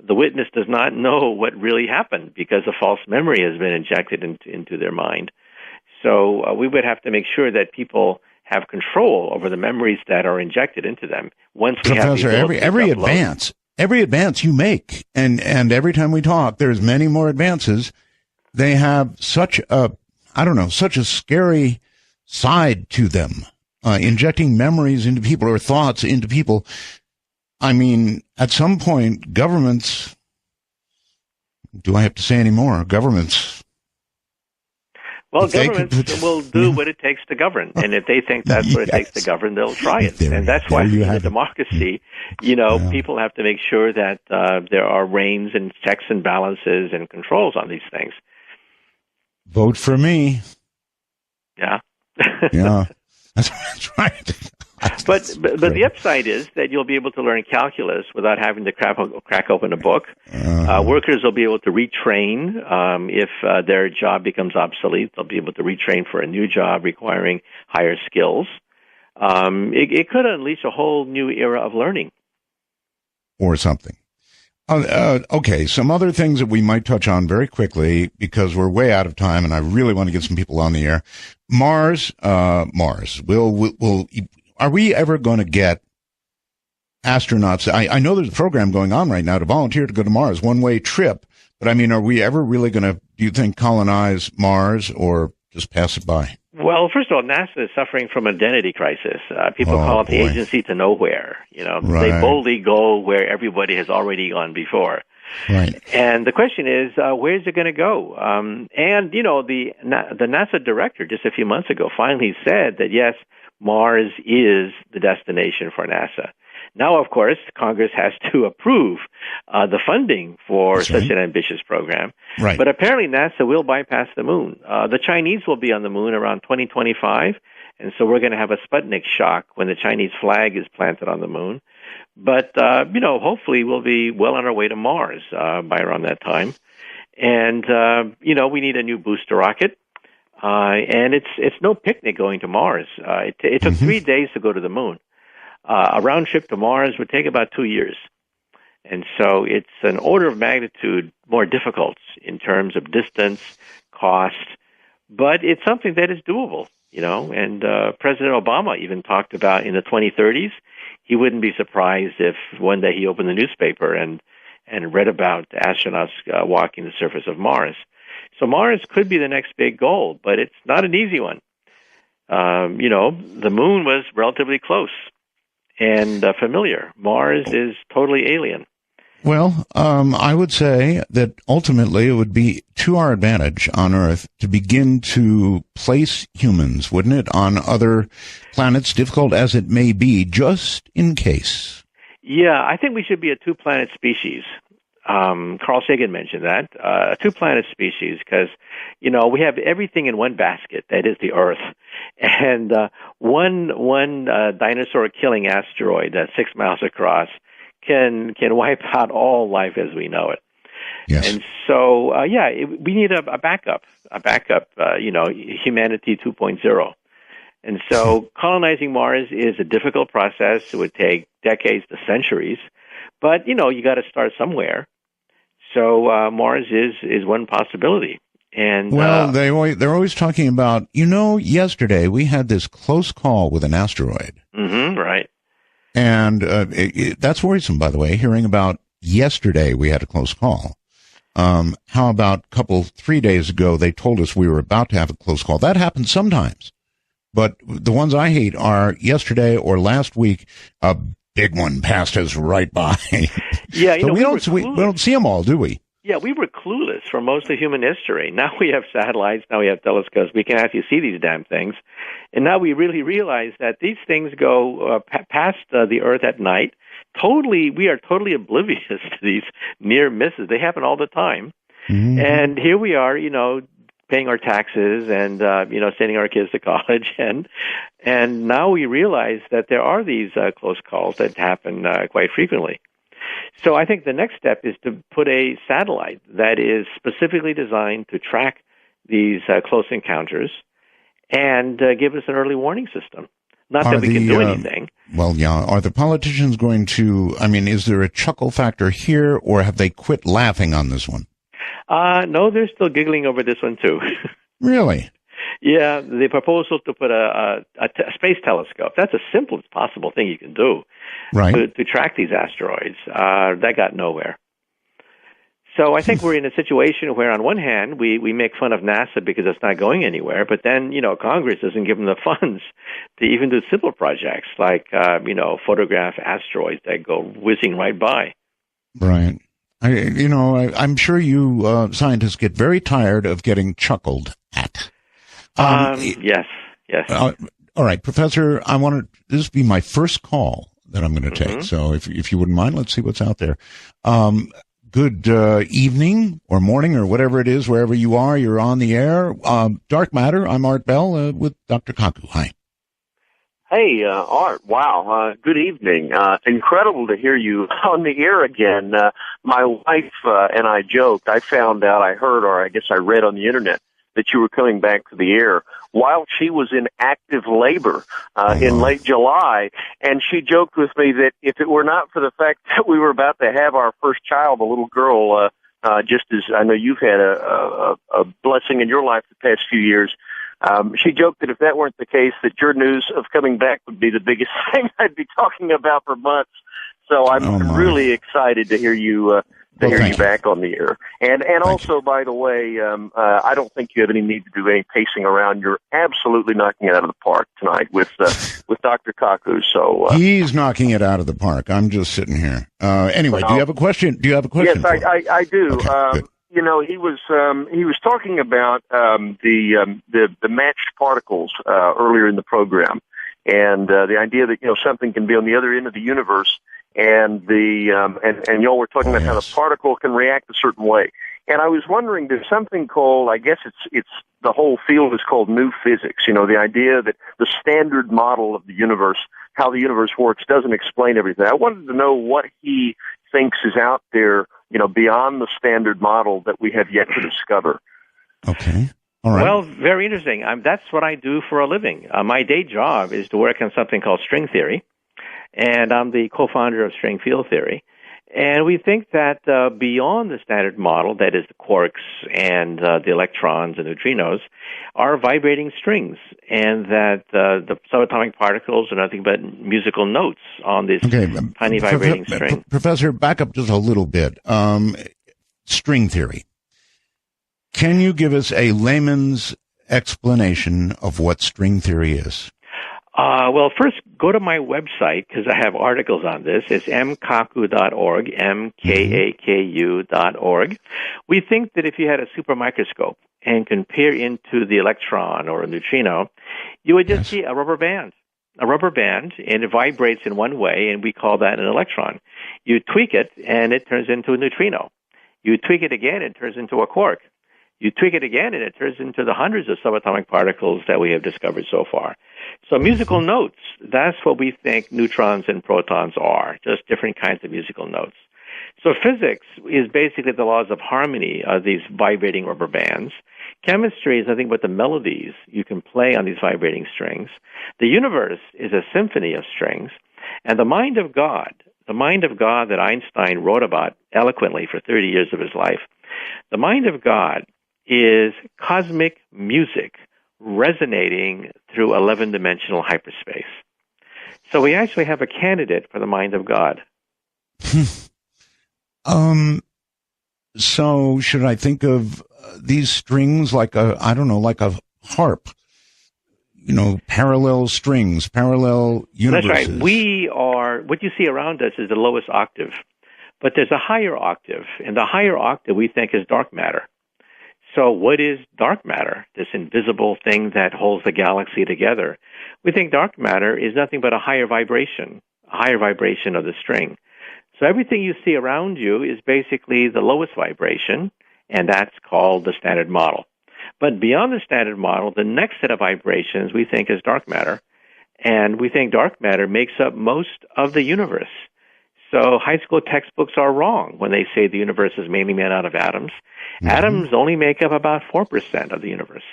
the witness does not know what really happened because a false memory has been injected into their mind. So we would have to make sure that people have control over the memories that are injected into them. Once we Professor, have every advance you make, and every time we talk, there's many more advances. They have such a scary side to them, injecting memories into people or thoughts into people. I mean, at some point, governments, do I have to say any more? Governments. Well, governments will do what it takes to govern. And if they think that's what it takes to govern, they'll try it. And that's why in a democracy, people have to make sure that there are reins and checks and balances and controls on these things. Vote for me. Yeah. Yeah. That's right. But the upside is that you'll be able to learn calculus without having to crack open a book. Workers will be able to retrain if their job becomes obsolete. They'll be able to retrain for a new job requiring higher skills. It could unleash a whole new era of learning. Or something. Okay, some other things that we might touch on very quickly because we're way out of time, and I really want to get some people on the air. Mars. Are we ever going to get astronauts? I know there's a program going on right now to volunteer to go to Mars, one-way trip. But I mean, are we ever really going to, do you think, colonize Mars or just pass it by? Well, first of all, NASA is suffering from an identity crisis. People call it the agency to nowhere. They boldly go where everybody has already gone before. Right. And the question is, where's it going to go? The NASA director just a few months ago finally said that, yes, Mars is the destination for NASA. Now, of course, Congress has to approve the funding for such an ambitious program. Right. But apparently NASA will bypass the moon. The Chinese will be on the moon around 2025, and so we're going to have a Sputnik shock when the Chinese flag is planted on the moon. But, hopefully we'll be well on our way to Mars by around that time. And, we need a new booster rocket. And it's no picnic going to Mars. It took 3 days to go to the moon. A round trip to Mars would take about 2 years. And so it's an order of magnitude more difficult in terms of distance, cost, but it's something that is doable, and President Obama even talked about in the 2030s, he wouldn't be surprised if one day he opened the newspaper and read about astronauts walking the surface of Mars. So Mars could be the next big goal, but it's not an easy one. The moon was relatively close and familiar. Mars is totally alien. Well, I would say that ultimately it would be to our advantage on Earth to begin to place humans, wouldn't it, on other planets, difficult as it may be, just in case. Yeah, I think we should be a two-planet species. Carl Sagan mentioned that, a two-planet species, because, we have everything in one basket, that is the Earth. And one dinosaur-killing asteroid that's 6 miles across can wipe out all life as we know it. Yes. And so, we need a backup, humanity 2.0. And so colonizing Mars is a difficult process. It would take decades to centuries. But, you got to start somewhere. So Mars is one possibility. And they're always talking about, yesterday we had this close call with an asteroid. Mm-hmm, right. And that's worrisome, by the way, hearing about yesterday we had a close call. How about 3 days ago they told us we were about to have a close call? That happens sometimes. But the ones I hate are yesterday or last week, a big one passed us right by. Yeah, so we don't see them all, do we? Yeah, we were clueless for most of human history. Now we have satellites, now we have telescopes, we can actually see these damn things. And now we really realize that these things go past the Earth at night. We are totally oblivious to these near misses. They happen all the time. Mm-hmm. And here we are, paying our taxes and, sending our kids to college. And now we realize that there are these close calls that happen quite frequently. So I think the next step is to put a satellite that is specifically designed to track these close encounters and give us an early warning system. Not that we can do anything. Well, yeah. Are the politicians going to, is there a chuckle factor here, or have they quit laughing on this one? No, they're still giggling over this one, too. Really? Yeah, the proposal to put a space telescope, that's the simplest possible thing you can do, right, to track these asteroids. That got nowhere. So I think we're in a situation where, on one hand, we make fun of NASA because it's not going anywhere, but then, Congress doesn't give them the funds to even do simple projects like, photograph asteroids that go whizzing right by. Right. I'm sure you scientists get very tired of getting chuckled at. Yes. All right, Professor, this be my first call that I'm going to take. So if you wouldn't mind, let's see what's out there. Good evening or morning or whatever it is, wherever you are, you're on the air. Dark Matter, I'm Art Bell with Dr. Kaku. Hi. Hey, Art. Wow. Good evening. Incredible to hear you on the air again. My wife and I joked. I found out, I heard, or I guess I read on the internet, that you were coming back to the air while she was in active labor in late July. And she joked with me that if it were not for the fact that we were about to have our first child, a little girl, just as I know you've had a blessing in your life the past few years, she joked that if that weren't the case, that your news of coming back would be the biggest thing I'd be talking about for months. So I'm really excited to hear you back on the air. And also, by the way, I don't think you have any need to do any pacing around. You're absolutely knocking it out of the park tonight with Dr. Kaku. So he's knocking it out of the park. I'm just sitting here. Anyway, do you have a question? Yes, I do. Okay, you know, he was talking about the matched particles earlier in the program, and the idea that something can be on the other end of the universe. And and y'all were talking about how the particle can react a certain way. And I was wondering, there's something called, I guess it's the whole field is called new physics. The idea that the standard model of the universe, how the universe works, doesn't explain everything. I wanted to know what he thinks is out there, beyond the standard model that we have yet to discover. Okay. All right. Well, very interesting. That's what I do for a living. My day job is to work on something called string theory. And I'm the co-founder of string field theory. And we think that beyond the standard model, that is the quarks and the electrons and neutrinos, are vibrating strings, and that the subatomic particles are nothing but musical notes on this tiny vibrating string. Professor, back up just a little bit. String theory. Can you give us a layman's explanation of what string theory is? Well, first, go to my website, because I have articles on this. It's mkaku.org, mkaku.org. We think that if you had a super microscope and can peer into the electron or a neutrino, you would just see a rubber band, and it vibrates in one way, and we call that an electron. You tweak it, and it turns into a neutrino. You tweak it again, it turns into a quark. You tweak it again, and it turns into the hundreds of subatomic particles that we have discovered so far. So musical notes, that's what we think neutrons and protons are, just different kinds of musical notes. So physics is basically the laws of harmony of these vibrating rubber bands. Chemistry is nothing but the melodies you can play on these vibrating strings. The universe is a symphony of strings. And the mind of God that Einstein wrote about eloquently for 30 years of his life, the mind of God is cosmic music resonating through 11-dimensional hyperspace. So we actually have a candidate for the mind of God. So should I think of these strings like a harp? Parallel strings, parallel universes. That's right. What you see around us is the lowest octave. But there's a higher octave, and the higher octave we think is dark matter. So what is dark matter, this invisible thing that holds the galaxy together? We think dark matter is nothing but a higher vibration of the string. So everything you see around you is basically the lowest vibration, and that's called the standard model. But beyond the standard model, the next set of vibrations we think is dark matter, and we think dark matter makes up most of the universe. So high school textbooks are wrong when they say the universe is mainly made out of atoms. Mm-hmm. Atoms only make up about 4% of the universe.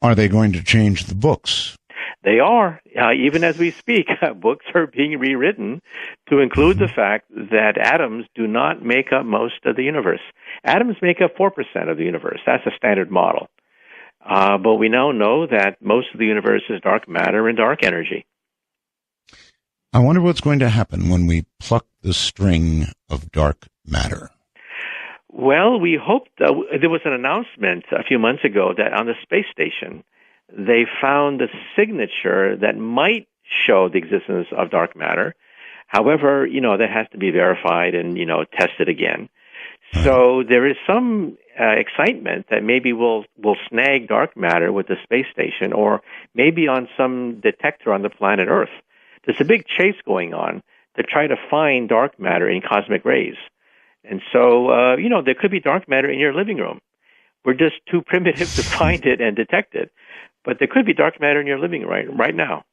Are they going to change the books? They are. Even as we speak, books are being rewritten to include the fact that atoms do not make up most of the universe. Atoms make up 4% of the universe. That's a standard model. But we now know that most of the universe is dark matter and dark energy. I wonder what's going to happen when we pluck the string of dark matter. Well, we hoped there was an announcement a few months ago that on the space station, they found a signature that might show the existence of dark matter. However, that has to be verified and, tested again. So there is some excitement that maybe we'll snag dark matter with the space station, or maybe on some detector on the planet Earth. There's a big chase going on to try to find dark matter in cosmic rays. And so, there could be dark matter in your living room. We're just too primitive to find it and detect it. But there could be dark matter in your living room right now.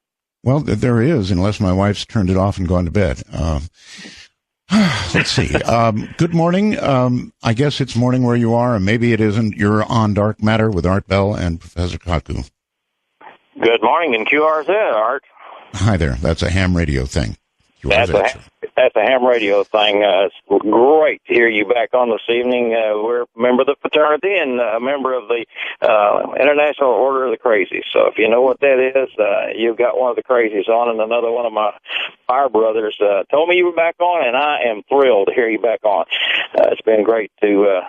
Well, there is, unless my wife's turned it off and gone to bed. Let's see. Good morning. I guess it's morning where you are, and maybe it isn't. You're on Dark Matter with Art Bell and Professor Kaku. Good morning in QRZ, Art. Hi there. That's a ham radio thing. That's a ham radio thing. It's great to hear you back on this evening. We're a member of the fraternity and a member of the International Order of the Crazies. So if you know what that is, you've got one of the crazies on, and another one of my fire brothers told me you were back on, and I am thrilled to hear you back on. It's been great to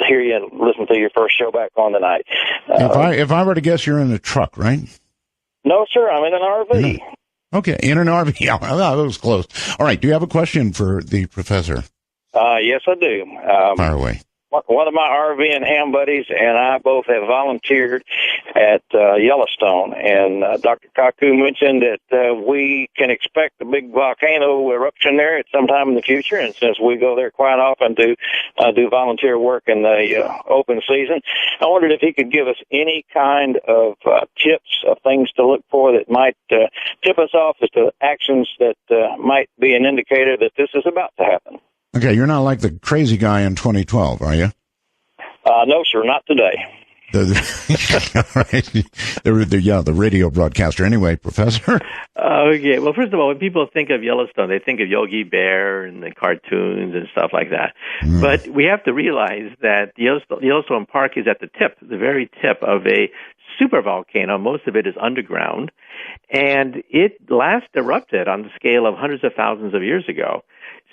hear you and listen to your first show back on tonight. If I were to guess, you're in a truck, right? No, sir. I'm in an RV. No. Okay, in an RV. Yeah, that was close. All right, do you have a question for the professor? Yes, I do. Fire away. One of my RV and ham buddies and I both have volunteered at Yellowstone, and Dr. Kaku mentioned that we can expect a big volcano eruption there at some time in the future, and since we go there quite often to do volunteer work in the open season, I wondered if he could give us any kind of tips of things to look for that might tip us off as to actions that might be an indicator that this is about to happen. Okay, you're not like the crazy guy in 2012, are you? No, sir, not today. All right. The radio broadcaster. Anyway, Professor. Okay. Well, first of all, when people think of Yellowstone, they think of Yogi Bear and the cartoons and stuff like that. But we have to realize that Yellowstone Park is at the very tip of a supervolcano. Most of it is underground, and it last erupted on the scale of hundreds of thousands of years ago.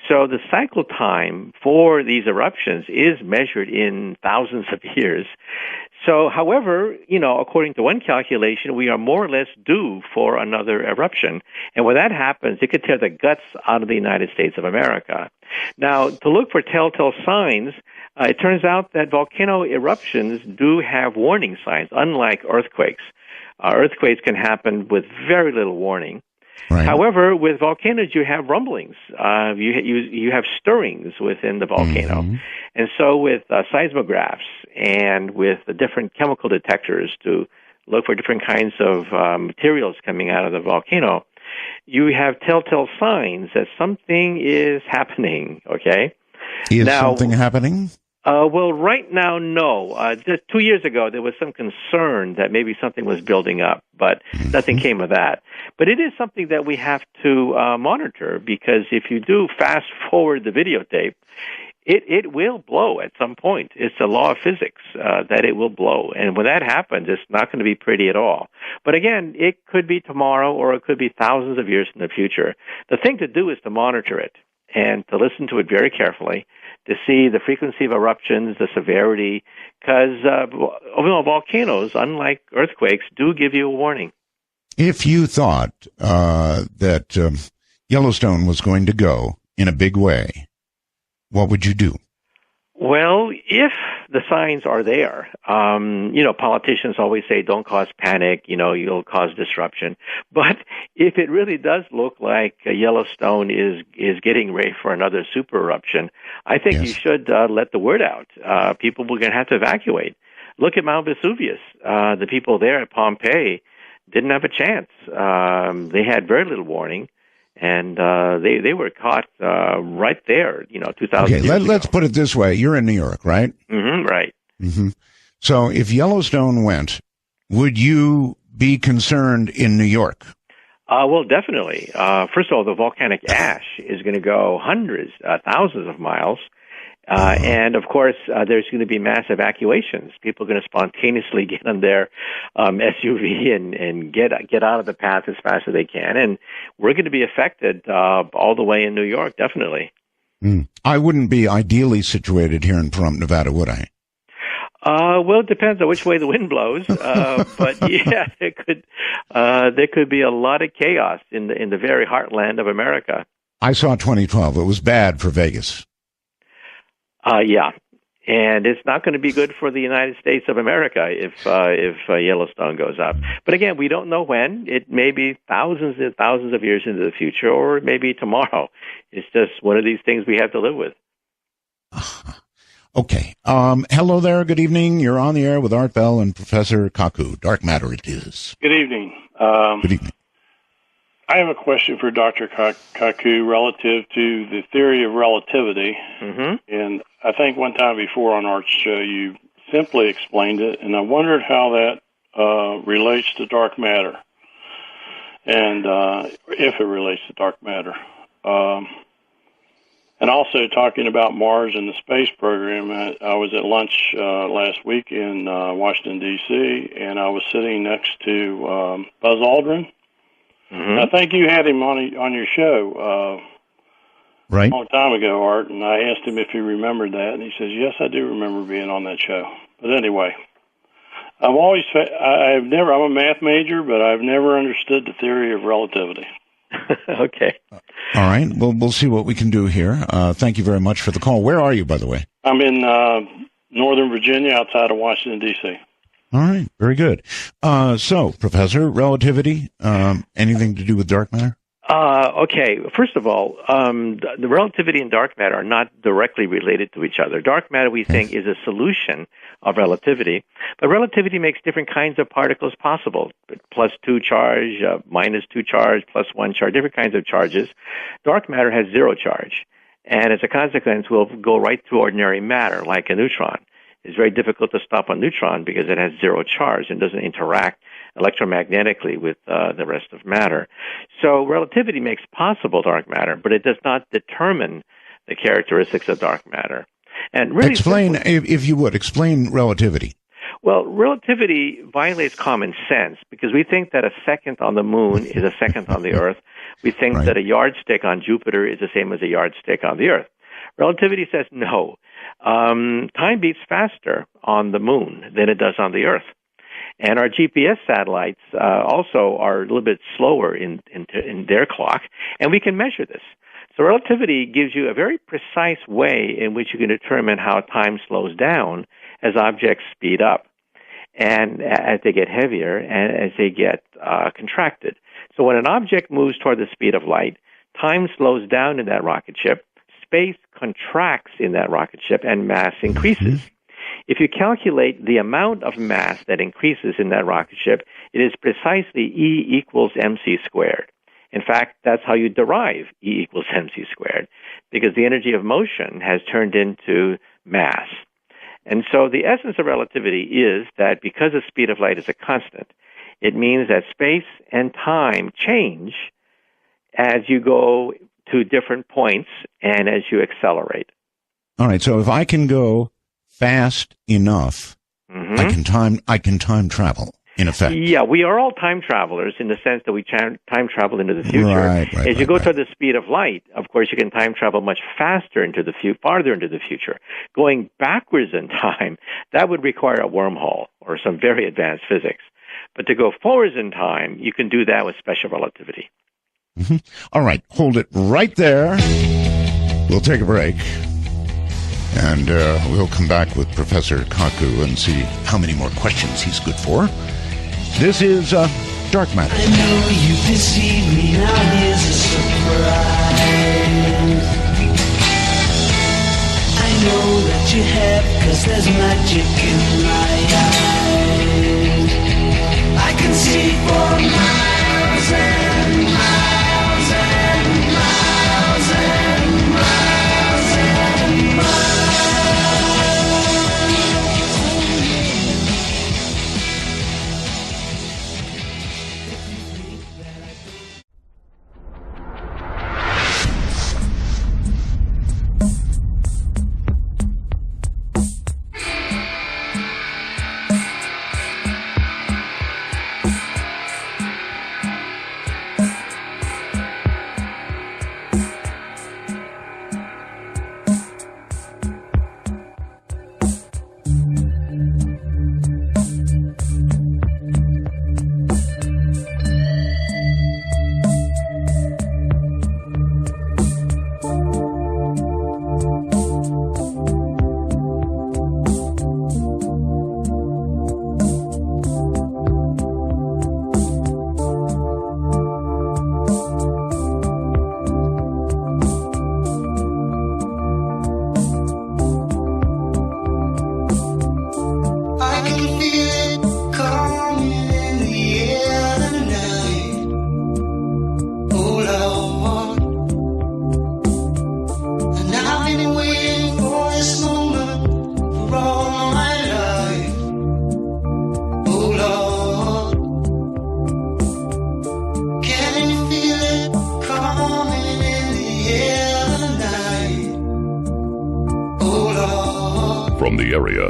So the cycle time for these eruptions is measured in thousands of years. So, however, according to one calculation, we are more or less due for another eruption. And when that happens, it could tear the guts out of the United States of America. Now, to look for telltale signs, it turns out that volcano eruptions do have warning signs, unlike earthquakes. Earthquakes can happen with very little warning. Right. However, with volcanoes, you have rumblings. You have stirrings within the volcano. Mm-hmm. And so with seismographs and with the different chemical detectors to look for different kinds of materials coming out of the volcano, you have telltale signs that something is happening, okay? Is something happening? Well, right now, no. Just 2 years ago, there was some concern that maybe something was building up, but nothing came of that. But it is something that we have to monitor, because if you do fast forward the videotape, it will blow at some point. It's a law of physics that it will blow. And when that happens, it's not going to be pretty at all. But again, it could be tomorrow, or it could be thousands of years in the future. The thing to do is to monitor it and to listen to it very carefully, to see the frequency of eruptions, the severity, because volcanoes, unlike earthquakes, do give you a warning. If you thought that Yellowstone was going to go in a big way, what would you do? Well, if the signs are there, politicians always say don't cause panic, you'll cause disruption. But if it really does look like Yellowstone is getting ready for another super eruption, I think you should let the word out. People were going to have to evacuate. Look at Mount Vesuvius. The people there at Pompeii didn't have a chance. They had very little warning. And they were caught right there, 2,000 years ago. Let's put it this way. You're in New York, right? Mm-hmm, right. Mm-hmm. So if Yellowstone went, would you be concerned in New York? Well, definitely. First of all, the volcanic ash is going to go hundreds, thousands of miles. And, of course, there's going to be mass evacuations. People are going to spontaneously get on their SUV and get out of the path as fast as they can. And we're going to be affected all the way in New York, definitely. I wouldn't be ideally situated here in Pahrump, Nevada, would I? Well, it depends on which way the wind blows. But, yeah, there could be a lot of chaos in the very heartland of America. I saw 2012. It was bad for Vegas. Yeah, and it's not going to be good for the United States of America if Yellowstone goes up. But again, we don't know when. It may be thousands and thousands of years into the future, or it may be tomorrow. It's just one of these things we have to live with. Okay. Hello there. Good evening. You're on the air with Art Bell and Professor Kaku. Dark Matter it is. Good evening. Good evening. I have a question for Dr. Kaku relative to the theory of relativity. Mm-hmm. And I think one time before on our show you simply explained it, and I wondered how that relates to dark matter, and if it relates to dark matter. And also talking about Mars and the space program, I was at lunch last week in Washington, D.C., and I was sitting next to Buzz Aldrin. Mm-hmm. I think you had him on your show Right. a long time ago, Art, and I asked him if he remembered that, and he says, yes, I do remember being on that show. But anyway, I'm a math major, but I've never understood the theory of relativity. Okay. All right. Well, we'll see what we can do here. Thank you very much for the call. Where are you, by the way? I'm in Northern Virginia, outside of Washington, D.C. All right. Very good. So, Professor, relativity, anything to do with dark matter? Okay. First of all, the relativity and dark matter are not directly related to each other. Dark matter, we think, is a solution of relativity, but relativity makes different kinds of particles possible. +2 charge, -2 charge, +1 charge, different kinds of charges. Dark matter has 0 charge, and as a consequence, will go right through ordinary matter, like a neutron. It's very difficult to stop a neutron because it has 0 charge and doesn't interact electromagnetically with the rest of matter. So relativity makes possible dark matter, but it does not determine the characteristics of dark matter. And really explain, if you would, explain relativity. Well, relativity violates common sense because we think that a second on the moon is a second on the Earth. We think that a yardstick on Jupiter is the same as a yardstick on the Earth. Relativity says no. Time beats faster on the moon than it does on the Earth. And our GPS satellites also are a little bit slower in their clock, and we can measure this. So relativity gives you a very precise way in which you can determine how time slows down as objects speed up, and as they get heavier, and as they get contracted. So when an object moves toward the speed of light, time slows down in that rocket ship, space contracts in that rocket ship, and mass increases. If you calculate the amount of mass that increases in that rocket ship, it is precisely E equals mc squared. In fact, that's how you derive E equals mc squared, because the energy of motion has turned into mass. And so the essence of relativity is that because the speed of light is a constant, it means that space and time change as you go to different points and as you accelerate. All right, so if I can go fast enough, I can time travel, in effect. Yeah, we are all time travelers in the sense that we time travel into the future. As you go toward the speed of light, of course, you can time travel much faster into the farther into the future. Going backwards in time, that would require a wormhole or some very advanced physics. But to go forwards in time, you can do that with special relativity. All right, hold it right there. We'll take a break. And we'll come back with Professor Kaku and see how many more questions he's good for. This is Dark Matter. I know you deceived me, now here's a surprise. I know that you have, 'cause there's magic in my eyes. I can see for miles and miles and miles and miles and miles.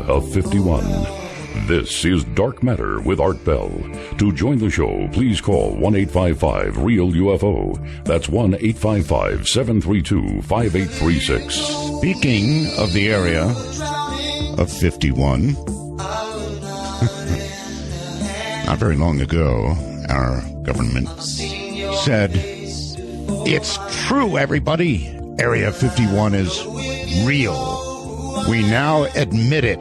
of 51. This is Dark Matter with Art Bell. To join the show, please call 1-855-REAL-UFO. That's 1-855-732-5836. Speaking of the area of 51, not very long ago, our government said, "It's true, everybody. Area 51 is real. We now admit it."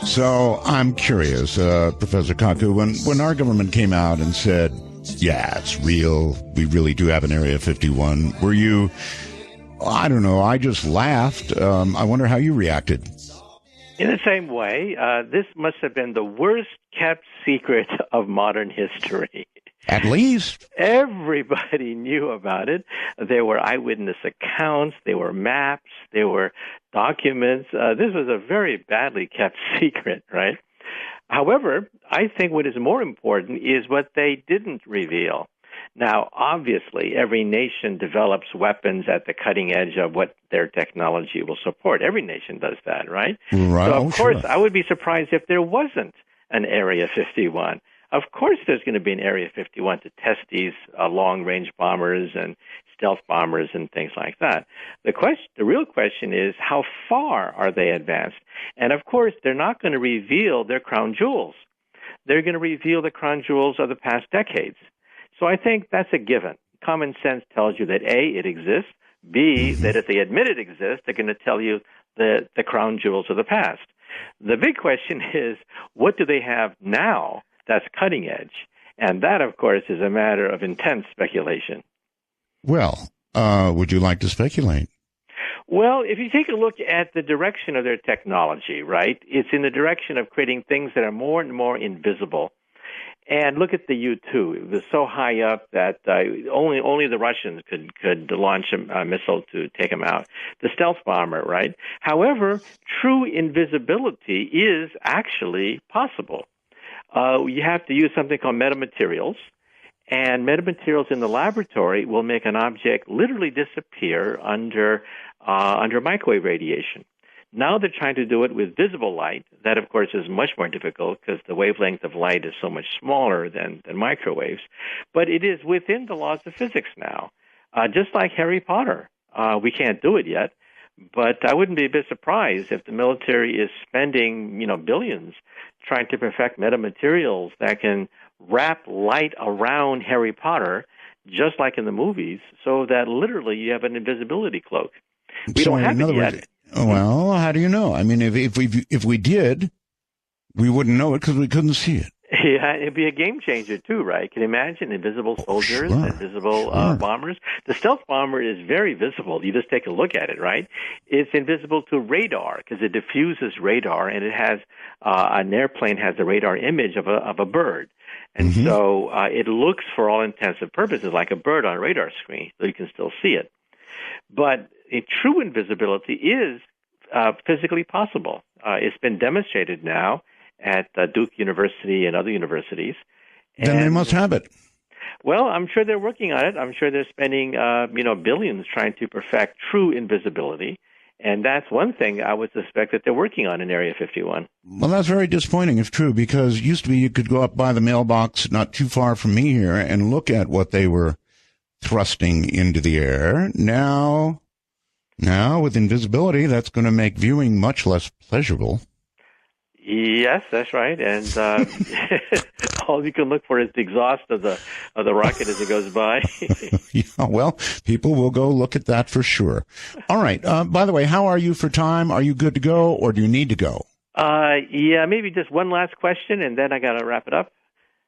So I'm curious, Professor Kaku, when our government came out and said, "Yeah, it's real. We really do have an Area 51," were you, I don't know, I just laughed. I wonder how you reacted. In the same way, this must have been the worst kept secret of modern history. At least everybody knew about it. There were eyewitness accounts, there were maps, there were documents. This was a very badly kept secret, right? However, I think what is more important is what they didn't reveal. Now, obviously, every nation develops weapons at the cutting edge of what their technology will support. Every nation does that, right? Right. So, of course, sure. I would be surprised if there wasn't an Area 51. Of course there's going to be an Area 51 to test these long-range bombers and stealth bombers and things like that. The real question is, how far are they advanced? And, of course, they're not going to reveal their crown jewels. They're going to reveal the crown jewels of the past decades. So I think that's a given. Common sense tells you that, A, it exists, B, that if they admit it exists, they're going to tell you the crown jewels of the past. The big question is, what do they have now that's cutting edge? And that, of course, is a matter of intense speculation. Well, would you like to speculate? Well, if you take a look at the direction of their technology, right, it's in the direction of creating things that are more and more invisible. And look at the U-2. It was so high up that only the Russians could launch a missile to take them out. The stealth bomber, right? However, true invisibility is actually possible. You have to use something called metamaterials, and metamaterials in the laboratory will make an object literally disappear under microwave radiation. Now they're trying to do it with visible light. That, of course, is much more difficult because the wavelength of light is so much smaller than microwaves. But it is within the laws of physics now, just like Harry Potter. We can't do it yet, but I wouldn't be a bit surprised if the military is spending, billions trying to perfect metamaterials that can wrap light around Harry Potter, just like in the movies, so that literally you have an invisibility cloak. We don't have it yet. Well, how do you know? I mean, if we did, we wouldn't know it because we couldn't see it. Yeah, it'd be a game changer too, right? Can you imagine invisible soldiers, invisible bombers? The stealth bomber is very visible. You just take a look at it, right? It's invisible to radar because it diffuses radar, and it has an airplane has a radar image of a bird, and so it looks, for all intents and purposes, like a bird on a radar screen, so you can still see it. But a true invisibility is physically possible. It's been demonstrated now at Duke University and other universities. Then they must have it. Well, I'm sure they're working on it. I'm sure they're spending billions trying to perfect true invisibility. And that's one thing I would suspect that they're working on in Area 51. Well, that's very disappointing if true, because it used to be you could go up by the mailbox not too far from me here and look at what they were thrusting into the air. Now, with invisibility, that's going to make viewing much less pleasurable. Yes, that's right. And all you can look for is the exhaust of the rocket as it goes by. Yeah, well, people will go look at that for sure. All right. By the way, how are you for time? Are you good to go, or do you need to go? Yeah, maybe just one last question, and then I got to wrap it up.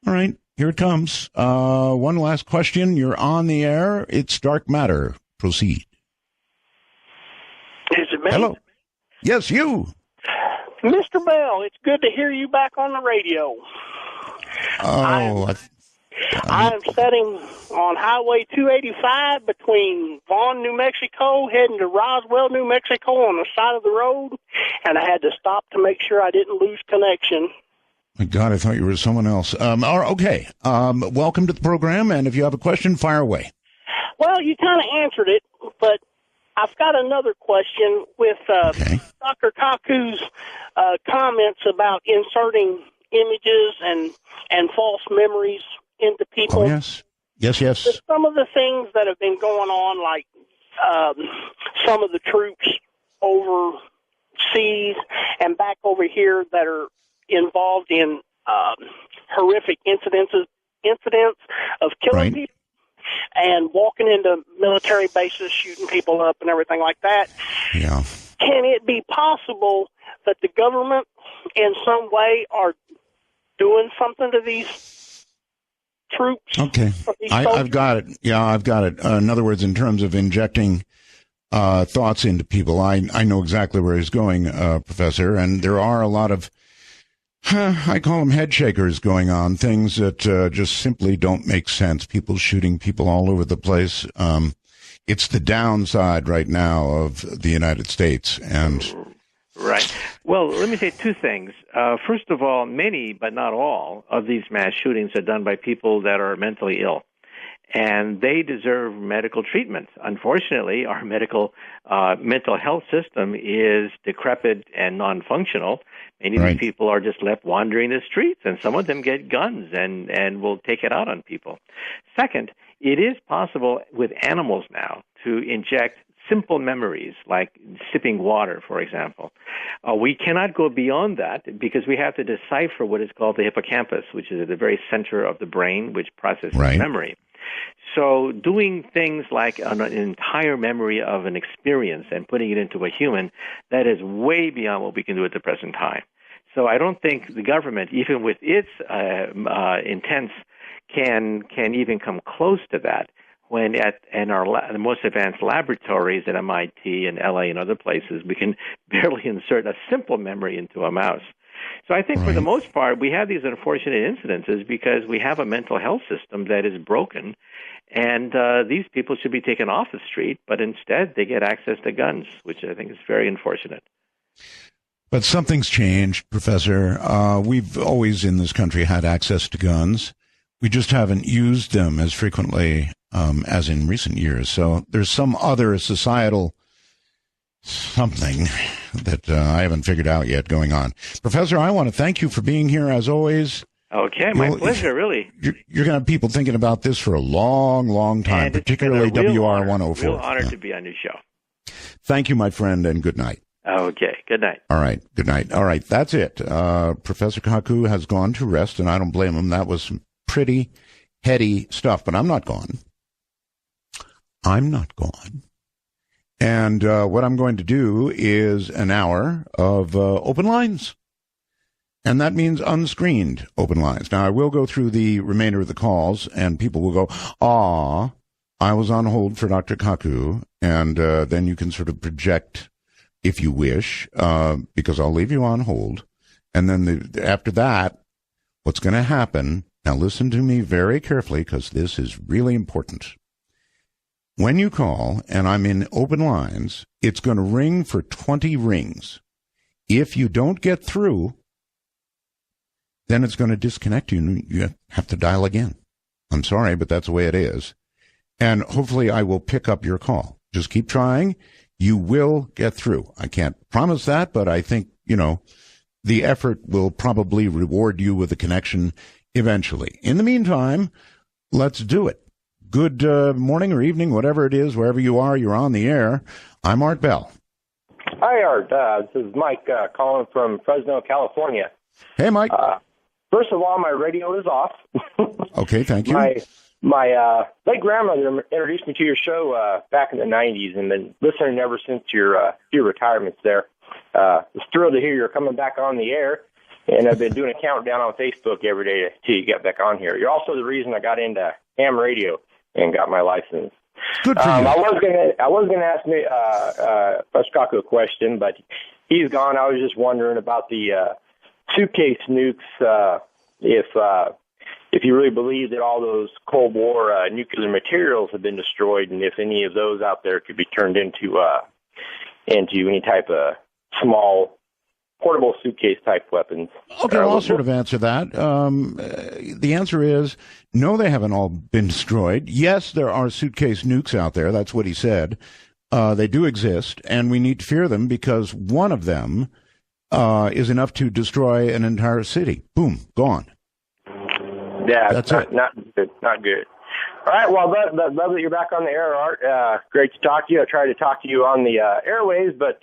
All right. Here it comes. One last question. You're on the air. It's Dark Matter. Proceed. Is it me? Hello. Yes, you. Mr. Bell, it's good to hear you back on the radio. Oh, I'm sitting on Highway 285 between Vaughn, New Mexico, heading to Roswell, New Mexico on the side of the road, and I had to stop to make sure I didn't lose connection. My God, I thought you were someone else. Okay. Welcome to the program, and if you have a question, fire away. Well, you kind of answered it, but I've got another question with Dr. Kaku's comments about inserting images and false memories into people. Oh, yes. Yes. There's some of the things that have been going on, like some of the troops overseas and back over here that are involved in horrific incidents of killing people and walking into military bases, shooting people up and everything like that. Yeah. Can it be possible that the government in some way are doing something to these troops? Okay. I've got it. Yeah, I've got it. In other words, in terms of injecting thoughts into people, I know exactly where he's going, Professor, and there are a lot of I call them head shakers going on, things that just simply don't make sense. People shooting people all over the place. It's the downside right now of the United States. And right. Well, let me say two things. First of all, many, but not all, of these mass shootings are done by people that are mentally ill. And they deserve medical treatment. Unfortunately, our mental health system is decrepit and non-functional. Many of these people are just left wandering the streets, and some of them get guns and will take it out on people. Second, it is possible with animals now to inject simple memories, like sipping water, for example. We cannot go beyond that because we have to decipher what is called the hippocampus, which is at the very center of the brain, which processes memory. So doing things like an entire memory of an experience and putting it into a human, that is way beyond what we can do at the present time. So I don't think the government, even with its intents, can even come close to that. When in our the most advanced laboratories at MIT and LA and other places, we can barely insert a simple memory into a mouse. So I think for the most part, we have these unfortunate incidences because we have a mental health system that is broken, and these people should be taken off the street, but instead they get access to guns, which I think is very unfortunate. But something's changed, Professor. We've always in this country had access to guns. We just haven't used them as frequently as in recent years. So there's some other societal something that I haven't figured out yet going on. Professor, I want to thank you for being here as always. Okay, my pleasure, really. You're going to have people thinking about this for a long, long time, and particularly WR 104. Real honor to be on your show. Thank you, my friend, and good night. Okay, good night. All right, good night. All right, that's it. Professor Kaku has gone to rest, and I don't blame him. That was some pretty heady stuff, but I'm not gone. I'm not gone. And what I'm going to do is an hour of open lines. And that means unscreened open lines. Now, I will go through the remainder of the calls, and people will go, I was on hold for Dr. Kaku, and then you can sort of project, if you wish, because I'll leave you on hold. And then after that, what's going to happen, now listen to me very carefully, because this is really important. When you call, and I'm in open lines, it's going to ring for 20 rings. If you don't get through, then it's going to disconnect you, and you have to dial again. I'm sorry, but that's the way it is. And hopefully I will pick up your call. Just keep trying. You will get through. I can't promise that, but I think, the effort will probably reward you with a connection eventually. In the meantime, let's do it. Good morning or evening, whatever it is, wherever you are, you're on the air. I'm Art Bell. Hi, Art. This is Mike calling from Fresno, California. Hey, Mike. First of all, my radio is off. Okay, thank you. My late grandmother introduced me to your show back in the 90s, and been listening ever since your retirements there. Was thrilled to hear you're coming back on the air, and I've been doing a countdown on Facebook every day till you get back on here. You're also the reason I got into ham radio and got my license. Good for you. I was gonna ask me Professor Kaku a question, but he's gone. I was just wondering about the suitcase nukes. If you really believe that all those Cold War nuclear materials have been destroyed, and if any of those out there could be turned into any type of small portable suitcase type weapons. Okay, I'll sort of answer that. The answer is no, they haven't all been destroyed. Yes, there are suitcase nukes out there. That's what he said. They do exist, and we need to fear them because one of them is enough to destroy an entire city. Boom, gone. Yeah, that's not, it. Not good. Not good. All right, well, love that you're back on the air, Art. Great to talk to you. I tried to talk to you on the airways, but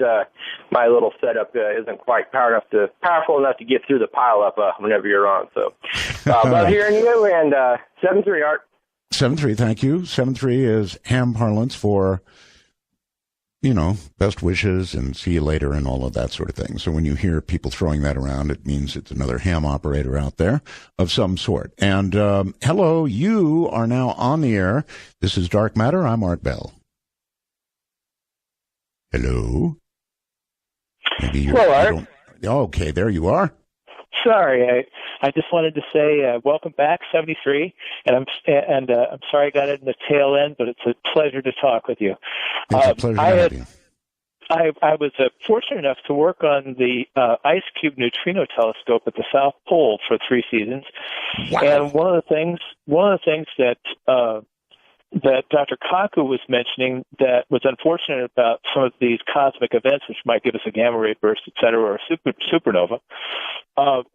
my little setup isn't quite powerful enough to get through the pile-up whenever you're on. So, love hearing you, and 7-3, Art. 7-3, thank you. 7-3 is ham parlance for, best wishes and see you later and all of that sort of thing. So when you hear people throwing that around, it means it's another ham operator out there of some sort. And hello, you are now on the air. This is Dark Matter. I'm Art Bell. Hello? Maybe you're... Hello, Art. Okay, there you are. Sorry, I just wanted to say welcome back, 73, and I'm sorry I got it in the tail end, but it's a pleasure to talk with you. It's a pleasure to have you. I was fortunate enough to work on the Ice Cube Neutrino Telescope at the South Pole for 3 seasons, wow. And one of the things that Dr. Kaku was mentioning that was unfortunate about some of these cosmic events, which might give us a gamma ray burst, et cetera, or a supernova,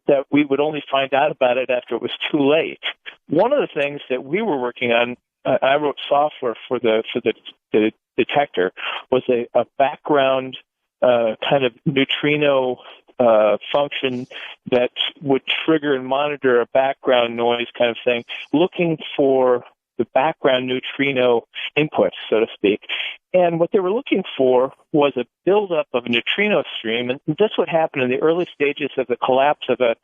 that we would only find out about it after it was too late. One of the things that we were working on, I wrote software for the detector, was a background kind of neutrino function that would trigger and monitor a background noise kind of thing, looking for the background neutrino input, so to speak. And what they were looking for was a buildup of a neutrino stream, and that's what happened in the early stages of the collapse of a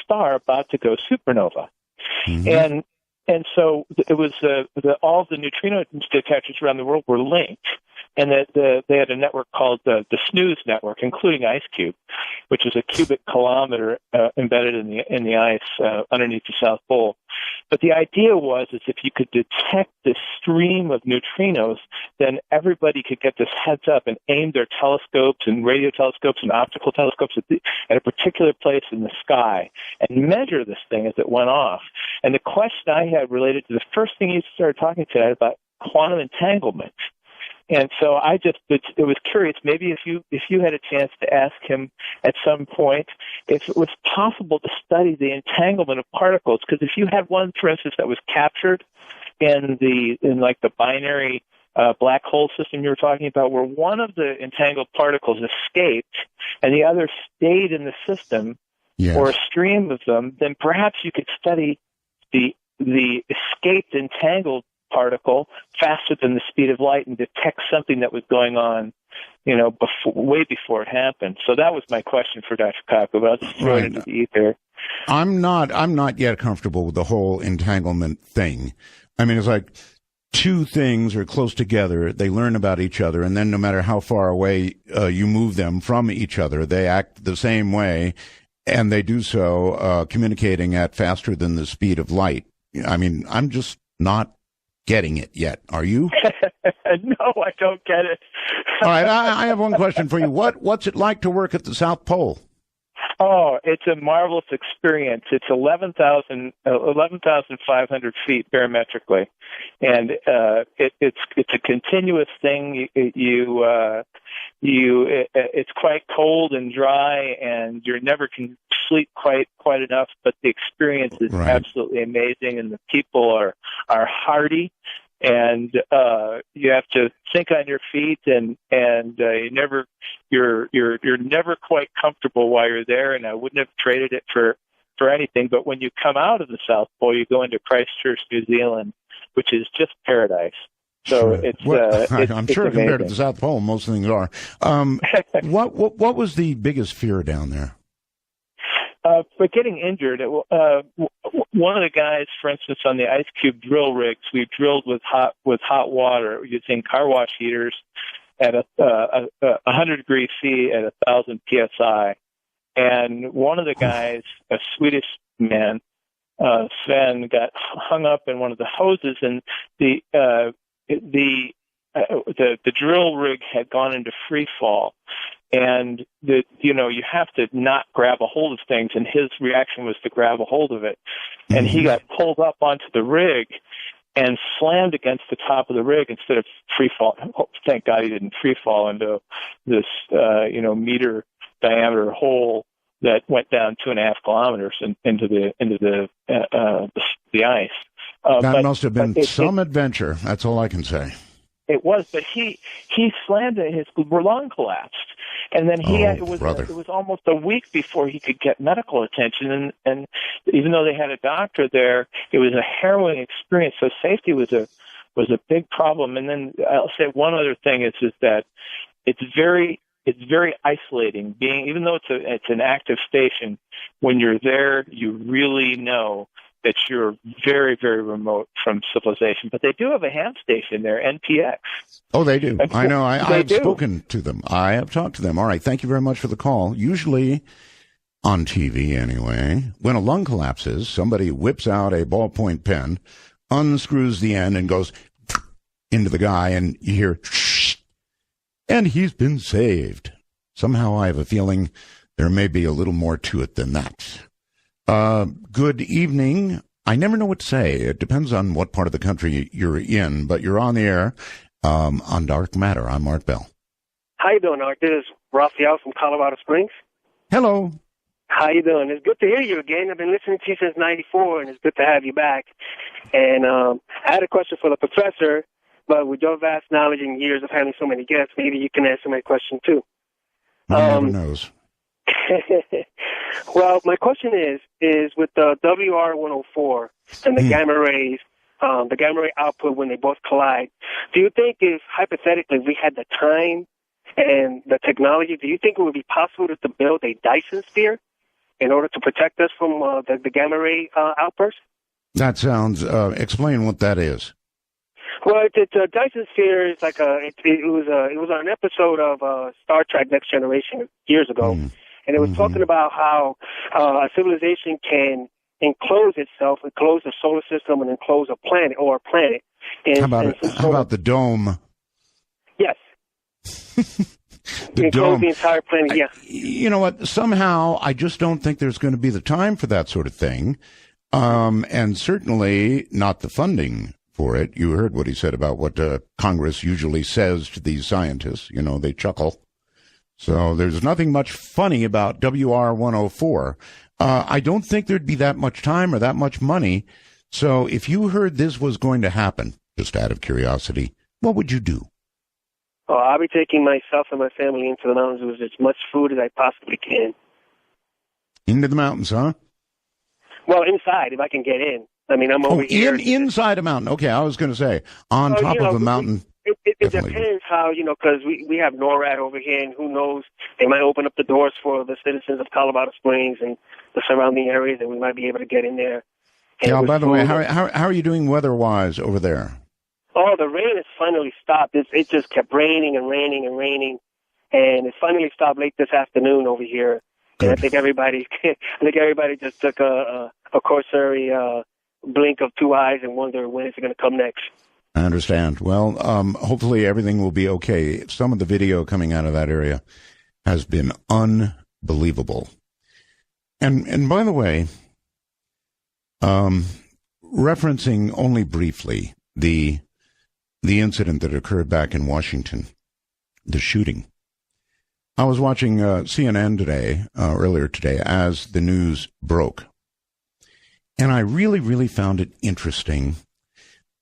star about to go supernova. Mm-hmm. And so it was all of the neutrino detectors around the world were linked, and they had a network called the SNOOZE network, including IceCube, which is a cubic kilometer embedded in the ice underneath the South Pole. But the idea was is if you could detect this stream of neutrinos, then everybody could get this heads up and aim their telescopes and radio telescopes and optical telescopes at a particular place in the sky and measure this thing as it went off. And the question I had related to the first thing you started talking today about quantum entanglement. And so it was curious, maybe if you had a chance to ask him at some point if it was possible to study the entanglement of particles, because if you had one, for instance, that was captured in the binary black hole system you were talking about, where one of the entangled particles escaped and the other stayed in the system, yes, or a stream of them, then perhaps you could study the escaped entangled particle faster than the speed of light and detect something that was going on, way before it happened. So that was my question for Dr. Kaku, but I'll just throw it into the ether. I'm not yet comfortable with the whole entanglement thing. I mean, it's like two things are close together, they learn about each other, and then no matter how far away you move them from each other, they act the same way, and they do so communicating at faster than the speed of light. I mean, I'm just not getting it yet. Are you? No, I don't get it. All right, I have one question for you. What's it like to work at the South Pole? Oh, it's a marvelous experience. It's 11,500 feet barometrically, and it's a continuous thing. It's quite cold and dry, and you never can sleep quite enough. But the experience is absolutely amazing, and the people are hardy. And you have to think on your feet, and you're never quite comfortable while you're there. And I wouldn't have traded it for anything. But when you come out of the South Pole, you go into Christchurch, New Zealand, which is just paradise. So it's I'm sure it's compared to the South Pole, most things are. What was the biggest fear down there? But getting injured, one of the guys, for instance, on the Ice Cube drill rigs, we drilled with hot water using car wash heaters at 100 degrees C at 1,000 psi. And one of the guys, a Swedish man, Sven, got hung up in one of the hoses, and the drill rig had gone into free fall. And you have to not grab a hold of things, and his reaction was to grab a hold of it. And he got pulled up onto the rig, and slammed against the top of the rig instead of free fall. Oh, thank God he didn't free fall into this, meter diameter hole that went down 2.5 kilometers into the ice. That must have been some adventure. That's all I can say. It was, but he slammed it. His lung collapsed, and then it was almost a week before he could get medical attention. And even though they had a doctor there, it was a harrowing experience. So safety was a big problem. And then I'll say one other thing is that it's very isolating. Even though it's an active station, when you're there, you really know that you're very, very remote from civilization. But they do have a ham station there, NPX. Oh, they do. I know. I've spoken to them. I have talked to them. All right. Thank you very much for the call. Usually, on TV anyway, when a lung collapses, somebody whips out a ballpoint pen, unscrews the end, and goes into the guy, and you hear, shh, and he's been saved. Somehow I have a feeling there may be a little more to it than that. Good evening. I never know what to say. It depends on what part of the country you're in, but you're on the air on Dark Matter. I'm Art Bell. How you doing, Art? This is Raphael from Colorado Springs. Hello. How you doing? It's good to hear you again. I've been listening to you since '94, and it's good to have you back. And I had a question for the professor, but with your vast knowledge and years of having so many guests, maybe you can answer my question, too. One never knows. Well, my question is with the WR-104 and the gamma rays, the gamma ray output when they both collide, do you think if, hypothetically, we had the time and the technology, do you think it would be possible to build a Dyson sphere in order to protect us from the gamma ray outburst? That sounds, explain what that is. Well, the Dyson sphere is like it was on an episode of Star Trek Next Generation years ago. And it was talking about how a civilization can enclose itself, enclose the solar system, and enclose a planet. How about the dome? Yes. The dome. The entire planet, yeah. You know what? Somehow, I just don't think there's going to be the time for that sort of thing. And certainly not the funding for it. You heard what he said about what Congress usually says to these scientists. You know, they chuckle. So there's nothing much funny about WR-104. I don't think there'd be that much time or that much money. So if you heard this was going to happen, just out of curiosity, what would you do? Oh, I'll be taking myself and my family into the mountains with as much food as I possibly can. Into the mountains, huh? Well, inside, if I can get in. I mean, I'm over here. Inside a mountain. Okay, I was going to say, on top of a mountain. It depends how, because we have NORAD over here, and who knows, they might open up the doors for the citizens of Colorado Springs and the surrounding areas, and we might be able to get in there. Yeah, by the way, how are you doing weather-wise over there? Oh, the rain has finally stopped. It just kept raining and raining and raining, and it finally stopped late this afternoon over here. Good. And I think everybody just took a cursory blink of two eyes and wonder when it's going to come next. I understand. Well, hopefully everything will be okay. Some of the video coming out of that area has been unbelievable. And by the way, referencing only briefly the incident that occurred back in Washington, the shooting. I was watching CNN today, earlier today, as the news broke. And I really, really found it interesting.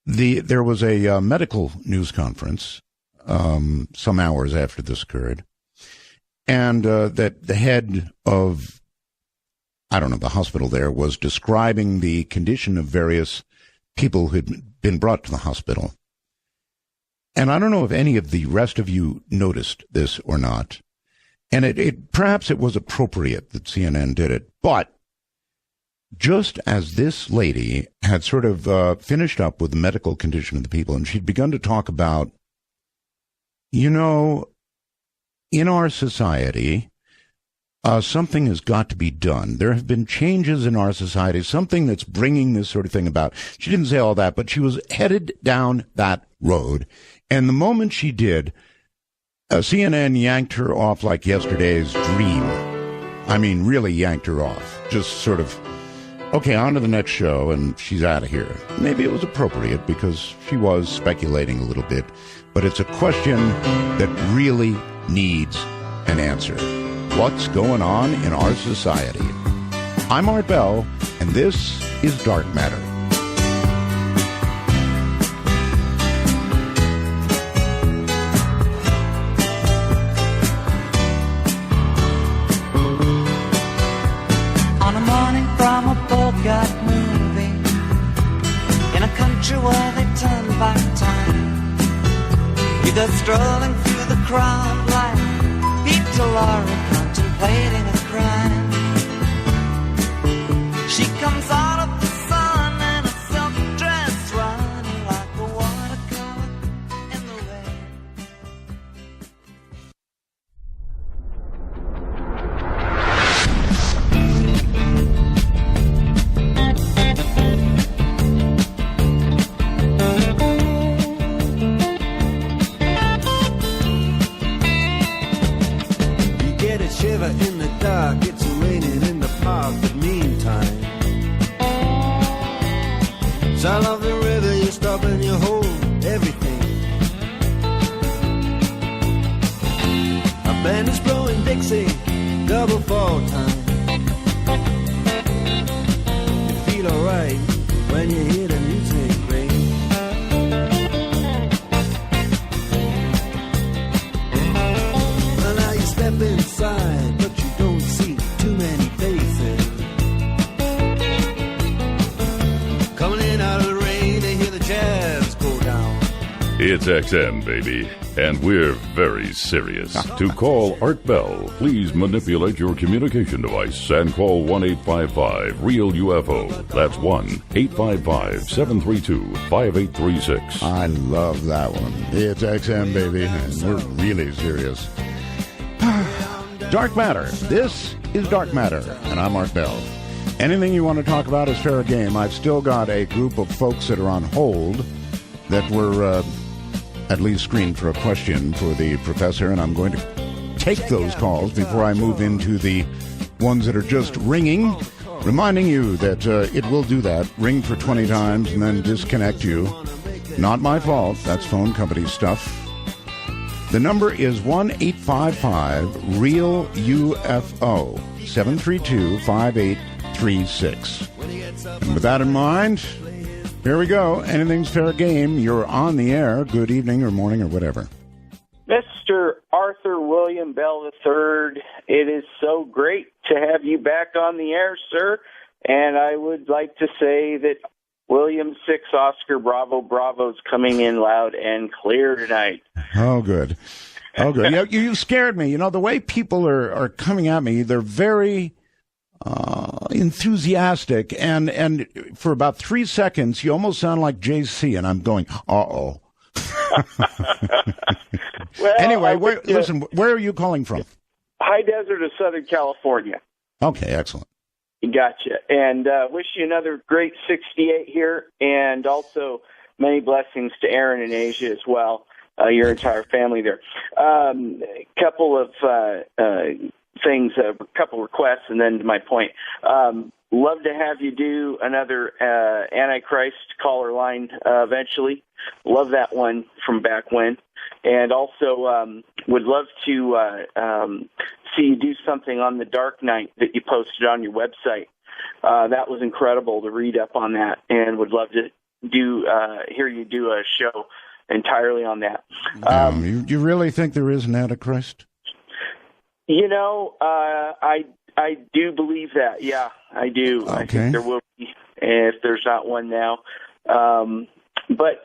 There was a medical news conference some hours after this occurred, and that the head of, I don't know, the hospital there was describing the condition of various people who'd been brought to the hospital. And I don't know if any of the rest of you noticed this or not, and perhaps it was appropriate that CNN did it, but just as this lady had sort of finished up with the medical condition of the people, and she'd begun to talk about, in our society, something has got to be done. There have been changes in our society, something that's bringing this sort of thing about. She didn't say all that, but she was headed down that road. And the moment she did, CNN yanked her off like yesterday's dream. I mean, really yanked her off. Just sort of Okay, on to the next show, and she's out of here. Maybe it was appropriate because she was speculating a little bit, but it's a question that really needs an answer. What's going on in our society? I'm Art Bell, and this is Dark Matter. On a morning from a Bogart movie, in a country where they turn back time, you go strolling through the crowd like Peter Lorre contemplating a crime. She comes out of the sun in a silk dress, running like a watercolor in the rain. You get a shiver in the dark, it's raining in the park, but meantime, sound of the river, you stop and you hold everything. A band is blowing Dixie, double fall time. You feel alright when you hear the music ring. Well, now you step inside, but you don't see too many faces. Coming in out of the rain, they hear the jazz go down. It's XM, baby, and we're very serious. To call Art Bell, please manipulate your communication device and call 1-855-REAL-UFO. That's 1-855-732-5836. I love that one. It's XM, baby, and we're really serious. Dark Matter. This is Dark Matter, and I'm Art Bell. Anything you want to talk about is fair game. I've still got a group of folks that are on hold that were at least screened for a question for the professor, and I'm going to take those calls before I move into the ones that are just ringing, reminding you that it will do that, ring for 20 times and then disconnect you. Not my fault. That's phone company stuff. The number is 1-855-REAL-UFO, 732-5836. And with that in mind, here we go. Anything's fair game. You're on the air. Good evening or morning or whatever. Mr. Arthur William Bell III, it is so great to have you back on the air, sir. And I would like to say that William 6 Oscar Bravo Bravo's coming in loud and clear tonight. Oh, good. Oh, good. You scared me. You know, the way people are coming at me, they're very enthusiastic. And for about 3 seconds, you almost sound like JC, and I'm going, uh-oh. Well, anyway, listen, where are you calling from? High Desert of Southern California. Okay, excellent. Gotcha. And wish you another great 68 here, and also many blessings to Aaron and Asia as well, your entire family there. Couple of things, a couple requests, and then to my point. Love to have you do another Antichrist caller line eventually. Love that one from back when. And also would love to see you do something on the Dark Knight that you posted on your website. That was incredible to read up on that, and would love to hear you do a show entirely on that. You really think there is an Antichrist? You know, I do believe that. Yeah, I do. Okay. I think there will be, if there's not one now. But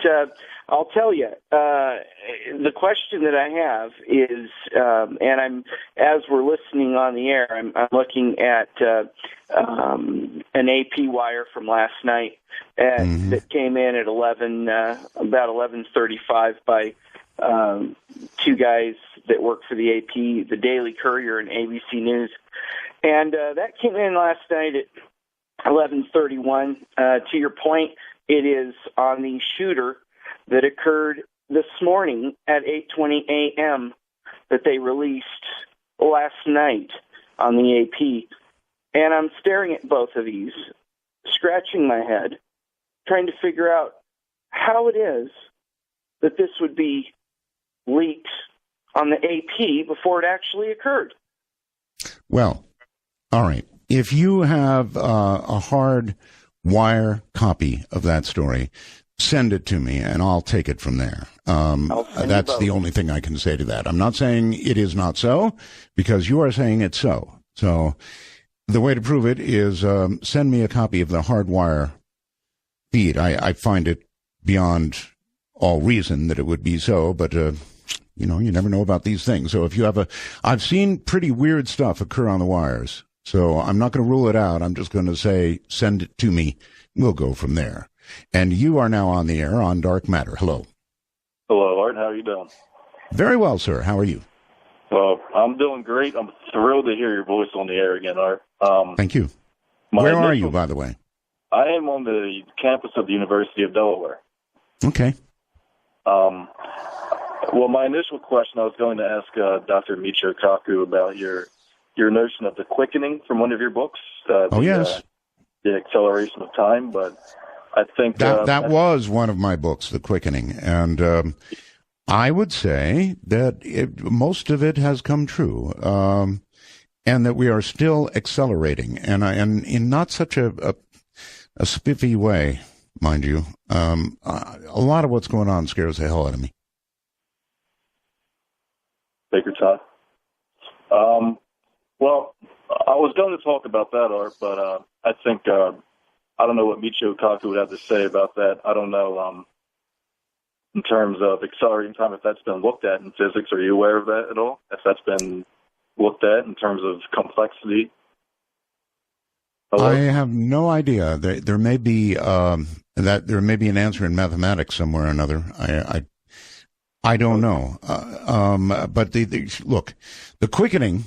I'll tell you, the question that I have is, and as we're listening on the air, I'm looking at an AP wire from last night that came in at about 11:35 by two guys that work for the AP, the Daily Courier and ABC News, and that came in last night at 11:31. To your point, it is on the shooter that occurred this morning at 8:20 a.m. that they released last night on the AP. And I'm staring at both of these scratching my head, trying to figure out how it is that this would be leaked on the AP before it actually occurred. Well, all right. If you have a hard wire copy of that story, send it to me, and I'll take it from there. That's the only thing I can say to that. I'm not saying it is not so, because you are saying it's so. So the way to prove it is send me a copy of the hardwire feed. I find it beyond all reason that it would be so, but you never know about these things. So if you have I've seen pretty weird stuff occur on the wires, so I'm not going to rule it out. I'm just going to say, send it to me. We'll go from there. And you are now on the air on Dark Matter. Hello. Hello, Art. How are you doing? Very well, sir. How are you? Well, I'm doing great. I'm thrilled to hear your voice on the air again, Art. Thank you. Where are you, by the way? I am on the campus of the University of Delaware. Okay. Well, my initial question, I was going to ask Dr. Michio Kaku about your notion of the quickening from one of your books. Yes. The acceleration of time, but I think that was one of my books, The Quickening, and I would say that most of it has come true, and that we are still accelerating, and in not such a spiffy way, mind you. A lot of what's going on scares the hell out of me. Take your time. Well, I was going to talk about that, Art, but I think I don't know what Michio Kaku would have to say about that. I don't know in terms of accelerating time, if that's been looked at in physics. Are you aware of that at all? If that's been looked at in terms of complexity? Hello? I have no idea. There may be there may be an answer in mathematics somewhere or another. I don't know. But look, the quickening.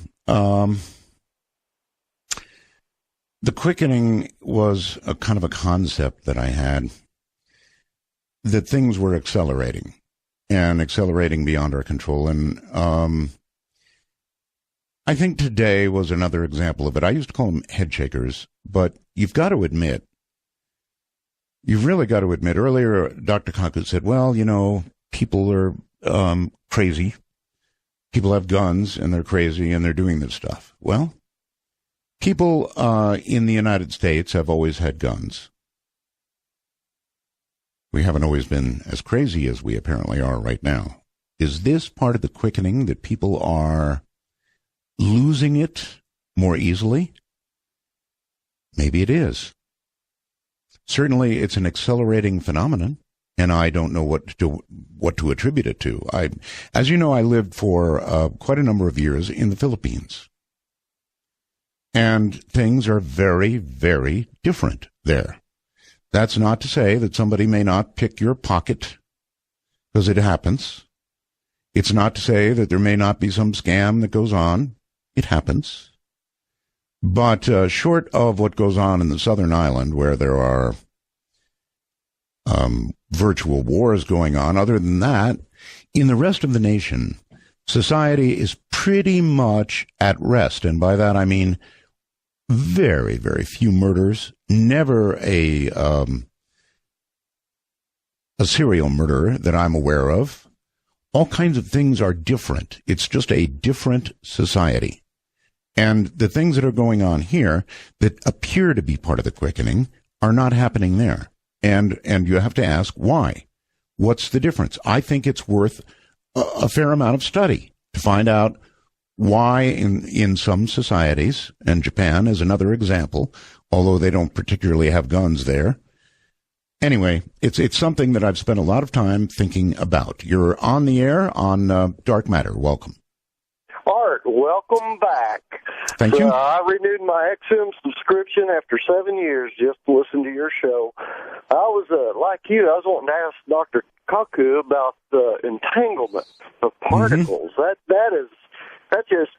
The quickening was a kind of a concept that I had, that things were accelerating and accelerating beyond our control. And I think today was another example of it. I used to call them head shakers, but you've got to admit, you've really got to admit, earlier Dr. Kaku said, well, people are crazy. People have guns and they're crazy and they're doing this stuff. Well, people in the United States have always had guns. We haven't always been as crazy as we apparently are right now. Is this part of the quickening, that people are losing it more easily? Maybe it is. Certainly, it's an accelerating phenomenon, and I don't know what to attribute it to. As you know, I lived for quite a number of years in the Philippines. And things are very, very different there. That's not to say that somebody may not pick your pocket, because it happens. It's not to say that there may not be some scam that goes on. It happens. But short of what goes on in the southern island, where there are virtual wars going on, other than that, in the rest of the nation, society is pretty much at rest. And by that I mean very, very few murders, never a serial murder that I'm aware of. All kinds of things are different. It's just a different society. And the things that are going on here that appear to be part of the quickening are not happening there. And you have to ask why. What's the difference? I think it's worth a fair amount of study to find out why in some societies, and Japan is another example, although they don't particularly have guns there. Anyway, it's something that I've spent a lot of time thinking about. You're on the air on Dark Matter. Welcome. Art, welcome back. Thank you. I renewed my XM subscription after 7 years just to listen to your show. I was, like you, I was wanting to ask Dr. Kaku about the entanglement of particles. Mm-hmm. That's just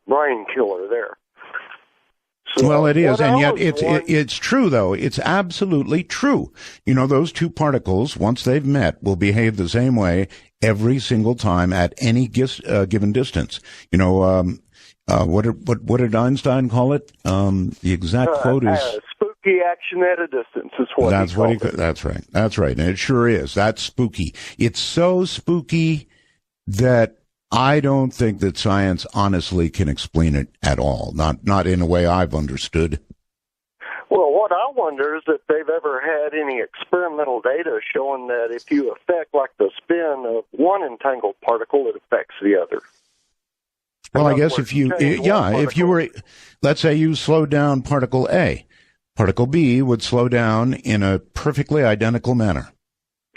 brain killer there. So, well, it is, and yet it's true, though. It's absolutely true. Those two particles, once they've met, will behave the same way every single time at any given distance. What did Einstein call it? The exact quote is spook spooky action at a distance is what That's he what he. called it. That's right. That's right, and it sure is. That's spooky. It's so spooky that I don't think that science honestly can explain it at all. Not in a way I've understood. Well, what I wonder is if they've ever had any experimental data showing that if you affect like the spin of one entangled particle, it affects the other. Well, I guess if you, if you were, let's say you slowed down particle A, particle B would slow down in a perfectly identical manner.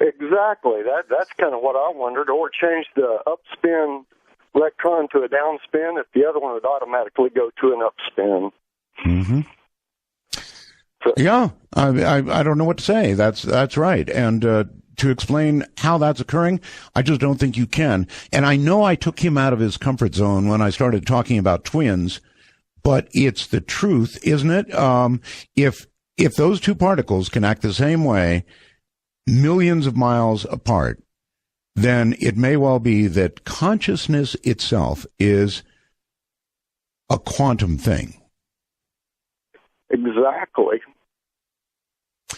Exactly. That's kind of what I wondered. Or change the upspin electron to a downspin, if the other one would automatically go to an upspin. Mm-hmm. Yeah, I don't know what to say. That's right. And to explain how that's occurring, I just don't think you can. And I know I took him out of his comfort zone when I started talking about twins, but it's the truth, isn't it? If those two particles can act the same way, millions of miles apart, then it may well be that consciousness itself is a quantum thing. Exactly.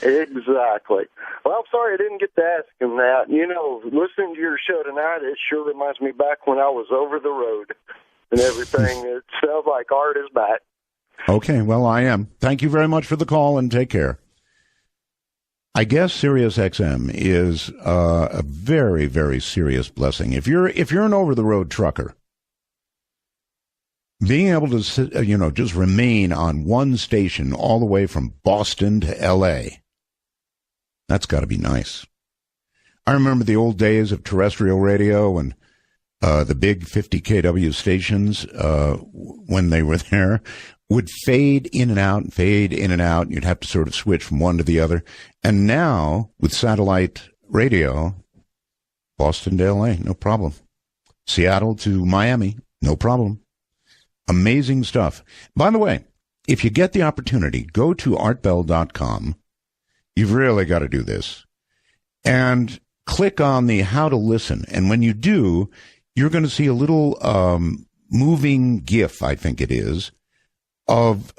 Well, I'm sorry I didn't get to ask him that. You know, listening to your show tonight, it sure reminds me back when I was over the road and everything. It sounds like Art is back. Okay, well, I am. Thank you very much for the call, and take care. I guess Sirius XM is a very, very serious blessing. If you're an over-the-road trucker, being able to, just remain on one station all the way from Boston to L.A., that's got to be nice. I remember the old days of terrestrial radio and the big 50 kW stations, when they were there, would fade in and out and fade in and out. You'd have to sort of switch from one to the other. And now, with satellite radio, Boston to L.A., no problem. Seattle to Miami, no problem. Amazing stuff. By the way, if you get the opportunity, go to artbell.com. You've really got to do this. And click on the How to Listen. And when you do, you're going to see a little moving GIF, I think it is, of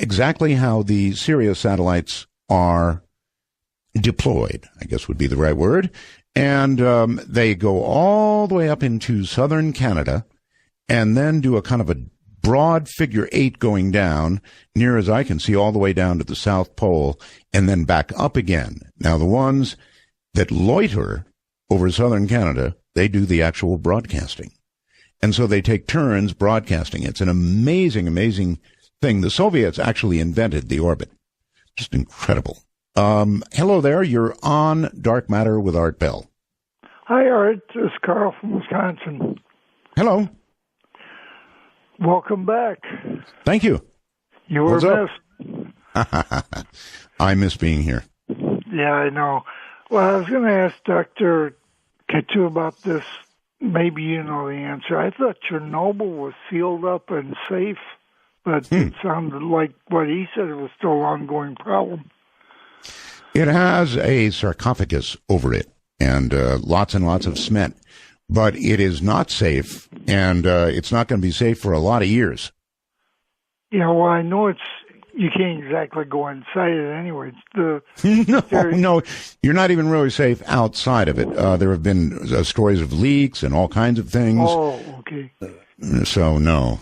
exactly how the Sirius satellites are deployed, I guess would be the right word. And they go all the way up into southern Canada and then do a kind of a broad figure 8 going down, near as I can see, all the way down to the South Pole, and then back up again. Now, the ones that loiter over southern Canada, they do the actual broadcasting. And so they take turns broadcasting. It's an amazing, amazing thing. The Soviets actually invented the orbit. Just incredible. Hello there. You're on Dark Matter with Art Bell. Hi, Art. It's Carl from Wisconsin. Hello. Welcome back. Thank you. You were missed. I miss being here. Yeah, I know. Well, I was going to ask Dr. Kaku about this. Maybe you know the answer. I thought Chernobyl was sealed up and safe, but it sounded like what he said, it was still an ongoing problem. It has a sarcophagus over it and lots of cement. But it is not safe, and it's not going to be safe for a lot of years. Yeah, well, I know you can't exactly go inside it anyway. No, you're not even really safe outside of it. There have been stories of leaks and all kinds of things. Oh, okay. So, no,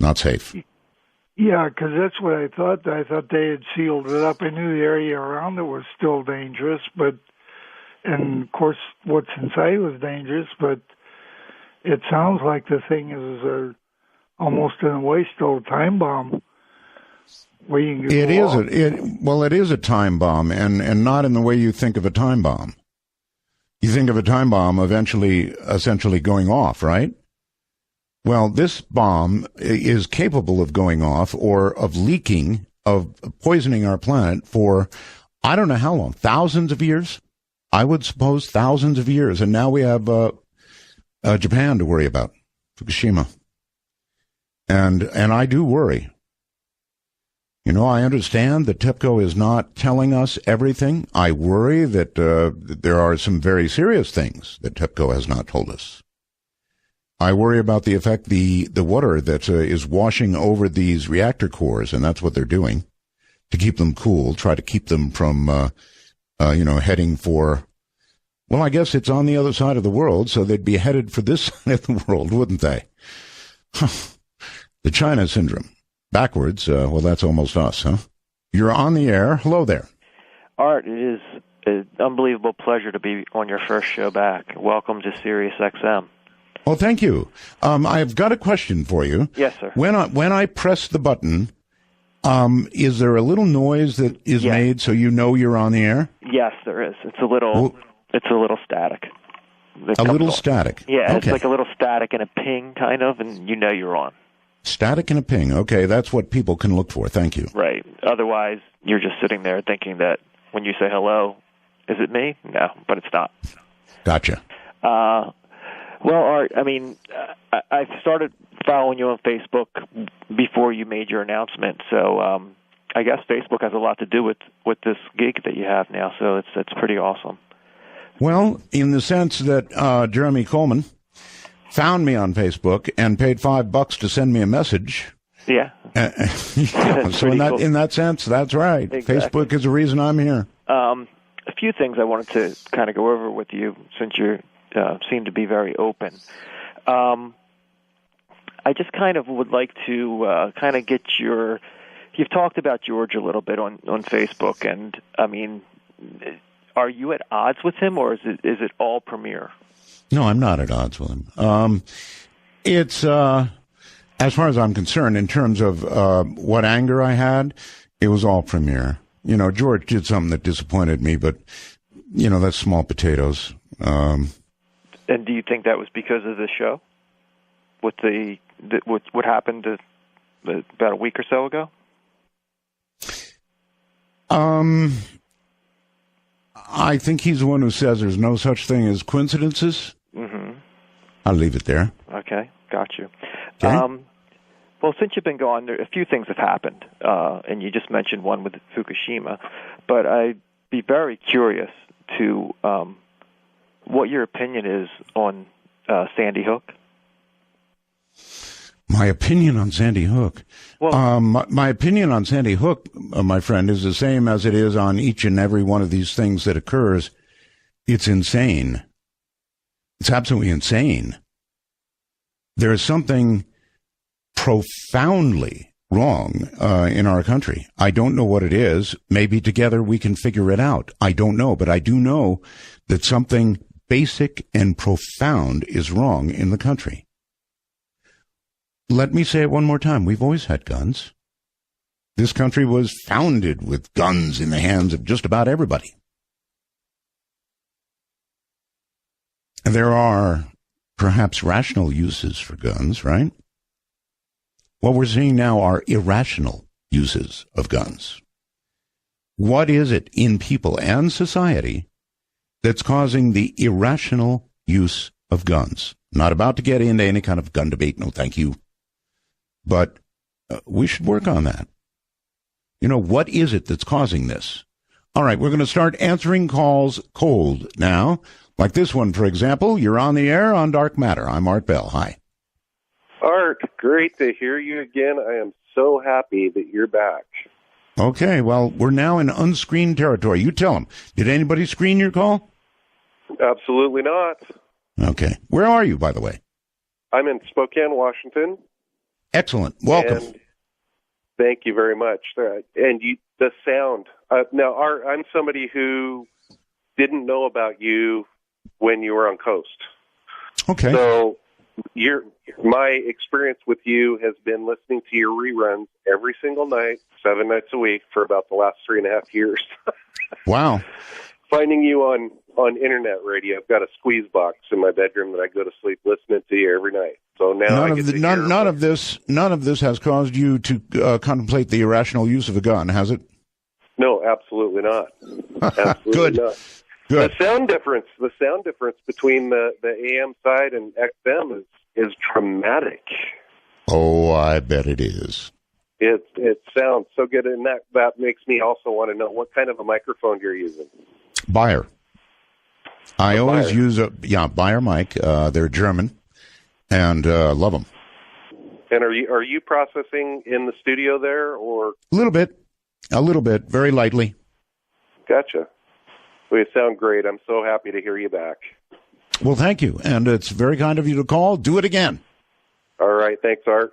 not safe. Yeah, because that's what I thought. I thought they had sealed it up. I knew the area around it was still dangerous, and of course, what's inside was dangerous, but it sounds like the thing is almost in a way still a time bomb. It is a time bomb, and not in the way you think of a time bomb. You think of a time bomb essentially going off, right? Well, this bomb is capable of going off or of leaking, of poisoning our planet for, I don't know how long, thousands of years? I would suppose thousands of years. And now we have Japan to worry about, Fukushima. And I do worry. I understand that TEPCO is not telling us everything. I worry that there are some very serious things that TEPCO has not told us. I worry about the effect the water that is washing over these reactor cores, and that's what they're doing. to keep them cool, try to keep them from, heading for, well, I guess it's on the other side of the world, so they'd be headed for this side of the world, wouldn't they? The China syndrome. Backwards, well, that's almost us, huh? You're on the air. Hello there. Art, it is an unbelievable pleasure to be on your first show back. Welcome to Sirius XM. Well, thank you. I've got a question for you. Yes, sir. When I press the button, is there a little noise that is made so you know you're on the air? Yes, there is. It's a little static. A little static. Yeah, okay. It's like a little static and a ping, kind of, and you know you're on. Static and a ping. Okay, that's what people can look for. Thank you. Right. Otherwise, you're just sitting there thinking that when you say hello, is it me? No, but it's not. Gotcha. Well, Art, I mean, I started following you on Facebook before you made your announcement, so I guess Facebook has a lot to do with this gig that you have now, so it's pretty awesome. Well, in the sense that Jeremy Coleman found me on Facebook and paid $5 to send me a message. Yeah. So in that sense, that's right. Exactly. Facebook is the reason I'm here. A few things I wanted to kind of go over with you since you seem to be very open. I just kind of would like to kind of get your... You've talked about George a little bit on Facebook, and, I mean, are you at odds with him, or is it all Premier? No, I'm not at odds with him. It's, as far as I'm concerned, in terms of what anger I had, it was all Premier. You know, George did something that disappointed me, but, you know, that's small potatoes. And do you think that was because of the show? With what happened about a week or so ago? I think he's the one who says there's no such thing as coincidences. Mm-hmm. I'll leave it there. Okay, got you. Okay. Well, since you've been gone, a few things have happened, and you just mentioned one with Fukushima, but I'd be very curious to what your opinion is on Sandy Hook. My opinion on Sandy Hook? Well, my opinion on Sandy Hook, my friend, is the same as it is on each and every one of these things that occurs. It's insane. It's absolutely insane. There's something profoundly wrong in our country. I don't know what it is. Maybe together we can figure it out. I don't know, but I do know that something basic and profound is wrong in the country. Let me say it one more time. We've always had guns. This country was founded with guns in the hands of just about everybody. And there are perhaps rational uses for guns, right? What we're seeing now are irrational uses of guns. What is it in people and society that's causing the irrational use of guns? Not about to get into any kind of gun debate, no thank you. But we should work on that. You know, what is it that's causing this? All right, we're going to start answering calls cold now. Like this one, for example. You're on the air on Dark Matter. I'm Art Bell. Hi. Art, great to hear you again. I am so happy that you're back. Okay, well, we're now in unscreened territory. You tell them. Did anybody screen your call? Absolutely not. Okay. Where are you, by the way? I'm in Spokane, Washington. Excellent. Welcome. And thank you very much. And the sound. Now, I'm somebody who didn't know about you when you were on Coast. Okay. So my experience with you has been listening to your reruns every single night, 7 nights a week for about the last 3.5 years. Wow. Finding you on internet radio. I've got a squeeze box in my bedroom that I go to sleep listening to you every night. So now none of this has caused you to contemplate the irrational use of a gun, has it? No, absolutely not. Absolutely Good. not. Good. The sound difference between the AM side and XM is dramatic. Oh, I bet it is. It sounds so good, and that makes me also want to know what kind of a microphone you're using. Bayer. I always use a Bayer mic. They're German, and love them. And are you processing in the studio there, or a little bit? A little bit, very lightly. Gotcha. Well, you sound great. I'm so happy to hear you back. Well, thank you, and it's very kind of you to call. Do it again. All right. Thanks, Art.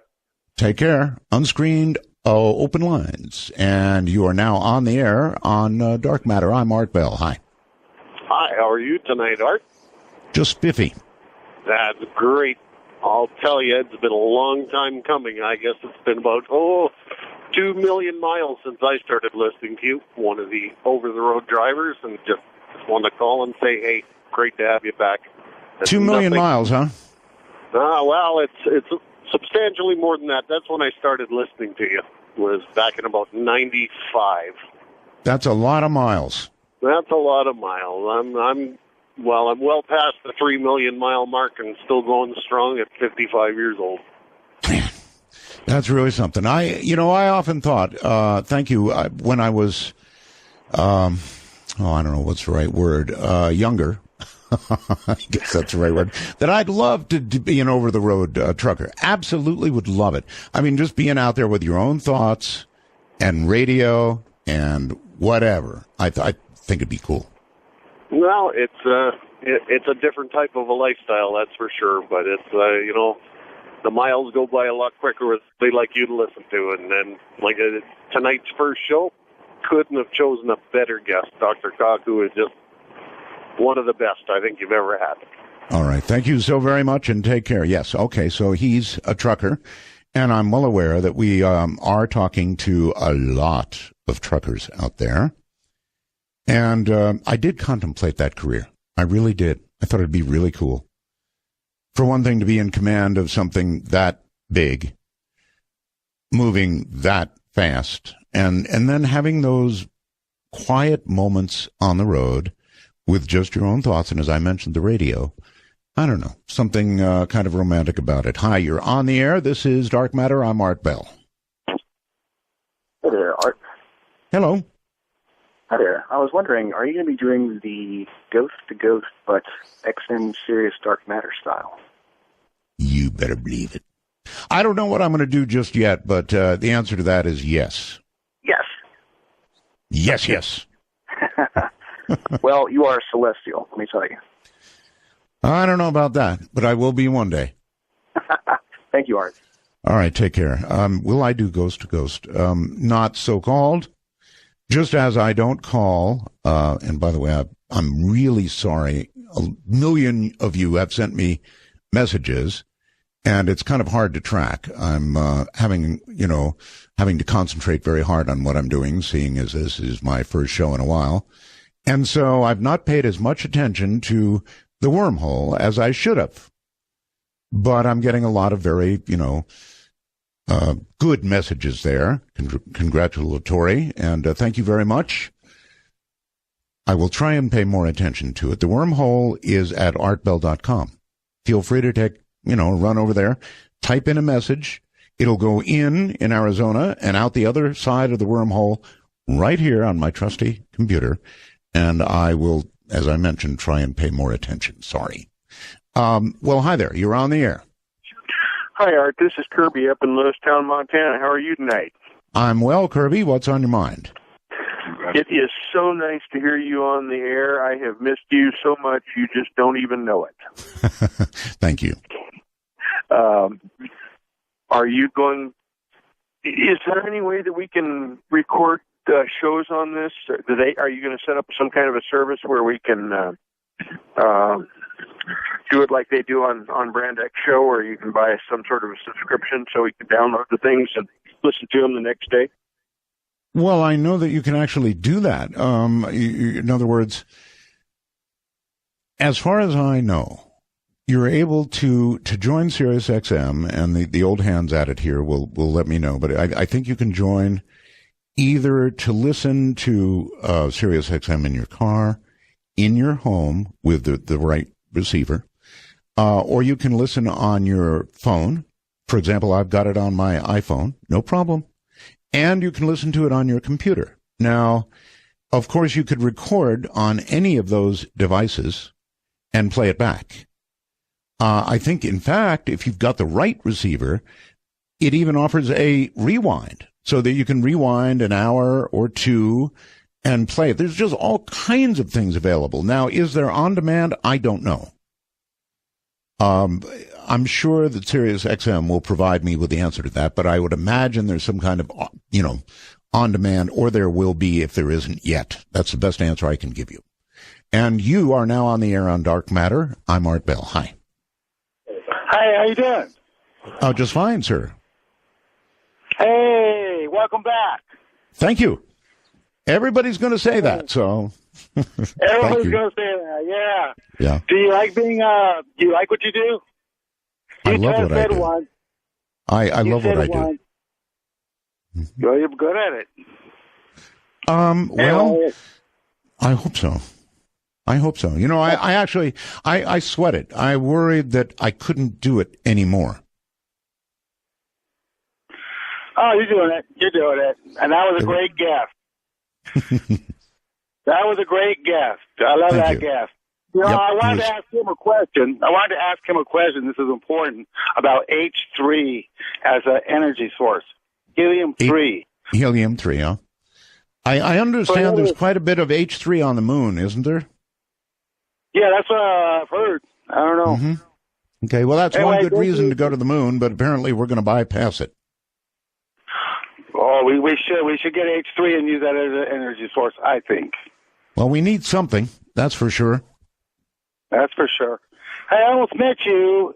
Take care. Unscreened open lines, and you are now on the air on Dark Matter. I'm Art Bell. Hi. Hi, how are you tonight, Art? Just spiffy. That's great. I'll tell you, it's been a long time coming. I guess it's been about, 2 million miles since I started listening to you, one of the over-the-road drivers, and just want to call and say, hey, great to have you back. 2 million miles, huh? Well, it's substantially more than that. That's when I started listening to you. It was back in about 95. That's a lot of miles. That's a lot of miles. I'm well past the 3 million mile mark and still going strong at 55 years old. That's really something. I often thought, thank you, when I was, I don't know what's the right word, younger, I guess that's the right word, that I'd love to be an over-the-road trucker. Absolutely would love it. I mean, just being out there with your own thoughts and radio and whatever. I think it'd be cool. Well, it's a different type of a lifestyle, that's for sure. But it's the miles go by a lot quicker with they like you to listen to. And then tonight's first show, couldn't have chosen a better guest. Dr. Kaku is just one of the best I think you've ever had. All right, thank you so very much, and take care. Yes, okay. So he's a trucker, and I'm well aware that we are talking to a lot of truckers out there. And I did contemplate that career. I really did. I thought it'd be really cool. For one thing, to be in command of something that big, moving that fast, and then having those quiet moments on the road with just your own thoughts. And as I mentioned, the radio, I don't know, something kind of romantic about it. Hi, you're on the air. This is Dark Matter. I'm Art Bell. Hey there, Art. Hello. Hi there. I was wondering, are you going to be doing the ghost-to-ghost but XM Serious Dark Matter style? You better believe it. I don't know what I'm going to do just yet, but the answer to that is yes. Yes. Yes. Well, you are celestial, let me tell you. I don't know about that, but I will be one day. Thank you, Art. All right, take care. Will I do ghost-to-ghost? Not so-called. Just as I don't call, and by the way, I'm really sorry. A million of you have sent me messages, and it's kind of hard to track. I'm having to concentrate very hard on what I'm doing, seeing as this is my first show in a while. And so I've not paid as much attention to the wormhole as I should have. But I'm getting a lot of very, good messages there, congratulatory, and thank you very much. I will try and pay more attention to it. The wormhole is at artbell.com. Feel free to run over there, type in a message. It'll go in Arizona and out the other side of the wormhole right here on my trusty computer, and I will, as I mentioned, try and pay more attention. Sorry. Well, hi there. You're on the air. Hi, Art. This is Kirby up in Lewistown, Montana. How are you tonight? I'm well, Kirby. What's on your mind? It is so nice to hear you on the air. I have missed you so much, you just don't even know it. Thank you. Are you going... Is there any way that we can record shows on this? Are you going to set up some kind of a service where we can... do it like they do on Brand X Show, where you can buy some sort of a subscription so you can download the things and listen to them the next day? Well, I know that you can actually do that. In other words, as far as I know, you're able to join SiriusXM, and the old hands at it here will let me know, but I think you can join either to listen to SiriusXM in your car, in your home with the right receiver, or you can listen on your phone. For example, I've got it on my iPhone, no problem. And you can listen to it on your computer. Now, of course, you could record on any of those devices and play it back. I think, in fact, if you've got the right receiver, it even offers a rewind. so that you can rewind an hour or two and play it. There's just all kinds of things available. Now, is there on demand? I don't know. I'm sure that Sirius XM will provide me with the answer to that, but I would imagine there's some kind of, on demand, or there will be if there isn't yet. That's the best answer I can give you. And you are now on the air on Dark Matter. I'm Art Bell. Hi. Hi, how you doing? Oh, just fine, sir. Hey, welcome back. Thank you. Everybody's going to say that, so. Everybody's going to say that, yeah. Yeah. Do you like being, do you like what you do? I love what I do. Once. I love what I do. Once. Well, you're good at it. Well, I hope so. I hope so. I actually sweat it. I worried that I couldn't do it anymore. Oh, you're doing it. You're doing it. And that was a great guest. That was a great guest. I love that guest. I wanted to ask him a question. This is important, about H3 as an energy source. Helium-3. Helium-3, huh? I understand there's quite a bit of H3 on the moon, isn't there? Yeah, that's what I've heard. I don't know. Mm-hmm. Okay, well, that's one good reason to go to the moon, but apparently we're going to bypass it. Oh, we should get H3 and use that as an energy source, I think. Well, we need something, that's for sure. That's for sure. I almost met you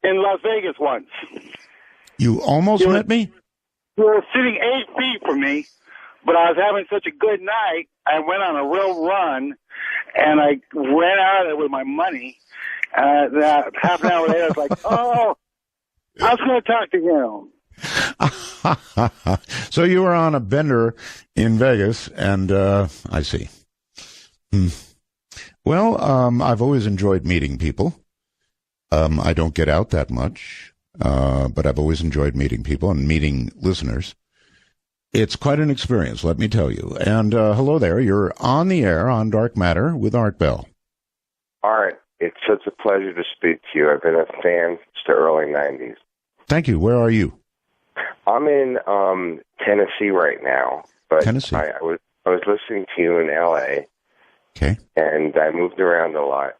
in Las Vegas once. You almost met me? You were sitting 8 feet from me, but I was having such a good night, I went on a real run, and I ran out of there with my money. That half an hour later, I was like, oh, I was going to talk to him. So you were on a bender in Vegas, and I see. Well, I've always enjoyed meeting people. I don't get out that much, but I've always enjoyed meeting people and meeting listeners. It's quite an experience, let me tell you. And hello there. You're on the air on Dark Matter with Art Bell. Art, it's such a pleasure to speak to you. I've been a fan since the early 90s. Thank you. Where are you? I'm in Tennessee right now. But Tennessee. I was listening to you in L.A. Okay. And I moved around a lot.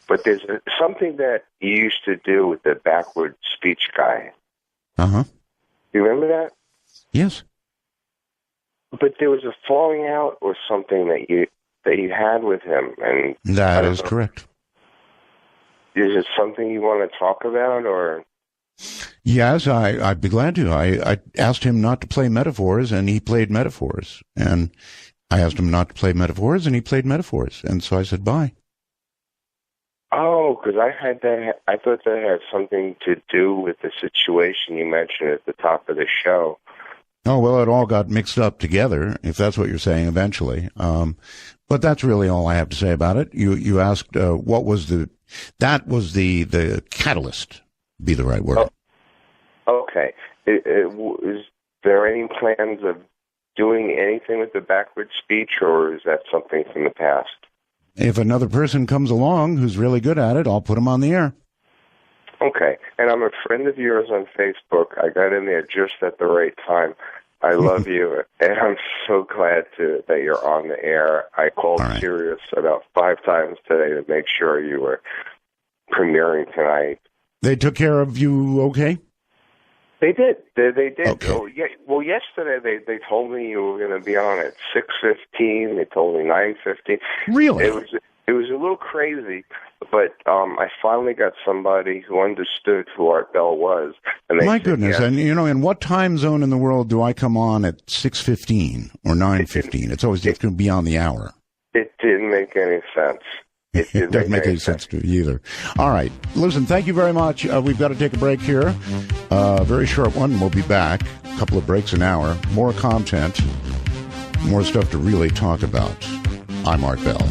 But there's something that you used to do with the backward speech guy. Uh-huh. You remember that? Yes. But there was a falling out or something that you had with him, and that is correct. Is it something you want to talk about, or? Yes, I'd be glad to. I asked him not to play metaphors, and he played metaphors. And I asked him not to play metaphors, and he played metaphors. And so I said, bye. Oh, because I thought that had something to do with the situation you mentioned at the top of the show. Oh, well, it all got mixed up together, if that's what you're saying eventually. But that's really all I have to say about it. You asked what was the catalyst, be the right word. Oh, okay. Is there any plans of doing anything with the backward speech, or is that something from the past? If another person comes along who's really good at it, I'll put him on the air. Okay. And I'm a friend of yours on Facebook. I got in there just at the right time. I love you, and I'm so glad that you're on the air. I called Sirius about 5 times today to make sure you were premiering tonight. They took care of you okay? They did. They did. Okay. Oh, yeah. Well, yesterday they told me you were going to be on at 6:15. They told me 9:15. Really? It was a little crazy, but I finally got somebody who understood who Art Bell was. And they My said, goodness. yes. And, in what time zone in the world do I come on at 6:15 or 9:15? It's always going to be on the hour. It didn't make any sense. It doesn't make any sense to me either. All right. Listen, thank you very much. We've got to take a break here. Very short one. We'll be back. A couple of breaks an hour. More content. More stuff to really talk about. I'm Art Bell.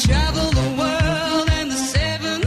Travel the world and the 7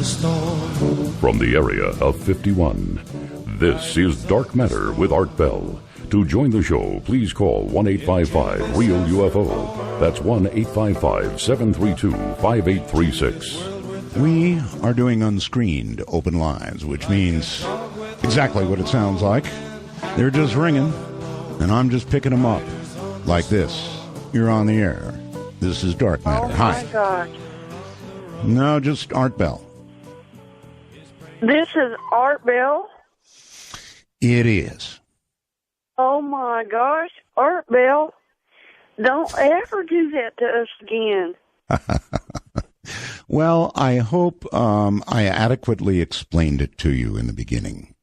the storm. From the area of 51, this is Dark Matter with Art Bell. To join the show, please call 1-855-REAL-UFO. That's 1-855-732-5836. We are doing unscreened open lines, which means exactly what it sounds like. They're just ringing, and I'm just picking them up. Like this. You're on the air. This is Dark Matter. Oh, Hi. my gosh. No, just Art Bell. This is Art Bell? It is. Oh, my gosh. Art Bell, don't ever do that to us again. Well, I hope I adequately explained it to you in the beginning.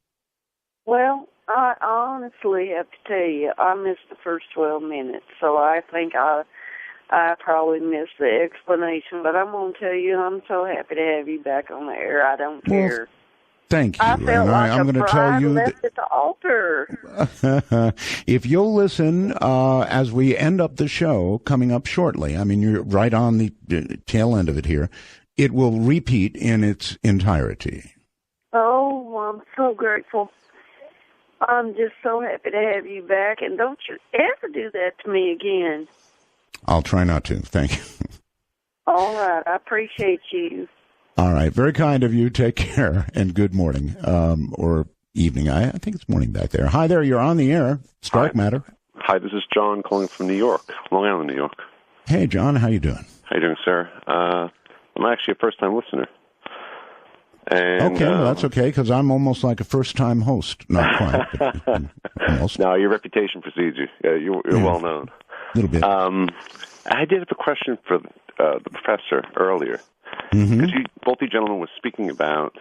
Well, I honestly have to tell you, I missed the first 12 minutes, so I think I probably missed the explanation, but I'm going to tell you, I'm so happy to have you back on the air. I don't care. Thank you. I felt like I'm a going to tell you left at the altar. if you'll listen as we end up the show coming up shortly, I mean, you're right on the tail end of it here, it will repeat in its entirety. Oh, I'm so grateful. I'm just so happy to have you back, and don't you ever do that to me again. I'll try not to. Thank you. All right. I appreciate you. All right. Very kind of you. Take care, and good morning or evening. I think it's morning back there. Hi there. You're on the air. It's Dark Matter. Hi, this is John calling from New York, Long Island, New York. Hey, John. How you doing? How you doing, sir? I'm actually a first-time listener. And, okay, well, that's okay, because I'm almost like a first-time host. Not quite, but almost. No, your reputation precedes you. You're well known. A little bit. I did have a question for the professor earlier. Mm-hmm. Because both you gentlemen were speaking about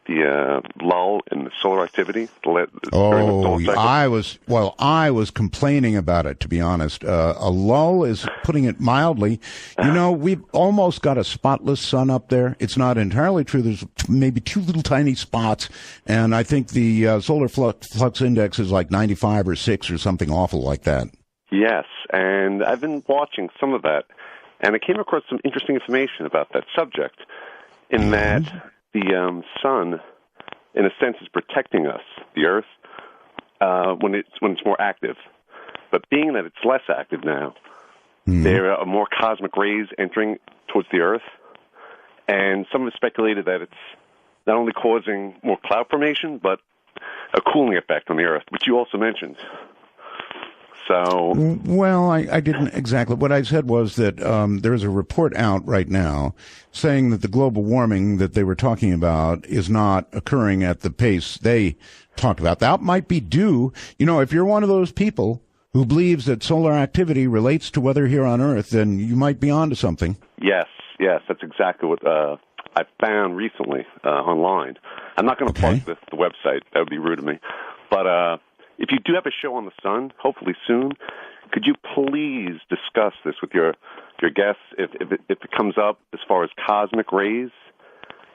the lull in the solar activity. During the solar cycle. I was complaining about it, to be honest. A lull is putting it mildly. You know, we've almost got a spotless sun up there. It's not entirely true. There's maybe two little tiny spots, and I think the solar flux index is like 95 or 6 or something awful like that. Yes, and I've been watching some of that, and I came across some interesting information about that subject, in that the sun, in a sense, is protecting us, the Earth, when it's more active. But being that it's less active now, there are more cosmic rays entering towards the Earth, and some have speculated that it's not only causing more cloud formation, but a cooling effect on the Earth, which you also mentioned. So, well, I didn't exactly. What I said was that there's a report out right now saying that the global warming that they were talking about is not occurring at the pace they talked about. That might be due, you know, if you're one of those people who believes that solar activity relates to weather here on Earth, then you might be onto something. Yes, that's exactly what I found recently online. I'm not going to plug the website. That would be rude of me. But if you do have a show on the sun, hopefully soon, could you please discuss this with your guests if it comes up as far as cosmic rays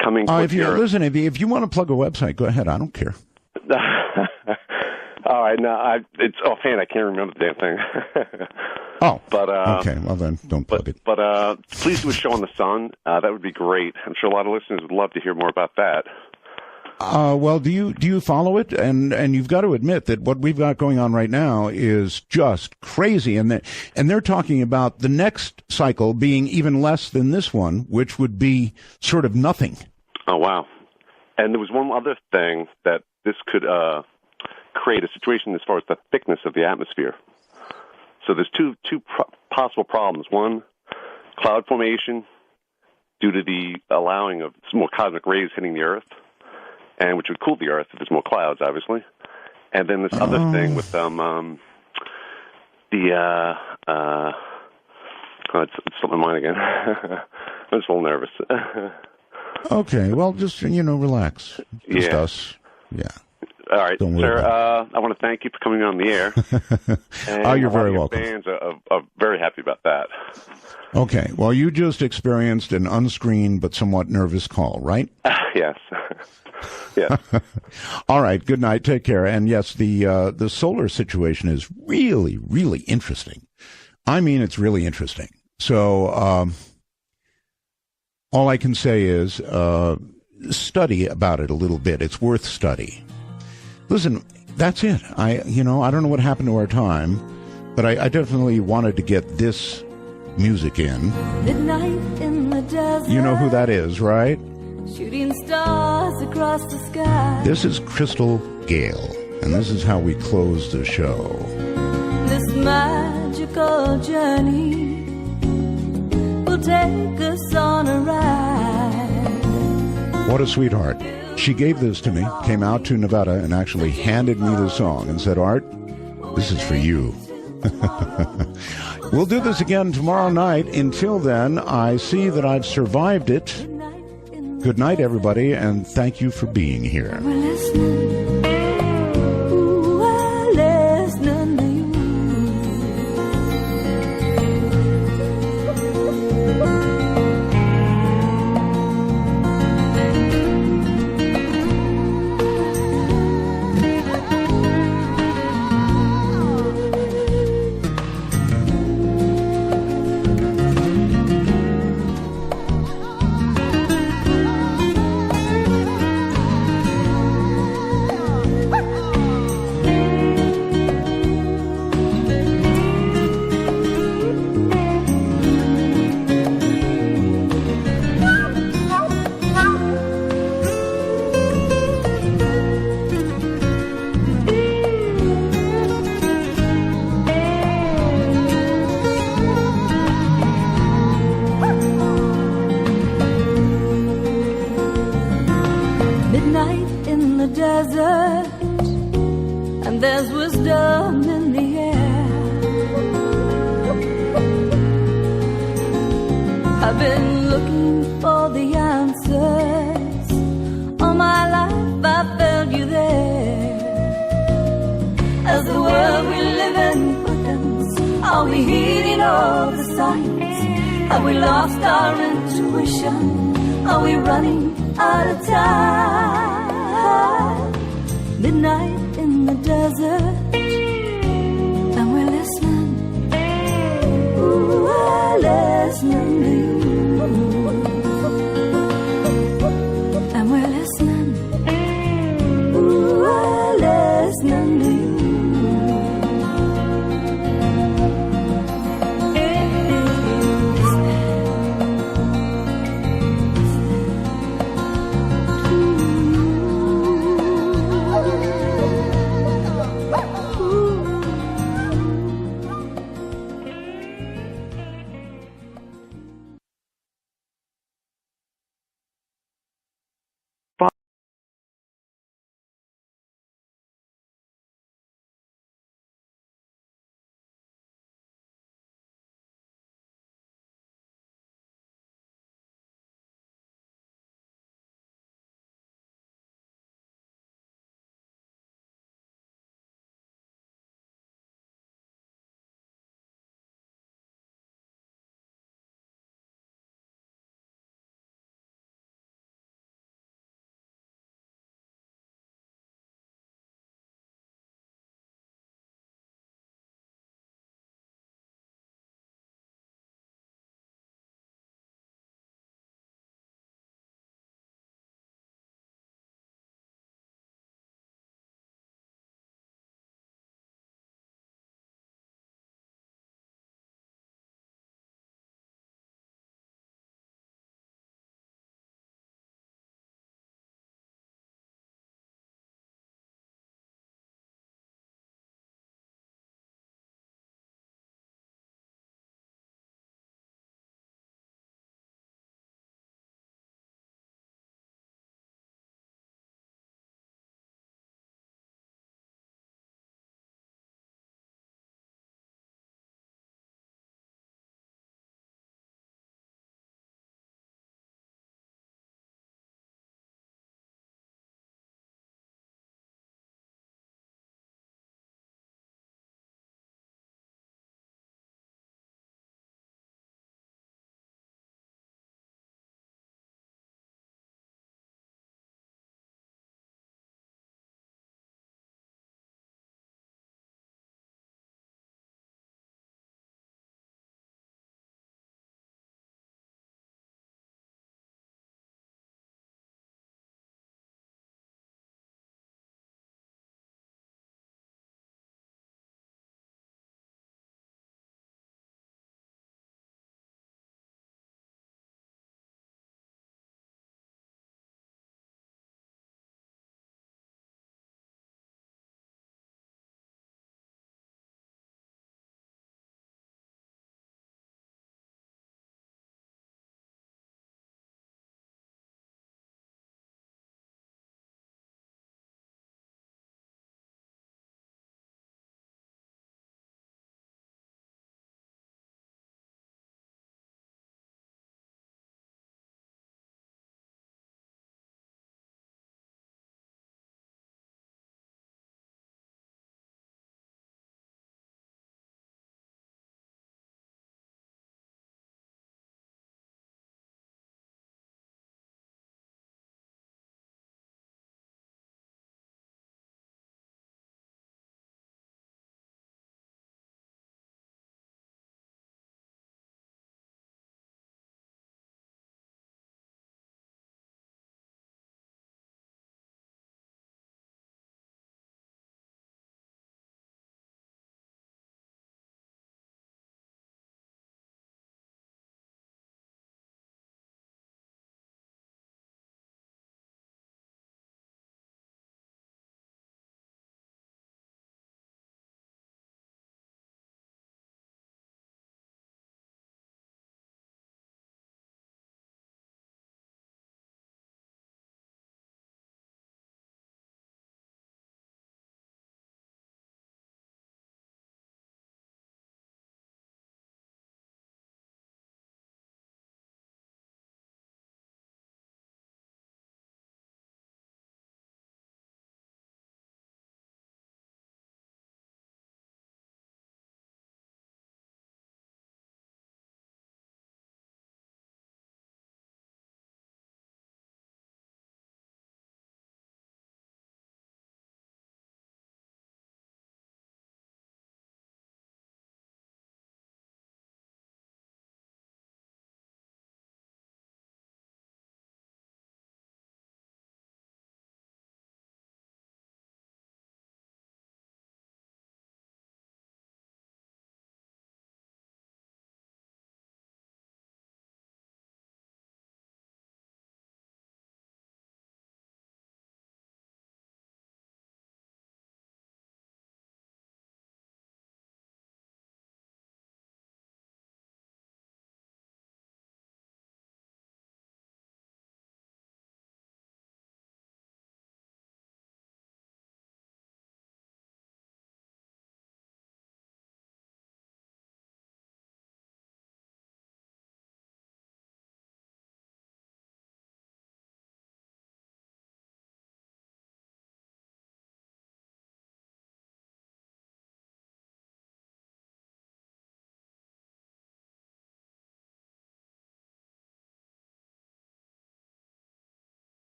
coming towards the Earth? Listen, if you want to plug a website, go ahead. I don't care. All right, no, it's offhand. I can't remember the damn thing. Okay. Well, then don't plug it. But please do a show on the sun. That would be great. I'm sure a lot of listeners would love to hear more about that. Well, do you follow it? And you've got to admit that what we've got going on right now is just crazy. And they're talking about the next cycle being even less than this one, which would be sort of nothing. Oh, wow. And there was one other thing that this could create a situation as far as the thickness of the atmosphere. So there's two possible problems. One, cloud formation due to the allowing of some more cosmic rays hitting the Earth, and which would cool the Earth if there's more clouds, obviously. And then this other thing with it's slipped my mind again. I'm just a little nervous. Okay, well, just, relax. Discuss. Yeah. All right, sir, I want to thank you for coming on the air. And you're very welcome. Fans are very happy about that. Okay, well, you just experienced an unscreened but somewhat nervous call, right? Yes. Yeah. All right. Good night. Take care. And yes, the solar situation is really, really interesting. I mean, it's really interesting. So all I can say is study about it a little bit. It's worth study. Listen, that's it. I don't know what happened to our time, but I definitely wanted to get this music in. Midnight in the desert. You know who that is, right? Shooting stars across the sky. This is Crystal Gale, and this is how we close the show. This magical journey will take us on a ride. What a sweetheart. She gave this to me, came out to Nevada, and actually handed me the song and said, Art, this is for you. We'll do this again tomorrow night. Until then, I see that I've survived it. Good night, everybody, and thank you for being here. We're listening. Ooh, we're listening to you. There's wisdom in the air. I've been looking for the answers. All my life I felt you there. As the world we live in quickens, are we heeding all the signs? Have we lost our intuition? Are we running out of time? Midnight in the desert, and we're listening. Ooh, we're listening to you.